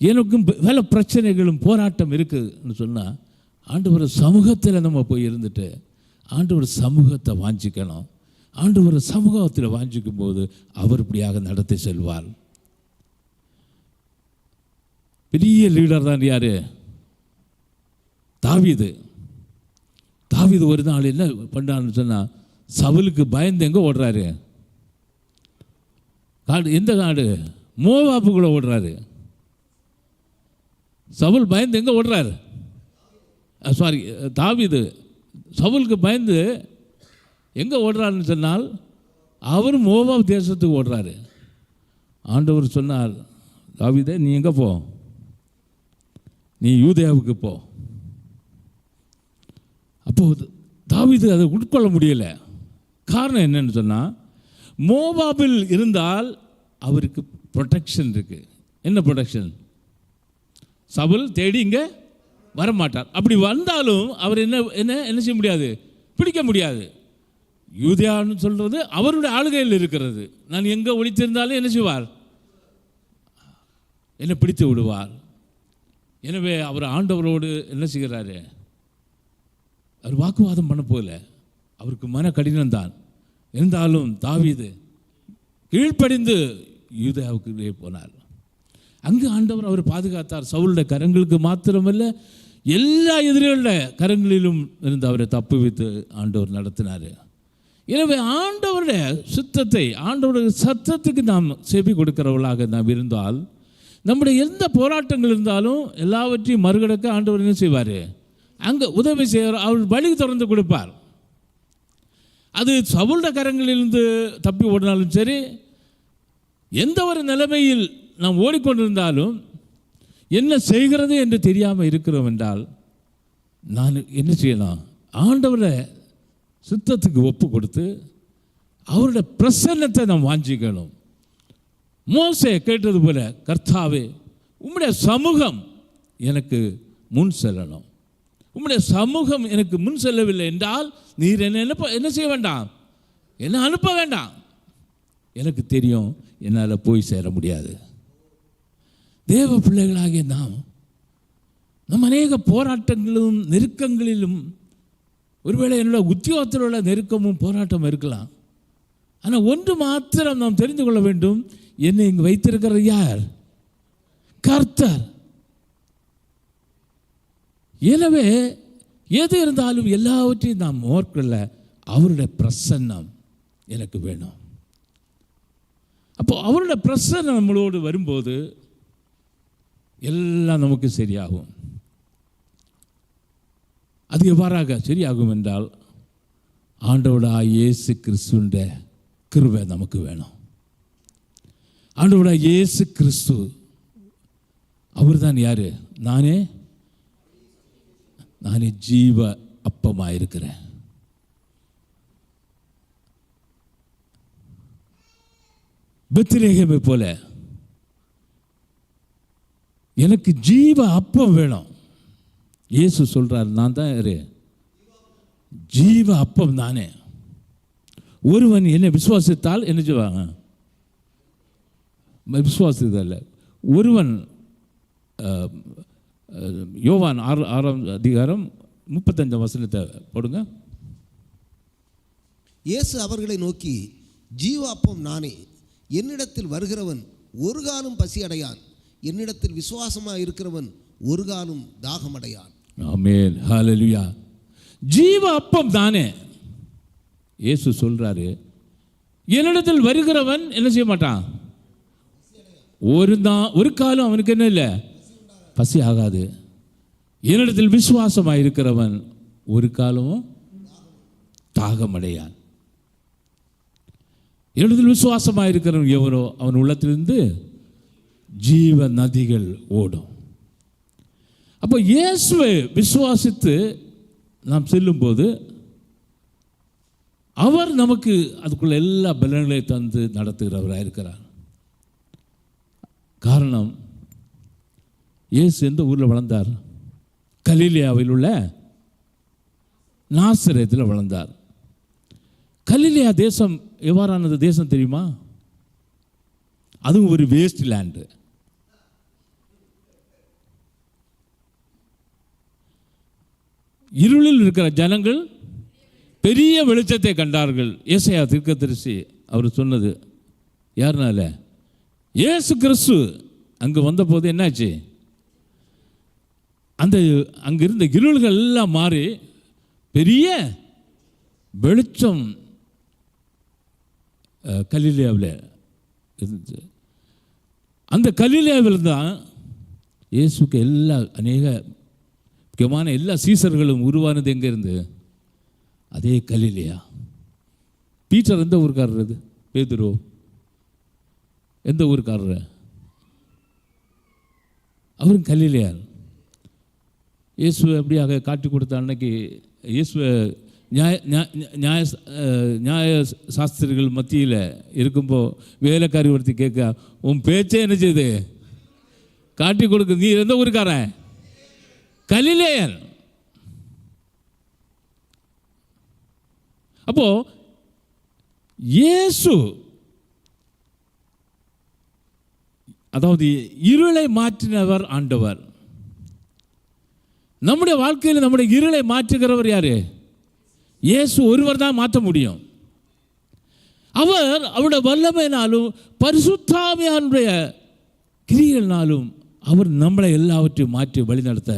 எனக்கும் வேலை பிரச்சனைகளும் போராட்டம் இருக்குதுன்னு சொன்னால் ஆண்டவர் சமூகத்தில் நம்ம போய் இருந்துட்டு ஆண்டவர் சமூகத்தை வாஞ்சிக்கணும். ஆண்டவர் சமூகத்தில் வாஞ்சிக்கும் போது அவர் இப்படியாக நடத்தி செல்வார். பெரிய லீடர் தான் யாரு, தாவீது. தாவீது ஒரு நாள் என்ன பண்ணான்னு சொன்னால் சவுலுக்கு பயந்து எங்கே ஓடுறாரு, காடு, எந்த காடு, மோவாப்புக்குள்ளே ஓடுறாரு. சவுல் பயந்து எங்கே ஓடுறாரு, தாவீது சவுலுக்கு பயந்து எங்கே ஓடுறாருன்னு சொன்னால் அவர் மோவாப் தேசத்துக்கு ஓடுறாரு. ஆண்டவர் சொன்னார், தாவீதே நீ எங்கே போ, நீ யூதேயாவுக்கு போ. அப்போது தாவீது அதை உட்கொள்ள முடியல. காரணம் என்னன்னு சொன்னால் மோவாபில் இருந்தால் அவருக்கு ப்ரொடெக்ஷன் இருக்குது. என்ன ப்ரொடெக்ஷன், சவுல் தேடி இங்கே வரமாட்டார். அப்படி வந்தாலும் அவர் என்ன என்ன என்ன செய்ய முடியாது, பிடிக்க முடியாது. யூதேயான்னு சொல்கிறது அவருடைய ஆளுகையில் இருக்கிறது. நான் எங்கே ஒளித்திருந்தாலும் என்ன செய்வார், என்னை பிடித்து விடுவார். எனவே அவர் ஆண்டவரோடு என்ன செய்கிறாரு, அவர் வாக்குவாதம் பண்ண போகல, அவருக்கு மன கடினம்தான். இருந்தாலும் தாவீது கீழ்ப்படிந்து யூதேயாவுக்கு போனார். அங்கு ஆண்டவர் அவர் பாதுகாத்தார். சவுளுடைய கரங்களுக்கு மாத்திரமல்ல, எல்லா எதிரிகளுடைய கரங்களிலும் இருந்து அவரை தப்புவித்து ஆண்டவர் நடத்தினார். எனவே ஆண்டவருடைய சுத்தத்தை, ஆண்டவருடைய சத்தத்துக்கு நாம் செவி கொடுக்கிறவர்களாக நாம் இருந்தால், நம்முடைய எந்த போராட்டங்கள் இருந்தாலும் எல்லாவற்றையும் மறுகடக்க ஆண்டவர் என்ன செய்வார், அங்கே உதவி செய்வார். அவர் வழி திறந்து கொடுப்பார். அது சவுளுடைய கரங்களிலிருந்து தப்பி ஓடினாலும் சரி, எந்த ஒரு நிலைமையில் நாம் ஓடிக்கொண்டிருந்தாலும் என்ன செய்கிறது என்று தெரியாமல் இருக்கிறோம் என்றால் நான் என்ன செய்யலாம், ஆண்டவரை சுத்தத்துக்கு ஒப்பு கொடுத்து அவருடைய பிரசன்னத்தை நாம் வாஞ்சிக்கணும். மோசே கேட்டது போல, கர்த்தாவே உம்முடைய சமூகம் எனக்கு முன் செல்லணும். உம்முடைய சமூகம் எனக்கு முன் செல்லவில்லை என்றால் நீர் என்ன செய்ய வேண்டாம், என்ன அனுப்ப வேண்டாம். எனக்கு தெரியும் என்னால் போய் சேர முடியாது. தேவ பிள்ளைகளாகிய நாம் அநேக போராட்டங்களிலும் நெருக்கங்களிலும், ஒருவேளை என்னோட உத்தியோகத்தில் உள்ள நெருக்கமும் போராட்டம் இருக்கலாம். ஆனால் ஒன்று மாத்திரம் நாம் தெரிந்து கொள்ள வேண்டும், என்னை இங்கு வைத்திருக்கிறது யார், கர்த்தர். எனவே எது இருந்தாலும் எல்லாவற்றையும் நாம் ஓர்க்கொள்ள அவருடைய பிரசன்னம் எனக்கு வேணும். அப்போ அவருடைய பிரசன்னம் நம்மளோடு வரும்போது எல்லாம் நமக்கு சரியாகும். அது எவ்வாறாக சரியாகும் என்றால் ஆண்டவராகிய இயேசு கிறிஸ்துவினுடைய கிருபை நமக்கு வேணும். ஆண்டவராகிய இயேசு கிறிஸ்து அவர் தான் யாரு, நானே ஜீவ அப்பமாக இருக்கிறேன். பெத்லகேமை போல எனக்கு ஜீவ அப்பம் வேணும். இயேசு சொல்றார், நான் தான் யாரு, ஜீவ அப்பம் நானே. ஒருவன் என்னை விசுவாசித்தால் என்ன செய்வாங்க, விசுவாசித்தல்ல, ஒருவன் யோவான் 6ஆம் அதிகாரம் 35ஆம் வசனத்தை போடுங்க. இயேசு அவர்களை நோக்கி, ஜீவ அப்பம் நானே, என்னிடத்தில் வருகிறவன் ஒரு காலும் பசி அடையான், என்னிடத்தில் விசுவாசமாக இருக்கிறவன் ஒரு காலும் தாகமடையான். ஆமென், ஹல்லேலூயா. ஜீவ அப்பம் தானே. இயேசு சொல்கிறாரு, என்னிடத்தில் வருகிறவன் என்ன செய்ய மாட்டான், ஒரு காலம் அவனுக்கு என்ன இல்லை, பசி ஆகாது. என்னிடத்தில் விசுவாசமாக இருக்கிறவன் ஒரு காலமும் தாகமடையான். என்னிடத்தில் விசுவாசமாக இருக்கிறவன் எவரோ அவன் உள்ளத்திலிருந்து ஜீவ நதிகள் ஓடும். அப்போ இயேசுவை விசுவாசித்து நாம் செல்லும்போது அவர் நமக்கு அதுக்குள்ள எல்லா பலன்களையும் தந்து நடத்துகிறவராக இருக்கிறார். காரணம், இயேசு எந்த ஊரில் வளர்ந்தார்? கலிலேயாவில் உள்ள நாசரேத்தில் வளர்ந்தார். கலிலேயா தேசம் எவ்வாறானது தேசம் தெரியுமா? அதுவும் ஒரு வேஸ்ட் லேண்டு. இருளில் இருக்கிற ஜனங்கள் பெரிய வெளிச்சத்தை கண்டார்கள். ஏசாயா தீர்க்கதரிசி அவர் சொன்னது யாருனால? இயேசு கிறிஸ்து அங்கே வந்தபோது என்னாச்சு, அந்த அங்கே இருந்த இருள்கள் எல்லாம் மாறி பெரிய வெளிச்சம் கலிலேயாவில் இருந்துச்சு. அந்த கலிலேயாவில் தான் இயேசுக்கு எல்லா அநேக முக்கியமான எல்லா சீசர்களும் உருவானது எங்கே இருந்து? அதே கலிலேயா. பீட்டர் எந்த ஊருக்காரர்? பேதுரு எந்த ஊருக்காரர்? அவரும் கலிலேயார். இயேசுவை எப்படியாக காட்டி கொடுத்த அன்னைக்கு இயேசுவை நியாய சாஸ்திரிகள் மத்தியில் இருக்கும்போது வேலைக்காரி ஒருத்தி கேட்க, உன் பேச்சே என்ன செய்யுது, காட்டி கொடுக்க. நீ எந்த ஊருக்காரன்? கலிலேயர். அப்போ இயேசு அதாவது இருளை மாற்றினவர் ஆண்டவர். நம்முடைய வாழ்க்கையில் நம்முடைய இருளை மாற்றுகிறவர் யாரு? இயேசு ஒருவர் தான் மாற்ற முடியும். அவர் அவருடைய வல்லமையினாலும் பரிசுத்தாவியானுடைய கிரியைகளினாலும் அவர் நம்மளை எல்லாவற்றையும் மாற்றி வழிநடத்த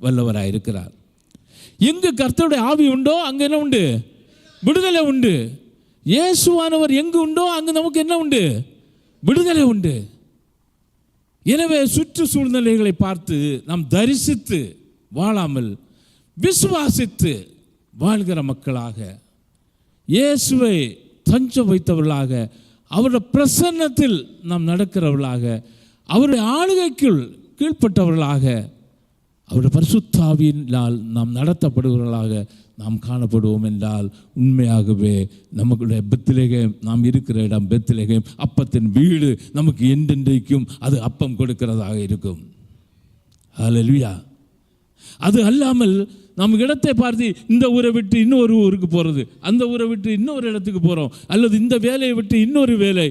வல்லவராக இருக்கிறார். எங்கு கர்த்தருடைய ஆவி உண்டோ அங்கே என்ன உண்டு? விடுதலை உண்டு. இயேசுவானவர் எங்கு உண்டோ அங்கு நமக்கு என்ன உண்டு? விடுதலை உண்டு. எனவே சுற்று சூழ்நிலைகளை பார்த்து நாம் தரிசித்து வாழாமல் விசுவாசித்து வாழ்கிற மக்களாக, இயேசுவை தஞ்சம் வைத்தவர்களாக, அவருடைய பிரசன்னத்தில் நாம் நடக்கிறவர்களாக, அவருடைய ஆளுகைக்குள் கீழ்ப்பட்டவர்களாக, அவருடைய பரிசுத்தாவியினால் நாம் நடத்தப்படுகிறவர்களாக நாம் காணப்படுவோம் என்றால் உண்மையாகவே நமக்குடைய பெத்லகேம், நாம் இருக்கிற இடம் பெத்லகேம், அப்பத்தின் வீடு, நமக்கு என்றென்றைக்கும் அது அப்பம் கொடுக்கிறதாக இருக்கும். ஹல்லேலூயா. அது அல்லாமல் நம்ம இடத்தை பார்த்து இந்த ஊரை விட்டு இன்னொரு ஊருக்கு போகிறது, அந்த ஊரை விட்டு இன்னொரு இடத்துக்கு போகிறோம், அல்லது இந்த வேலையை விட்டு இன்னொரு வேலை,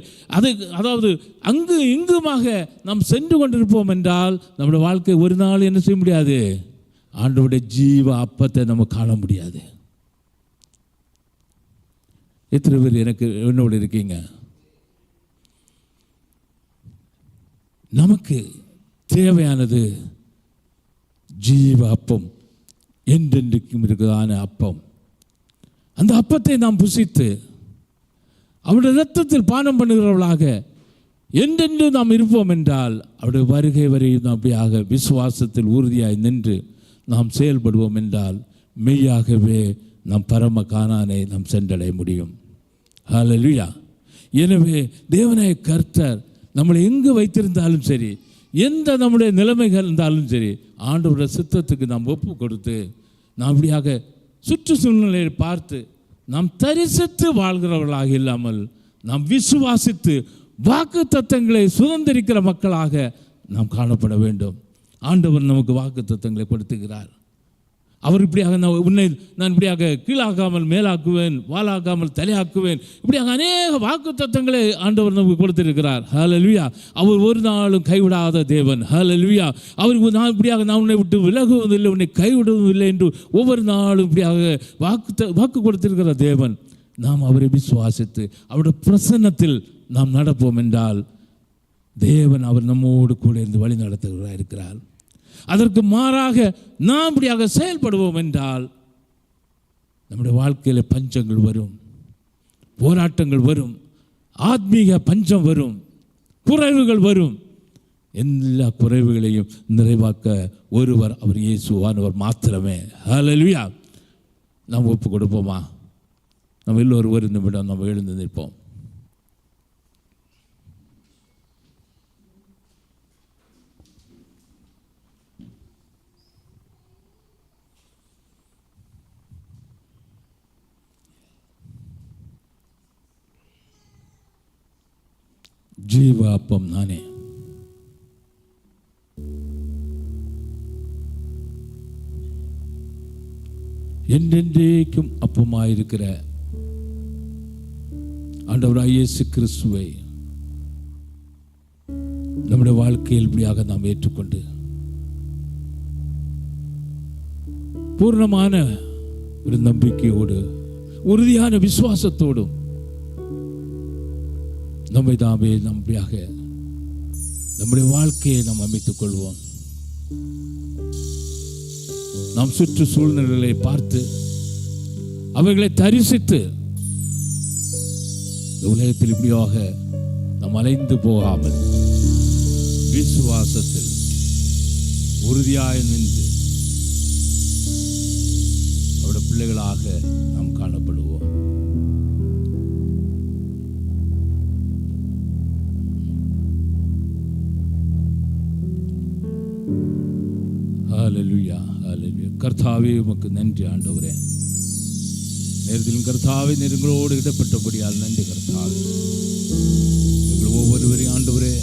அதாவது அங்கு இங்குமாக நாம் சென்று கொண்டிருப்போம் என்றால் நம்முடைய வாழ்க்கை ஒரு நாள் என்ன செய்ய முடியாது? ஆண்டவருடைய ஜீவ அப்பத்தை நம்ம காண முடியாது. எத்தனை பேர் எனக்கு என்னோடு இருக்கீங்க? நமக்கு தேவையானது ஜீவ அப்பம், என்றென்றைக்கும் இருக்கிறதான அப்பம். அந்த அப்பத்தை நாம் புசித்து அவருடைய இரத்தத்தில் பானம் பண்ணுகிறவர்களாக என்றென்று நாம் இருப்போம் என்றால் அவருடைய வருகை வரை நாம் அப்படியாக விசுவாசத்தில் உறுதியாய் நின்று நாம் செயல்படுவோம் என்றால் மெய்யாகவே நாம் பரம கானானை நாம் சென்றடைய முடியும். ஹல்லேலூயா. எனவே தேவனாய கர்த்தர் நம்மளை எங்கு வைத்திருந்தாலும் சரி, எந்த நம்முடைய நிலைமைகள் இருந்தாலும் சரி, ஆண்டவருடைய சித்தத்துக்கு நாம் ஒப்பு கொடுத்து நாம் இப்படியாக சுற்று சூழ்நிலையை பார்த்து நாம் தரிசித்து வாழ்கிறவர்களாக இல்லாமல் நாம் விசுவாசித்து வாக்கு தத்தங்களை சுதந்திரிக்கிற மக்களாக நாம் காணப்பட வேண்டும். ஆண்டவர் நமக்கு வாக்கு தத்தங்களை கொடுத்துகிறார். அவர் இப்படியாக நான் இப்படியாக கீழாக்காமல் மேலாக்குவேன், வாளாக்காமல் தலையாக்குவேன், இப்படியாக அநேக வாக்கு தத்தங்களை ஆண்டவர் நமக்கு கொடுத்திருக்கிறார். ஹல்லேலூயா. அவர் ஒரு நாளும் கைவிடாத தேவன். ஹல்லேலூயா. அவர் நான் இப்படியாக நான் உன்னை விட்டு விலகுவதில்லை, உன்னை கைவிடுவதும் இல்லை என்று ஒவ்வொரு நாளும் இப்படியாக வாக்கு கொடுத்திருக்கிற தேவன். நாம் அவரை விசுவாசித்து அவருடைய பிரசன்னத்தில் நாம் நடப்போம் என்றால் தேவன் அவர் நம்மோடு கூட இருந்து வழி நடத்துகிறார் இருக்கிறார். அதற்கு மாறாக நாம் இப்படியாக செயல்படுவோம் என்றால் நம்முடைய வாழ்க்கையில் பஞ்சங்கள் வரும், போராட்டங்கள் வரும், ஆத்மீக பஞ்சம் வரும், குறைவுகள் வரும். எல்லா குறைவுகளையும் நிறைவாக்க ஒருவர், அவர் இயேசுவானவர் மாத்திரமே. ஹல்லேலூயா. நாம் ஒப்பு கொடுப்போமா? நம்ம எல்லோரும் ஒரு நிமிடம் நம்ம எழுந்து நிற்போம். ஜீவ அப்பம் நானே. என்றென்றைக்கும் அப்பமாயிருக்கிற ஆண்டவராகிய இயேசு கிறிஸ்துவை நம்முடைய வாழ்க்கையில் இப்படியாக நாம் ஏற்றுக்கொண்டு பூர்ணமான ஒரு நம்பிக்கையோடு, உறுதியான விசுவாசத்தோடும் நம்மை தாமே நம்பியாக நம்முடைய வாழ்க்கையை நாம் அமைத்துக் கொள்வோம். நாம் சுற்று சூழ்நிலைகளை பார்த்து அவைகளை தரிசித்து உலகத்தில் இப்படியாக நாம் அலைந்து போகாமல் விசுவாசத்தில் உறுதியாய் நின்று அவருடைய பிள்ளைகளாக நாம் காணப்படுவோம். ஹல்லேலூயா, ஹல்லேலூயா. கர்த்தாவே உமக்கு நன்றி ஆண்டவரே. நேரத்திலும் கர்த்தாவே நெருங்களோடு இடப்பட்டபடியால் நன்றி கர்த்தாவே. எங்கள் ஒவ்வொருவரையும் ஆண்டவரே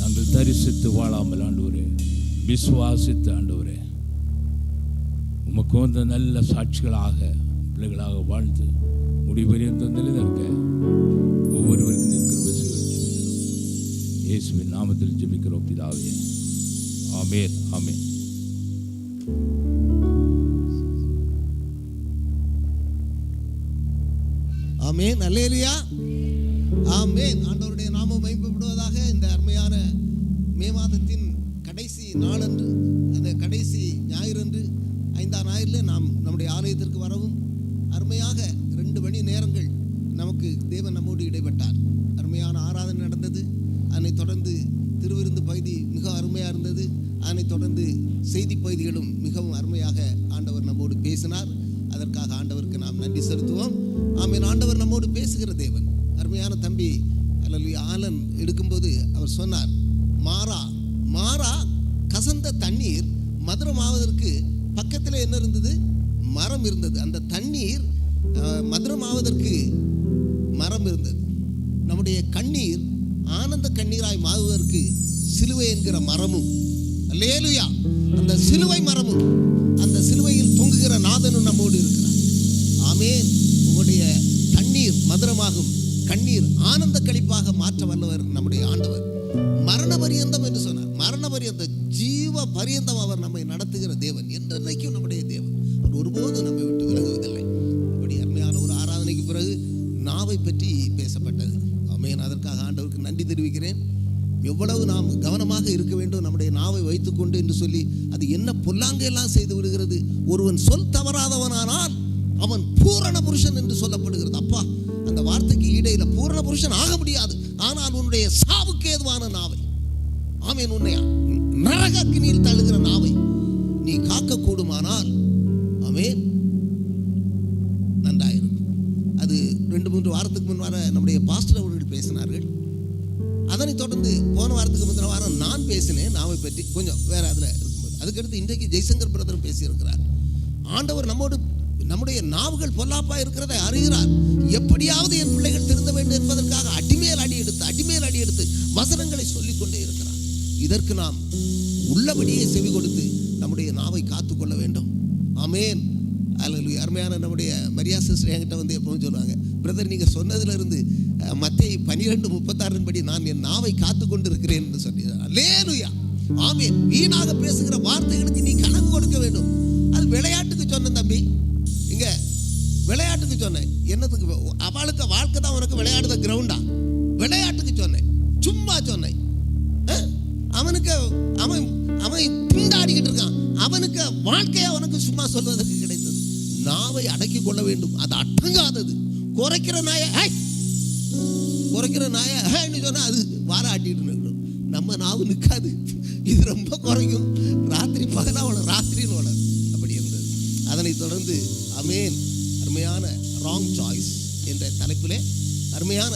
நாங்கள் தரிசித்து வாழாமல் ஆண்டவரே, விசுவாசித்து ஆண்டவரே உமக்கு வந்த நல்ல சாட்சிகளாக பிள்ளைகளாக வாழ்ந்து முடிவறிந்த நிலைநிற்க ஒவ்வொருவருக்கும் நிற்கிற வசதிகள் ஜெபிக்கிறோம். இயேசுவின் நாமத்தில் ஜெபிக்கிறோம் பிதாவே. ஆமென், ஆமென். ஆமென், அல்லேலூயா, ஆமென். ஆண்டவருடைய நாமம் மகிமைப்படுவதாக. இந்த அருமையான மே மாதத்தின் கடைசி நாளன்று, அந்த கடைசி ஞாயிறன்று, 5ஆம் ஞாயிறில் நாம் நம்முடைய ஆலயத்திற்கு வரவும் அருமையாக 2 மணி நேரங்கள் நமக்கு தேவன் நம்மோடு இடைப்பட்டார். அருமையான ஆராதனை நடந்தது. அதனைத் தொடர்ந்து திருவிருந்து பகுதி மிக அருமையாக இருந்தது. அதனைத் தொடர்ந்து செய்தி பகுதிகளும் மிகவும் அருமையாக ஆண்டவர் நம்மோடு பேசினார். அதற்காக ஆண்டவருக்கு நாம் நன்றி செலுத்துவோம். ஆமென். ஆண்டவர் நம்மோடு பேசுகிற தேவன். அருமையான தம்பி அல்லேலூயா ஆலன் எடுக்கும்போது அவர் சொன்னார், மாறா கசந்த தண்ணீர் மதுரமாவதற்கு பக்கத்தில் என்ன இருந்தது? மரம் இருந்தது. அந்த தண்ணீர் மதுரமாவதற்கு மரம் இருந்தது. நம்முடைய கண்ணீர் ஆனந்த கண்ணீராய் மாறுவதற்கு சிலுவை என்கிற மரமும், அல்லேலூயா, அந்த சிலுவை மரமும், அந்த சிலுவையில் தொங்குகிற நாதனும் நம்மோடு இருக்கிறார். ஆமென். உங்களுடைய கண்ணீர் மதுரமாகும், கண்ணீர் ஆனந்த களிப்பாக மாற்ற வல்லவர் நம்முடைய ஆண்டவர். மரண பரியந்தம் என்று சொன்னார். மரண பரியந்தம், ஜீவ பரியந்தம் அவர் நம்மை நடத்துகிற தேவன். என்றைக்கும் நம்முடைய தேவன். அவர் ஒருபோதும் நம்மை விட்டு விலகுவதில்லை. இப்படி அருமையான ஒரு ஆராதனைக்கு பிறகு நாவை பற்றி பேசப்பட்டது. ஆமென். அதற்காக ஆண்டவருக்கு நன்றி தெரிவிக்கிறேன். எவ்வளவு நாம் கவனமாக இருக்க வேண்டும் நம்முடைய நாவை வைத்துக்கொண்டு என்று சொல்லி, அது என்ன பொல்லாங்கையெல்லாம் செய்து விடுகிறது. ஒருவன் சொல் தவறாதவனானால் அவன் பூரண புருஷன் என்று சொல்லப்படுகிறது. அப்பா, அந்த வார்த்தைக்கு ஈடையில் பூரண புருஷன் ஆக முடியாது. ஆனால் உன்னுடைய சாவுக்கு ஏதுவான நாவை, ஆமென், உன்னை நரக அக்கினியில் தள்ளுகிற நாவை நீ காக்க கூடுமானால், ஆமென், நன்றாயிருக்கும். அது 2-3 வாரத்துக்கு முன்பாக நம்முடைய பாஸ்டர் அவர்கள் பேசினார்கள். அதனைத் தொடர்ந்து போன வாரத்துக்கு முந்தின வாரம் நான் பேசினேன் நாவை பற்றி, கொஞ்சம் வேற அதில் இருக்கும்போது. அதுக்கடுத்து இன்றைக்கு ஜெய்சங்கர் பிரதர் பேசியிருக்கிறார். ஆண்டவர் நம்முடைய நாவுகள் பொல்லாப்பா இருக்கிறதை அறிகிறார். எப்படியாவது என் பிள்ளைகள் திருந்த வேண்டும் என்பதற்காக அடிமேல் அடி எடுத்து வசனங்களை சொல்லிக் கொண்டே இருக்கிறார். இதற்கு நாம் உள்ளபடியே செவி கொடுத்து நம்முடைய நாவை காத்துக்கொள்ள வேண்டும். ஆமென், அல்லேலூயா. அருமையான நம்முடைய மரியா சிஸ்டர் என்கிட்ட வந்து எப்பவும் சொல்லுவாங்க, பிரதர் நீங்கள் சொன்னதிலிருந்து மத்தேயு 12:36 படி நான் என் நாவை காத்து கொண்டு இருக்கிறேன் என்று சொன்னார். அல்லேலூயா, ஆமென். வீணாக பேசுகிற வார்த்தைகளுக்கு நீ கணக்கு கொடுக்க வேண்டும். அது விளையாட்டுக்கு சொன்னேன் தம்பி, இங்க விளையாட்டுக்கு சொன்னேன். என்னத்துக்கு? அவளுக்கு வாழ்க்கை தான் உனக்கு விளையாடுத கிரவுண்டா? விளையாட்டுக்கு சொன்னேன், சும்மா சொன்னேன். அவன் திண்டாடிக்கிட்டு இருக்கான். அவனுக்கு வாழ்க்கையா உனக்கு சும்மா சொல்வதற்கு கிடைத்தது. நாவை அடக்கி கொள்ள வேண்டும். அது அடங்காதது. குறைக்கிற நாயை சொன்னா அது வார ஆட்டிட்டு நிற்கணும். நம்ம நாவு நிற்காது, இது ரொம்ப குறைக்கும். ராத்திரி பகலா வளரும், ராத்திரின்னு வளரும். அப்படி இருந்தது. அதனை தொடர்ந்து ஆமென் அருமையான ராங் சாய்ஸ் என்ற தலைப்பிலே அருமையான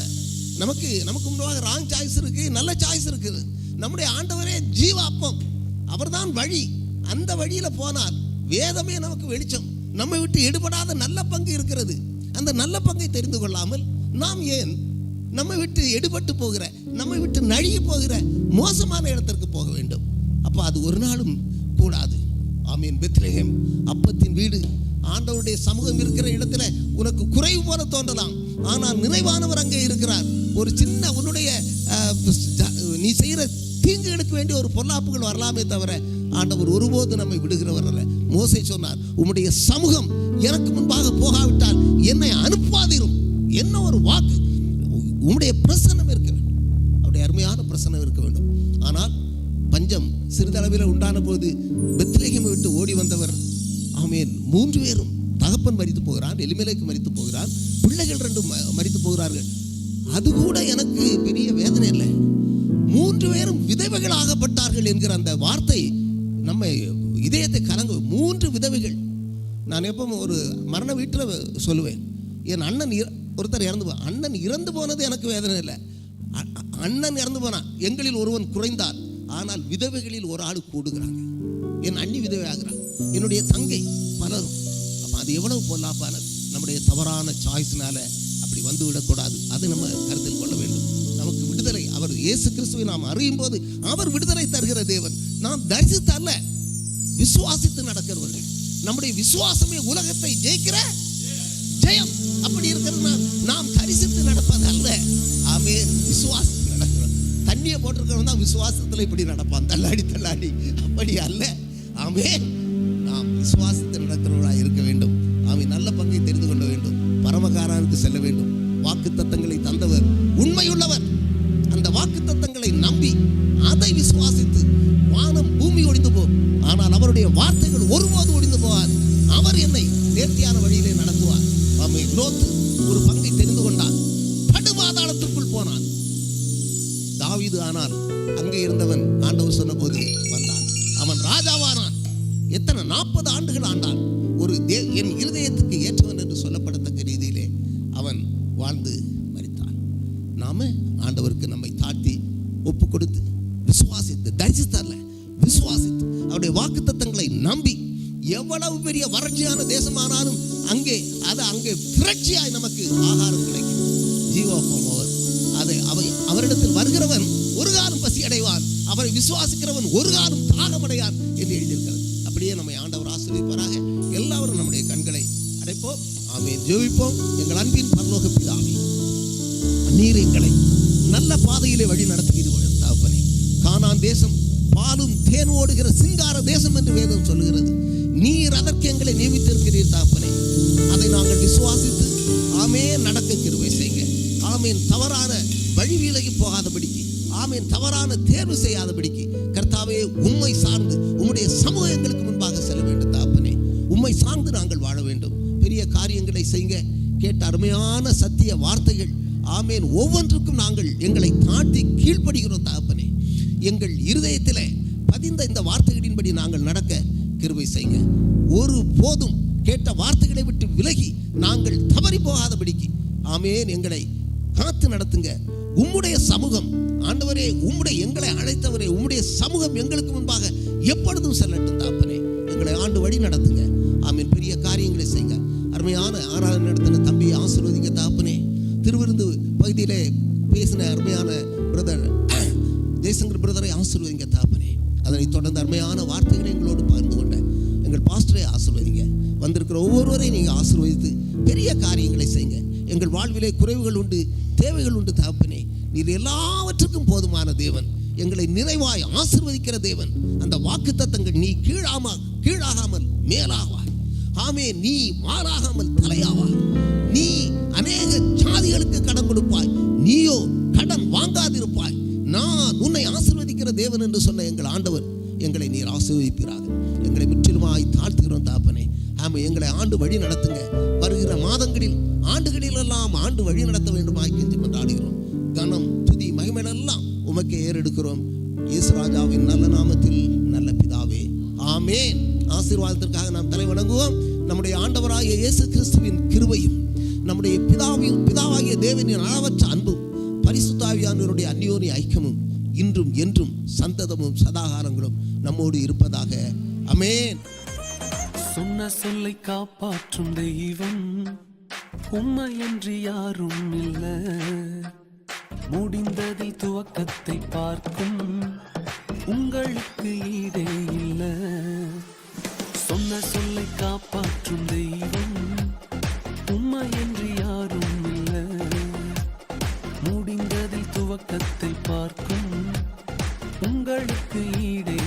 நமக்கு முன்பாக ராங் சாய்ஸ் இருக்கு, நல்ல சாய்ஸ் இருக்குது. நம்முடைய ஆண்டவரே ஜீவாப்பம், அவர்தான் வழி. அந்த வழியில போனால் வேதமே நமக்கு வெளிச்சம். நம்மை விட்டு எடுபடாத நல்ல பங்கு இருக்கிறது. அந்த நல்ல பங்கை தெரிந்து கொள்ளாமல் நாம் ஏன் நம்மை விட்டு எடுபட்டு போகிற, நம்மை விட்டு நழுகி போகிற மோசமான இடத்திற்கு போக வேண்டும்? அப்போ அது ஒரு நாளும் கூடாது. ஆமீன். பெத்லகேம் அப்பத்தின் வீடு, ஆண்டவருடைய சமூகம் இருக்கிற இடத்துல உனக்கு குறைவு போல தோன்றலாம், ஆனால் நிறைவானவர் அங்கே இருக்கிறார். ஒரு சின்ன உன்னுடைய நீ செய்கிற தீங்குகளுக்கு வேண்டிய ஒரு பொல்லாப்புகள் வரலாமே தவிர ஆண்டவர் ஒருபோது நம்மை விடுகிறவர் அல்ல. மோசே சொன்னார், உம்முடைய சமூகம் எனக்கு முன்பாக போகாவிட்டால் என்னை அனுப்பாதிரும். என்ன ஒரு வாக்கு! உம்முடைய பிரசன்னம் இருக்க வேண்டும், அவருடைய அருமையான பிரசன்னம் இருக்க வேண்டும். ஆனால் பஞ்சம் சிறிதளவில் உண்டான போது பெத்லகேமை விட்டு ஓடி வந்தவர் ஆமென் 3 பேரும், தகப்பன் மரித்து போகிறான், எலிமெலேக்கு மரித்து போகிறான், பிள்ளைகள் 2 மரித்து போகிறார்கள். அது கூட எனக்கு பெரிய வேதனை இல்லை. 3 பேரும் விதவைகள் ஆகப்பட்டார்கள் என்கிற அந்த வார்த்தை நம்ம இதயத்தை கலங்கு. 3 விதவைகள். நான் எப்பவும் ஒரு மரண வீட்டில் சொல்லுவேன், என் அண்ணன் ஒருத்தர் அண்ணன் இறந்து போனது எனக்கு வேதனை இல்லை. அண்ணன் இறந்து போனான், எங்களில் ஒருவன் குறைந்தார். ஆனால் விதவைகளில் ஒரு ஆள் கூடுகிறாங்க. என் அண்ணி விதவை ஆகிறான், என்னுடைய தங்கை, பலரும். அப்போ அது எவ்வளவு பொல்லாப்பானது! நம்முடைய தவறான சாய்ஸ்னால அப்படி வந்து விடக்கூடாது. அதை நம்ம கருத்தில் கொள்ள வேண்டும். நமக்கு விடுதலை அவர் இயேசு கிறிஸ்துவை நாம் அறியும் போது அவர் விடுதலை தருகிற தேவன். நாம் தரிசித்து அல்ல, விசுவாசித்து நடக்கிறவர்கள். நம்முடைய விசுவாசமே உலகத்தை ஜெயிக்கிற ஜெயம். அப்படி இருக்கிறதுனால் நாம் தரிசித்து நடப்பது அல்ல. ஆமென். விசுவாசத்து நடக்கிறோம். தண்ணியை போட்டிருக்கிறவன் தான் விசுவாசத்தில் இப்படி நடப்பான், தள்ளாடி தள்ளாடி. அப்படி அல்ல. ஆமென். நாம் விசுவாசத்தில் நடக்கிறவர்களாக இருக்க வேண்டும். ஆமென். நல்ல பங்கை தெரிந்து கொள்ள வேண்டும். பரமகாரனுக்கு செல்ல வேண்டும். வாக்கு தத்தங்களை தந்தவர் உண்மையுள்ளவர். அந்த வாக்கு தத்தங்களை நம்பி அதை விசுவாசித்து வானம் பூமி ஒழிந்து போகும், ஆனால் அவருடைய வார்த்தைகள் ஒருபோது ஒழிந்து போவார். அவர் என்னை நேர்த்தியான வழியிலே நடத்துவார். ஆமென். லோத்து ஒரு பங்கை தெரிந்து கொண்டான், படுபாதாளத்திற்குள் போனான். தாவீது ஆனால் அங்கே இருந்தவன் ஆண்டவர் சொன்ன போது வந்தான். அவன் ராஜாவானான். எத்தனை 40 ஆண்டுகள் ஆண்டான். ஒரு என் இருதயத்துக்கு ஏற்றவன் என்று சொல்லப்படத்தக்க ரீதியிலே அவன் வாழ்ந்து மரித்தான். நாம ஆண்டவருக்கு நம்மை தாழ்த்தி ஒப்பு கொடுத்து விசுவாசித்து, தரிசித்தல்ல, விசுவாசித்து அவருடைய வாக்குத்தத்தங்களை நம்பி, எவ்வளவு பெரிய வறட்சியான தேசமானாலும் அங்கே திரட்சியாய் நமக்கு ஆகாரம் கிடைக்கும். ஜீவாப்பம் அவர். அவரிடத்தில் வருகிறவன் ஒரு காலம் பசி அடைவான், அவரை விசுவாசிக்கிறவன் ஒரு காலம் தாகமடையான் என்று எழுதியிருக்கிறது. அப்படியே நம்மை ஆண்டவர் ஆசீர்வதிப்பாராக. எல்லாரும் நம்முடைய கண்களை அடைப்போம். ஆமென். ஜெபிப்போம். எங்கள் அன்பின் பரலோக பிதாவே, நீர் எங்களை நல்ல பாதையிலே வழி நடத்துகிறீர்கள் தகப்பனே. கானான் தேசம் பாலும் தேன் ஓடுகிற சிங்கார தேசம் என்று வேதம் சொல்லுகிறது. நீர் அதற்கு எங்களை நியமித்திருக்கிறீர் தகப்பனே. அதை நாங்கள் விசுவாசித்து ஆமென் நடக்க கிருபை செய்யுங்க. ஆமென். தவறான வழி விலகி போகாதபடிக்கு, ஆமென், தவறான தேர்வு செய்யாதபடிக்கு கர்த்தாவே உம்மை சார்ந்து உம்முடைய சமூகம் எங்களுக்கு முன்பாக செல்ல வேண்டும் தகப்பனே. உம்மை சார்ந்து நாங்கள் வாழ வேண்டும். பெரிய காரியங்களை செய்யுங்க. கேட்ட அருமையான சத்திய வார்த்தைகள் ஆமென் ஒவ்வொன்றுக்கும் நாங்கள் எங்களை தாழ்த்தி கீழ்ப்படுகிறோம் தகப்பனே. எங்கள் இருதயத்திலே பதிந்த இந்த வார்த்தைகளின்படி நாங்கள் நடக்க கிருபை செய்யுங்க. ஒரு போதும் கேட்ட வார்த்தைகளை விட்டு விலகி நாங்கள் தவறி போகாதபடிக்கு ஆமென் எங்களை காத்து நடத்துங்க. உம்முடைய சமூகம் ஆண்டவரே, எங்களை அழைத்தவரே, உம்முடைய சமூகம் எங்களுக்கு முன்பாக எப்பொழுதும் செல்லட்டும் தகப்பனே. எங்களை ஆண்டு வழி நடத்துங்க. ஆமென். பெரிய காரியங்களை செய்யுங்க. அருமையான ஆராதனை நடத்தின தம்பியை ஆசீர்வதிங்க தகப்பனே. திருவிருந்து பகுதியிலே பேசின அருமையான பிரதர் ஜெய்சங்கர் பிரதரை ஆசீர்வதிங்க தகப்பனே. அதனை தொடர்ந்து அருமையான வார்த்தைகளை எங்களோடு பகிர்ந்து கொண்ட எங்கள் பாஸ்டரை ஆசீர்வதிங்க. வந்திருக்கிற ஒவ்வொருவரையும் நீங்கள் ஆசீர்வதித்து பெரிய காரியங்களை செய்யுங்க. எங்கள் வாழ்விலே குறைவுகள் உண்டு, தேவைகள் உண்டு தகப்பனே. நீர் எல்லாவற்றுக்கும் போதுமான தேவன், எங்களை நிறைவாய் ஆசீர்வதிக்கிற தேவன். அந்த வாக்குத்தத்தங்கள் நீ கீழாகாமல் மேலாவாய். ஆமே, நீ மாறாகாமல் தலையாவாய். நீ அநேக ஜாதிகளுக்கு கடன் கொடுப்பாய், நீயோ கடன் வாங்காதிருப்பாய். நான் உன்னை ஆசீர்வதிக்கிற தேவன் என்று சொன்ன எங்கள் ஆண்டவர் எங்களை நீர் ஆசீர்வதிப்பீராக. எங்களை முற்றிலுமாய் தாழ்த்துகிறோம் தகப்பனே. ஆமே, எங்களை ஆண்டு வழி நடத்துங்க. வருகிற மாதங்களில் ஆண்டுகளிலெல்லாம் ஆண்டு வழி நடத்த வேண்டுமாய் கெஞ்சி கொண்டாடுகிறோம். கனம் துதி மகிமையெல்லாம் உமக்கே ஏறெடுக்கிறோம். இயேசு ராஜாவின் நல்ல நாமத்தில் நல்ல பிதாவே, ஆமேன். ஆசீர்வாதத்திற்காக நாம் தலை வணங்குவோம். நம்முடைய ஆண்டவராகிய இயேசு கிறிஸ்துவின் கிருபையும் நம்முடைய பிதாவாகிய தேவனின் அளவற்ற அன்பும் பரிசுத்த ஆவியானவருடைய அந்யோன்ய ஐக்கியமும் இன்றும் என்றும் சந்ததமும் சதாகாலங்களும் நம்மோடு இருப்பதாக. ஆமென். சொன்ன சொல்லை காப்பாற்றும் தெய்வம் உம்மையன்றி யாரும் இல்ல. முடிந்ததில் துவக்கத்தை பார்க்கும் உங்களுக்கு ஈடே இல்ல. சொன்ன சொல்லை காப்பாற்றும் தெய்வம் உம்மையன்றி யாரும் இல்ல. முடிந்ததில் துவக்கத்தை பார்க்கும் உங்களுக்கு ஈடே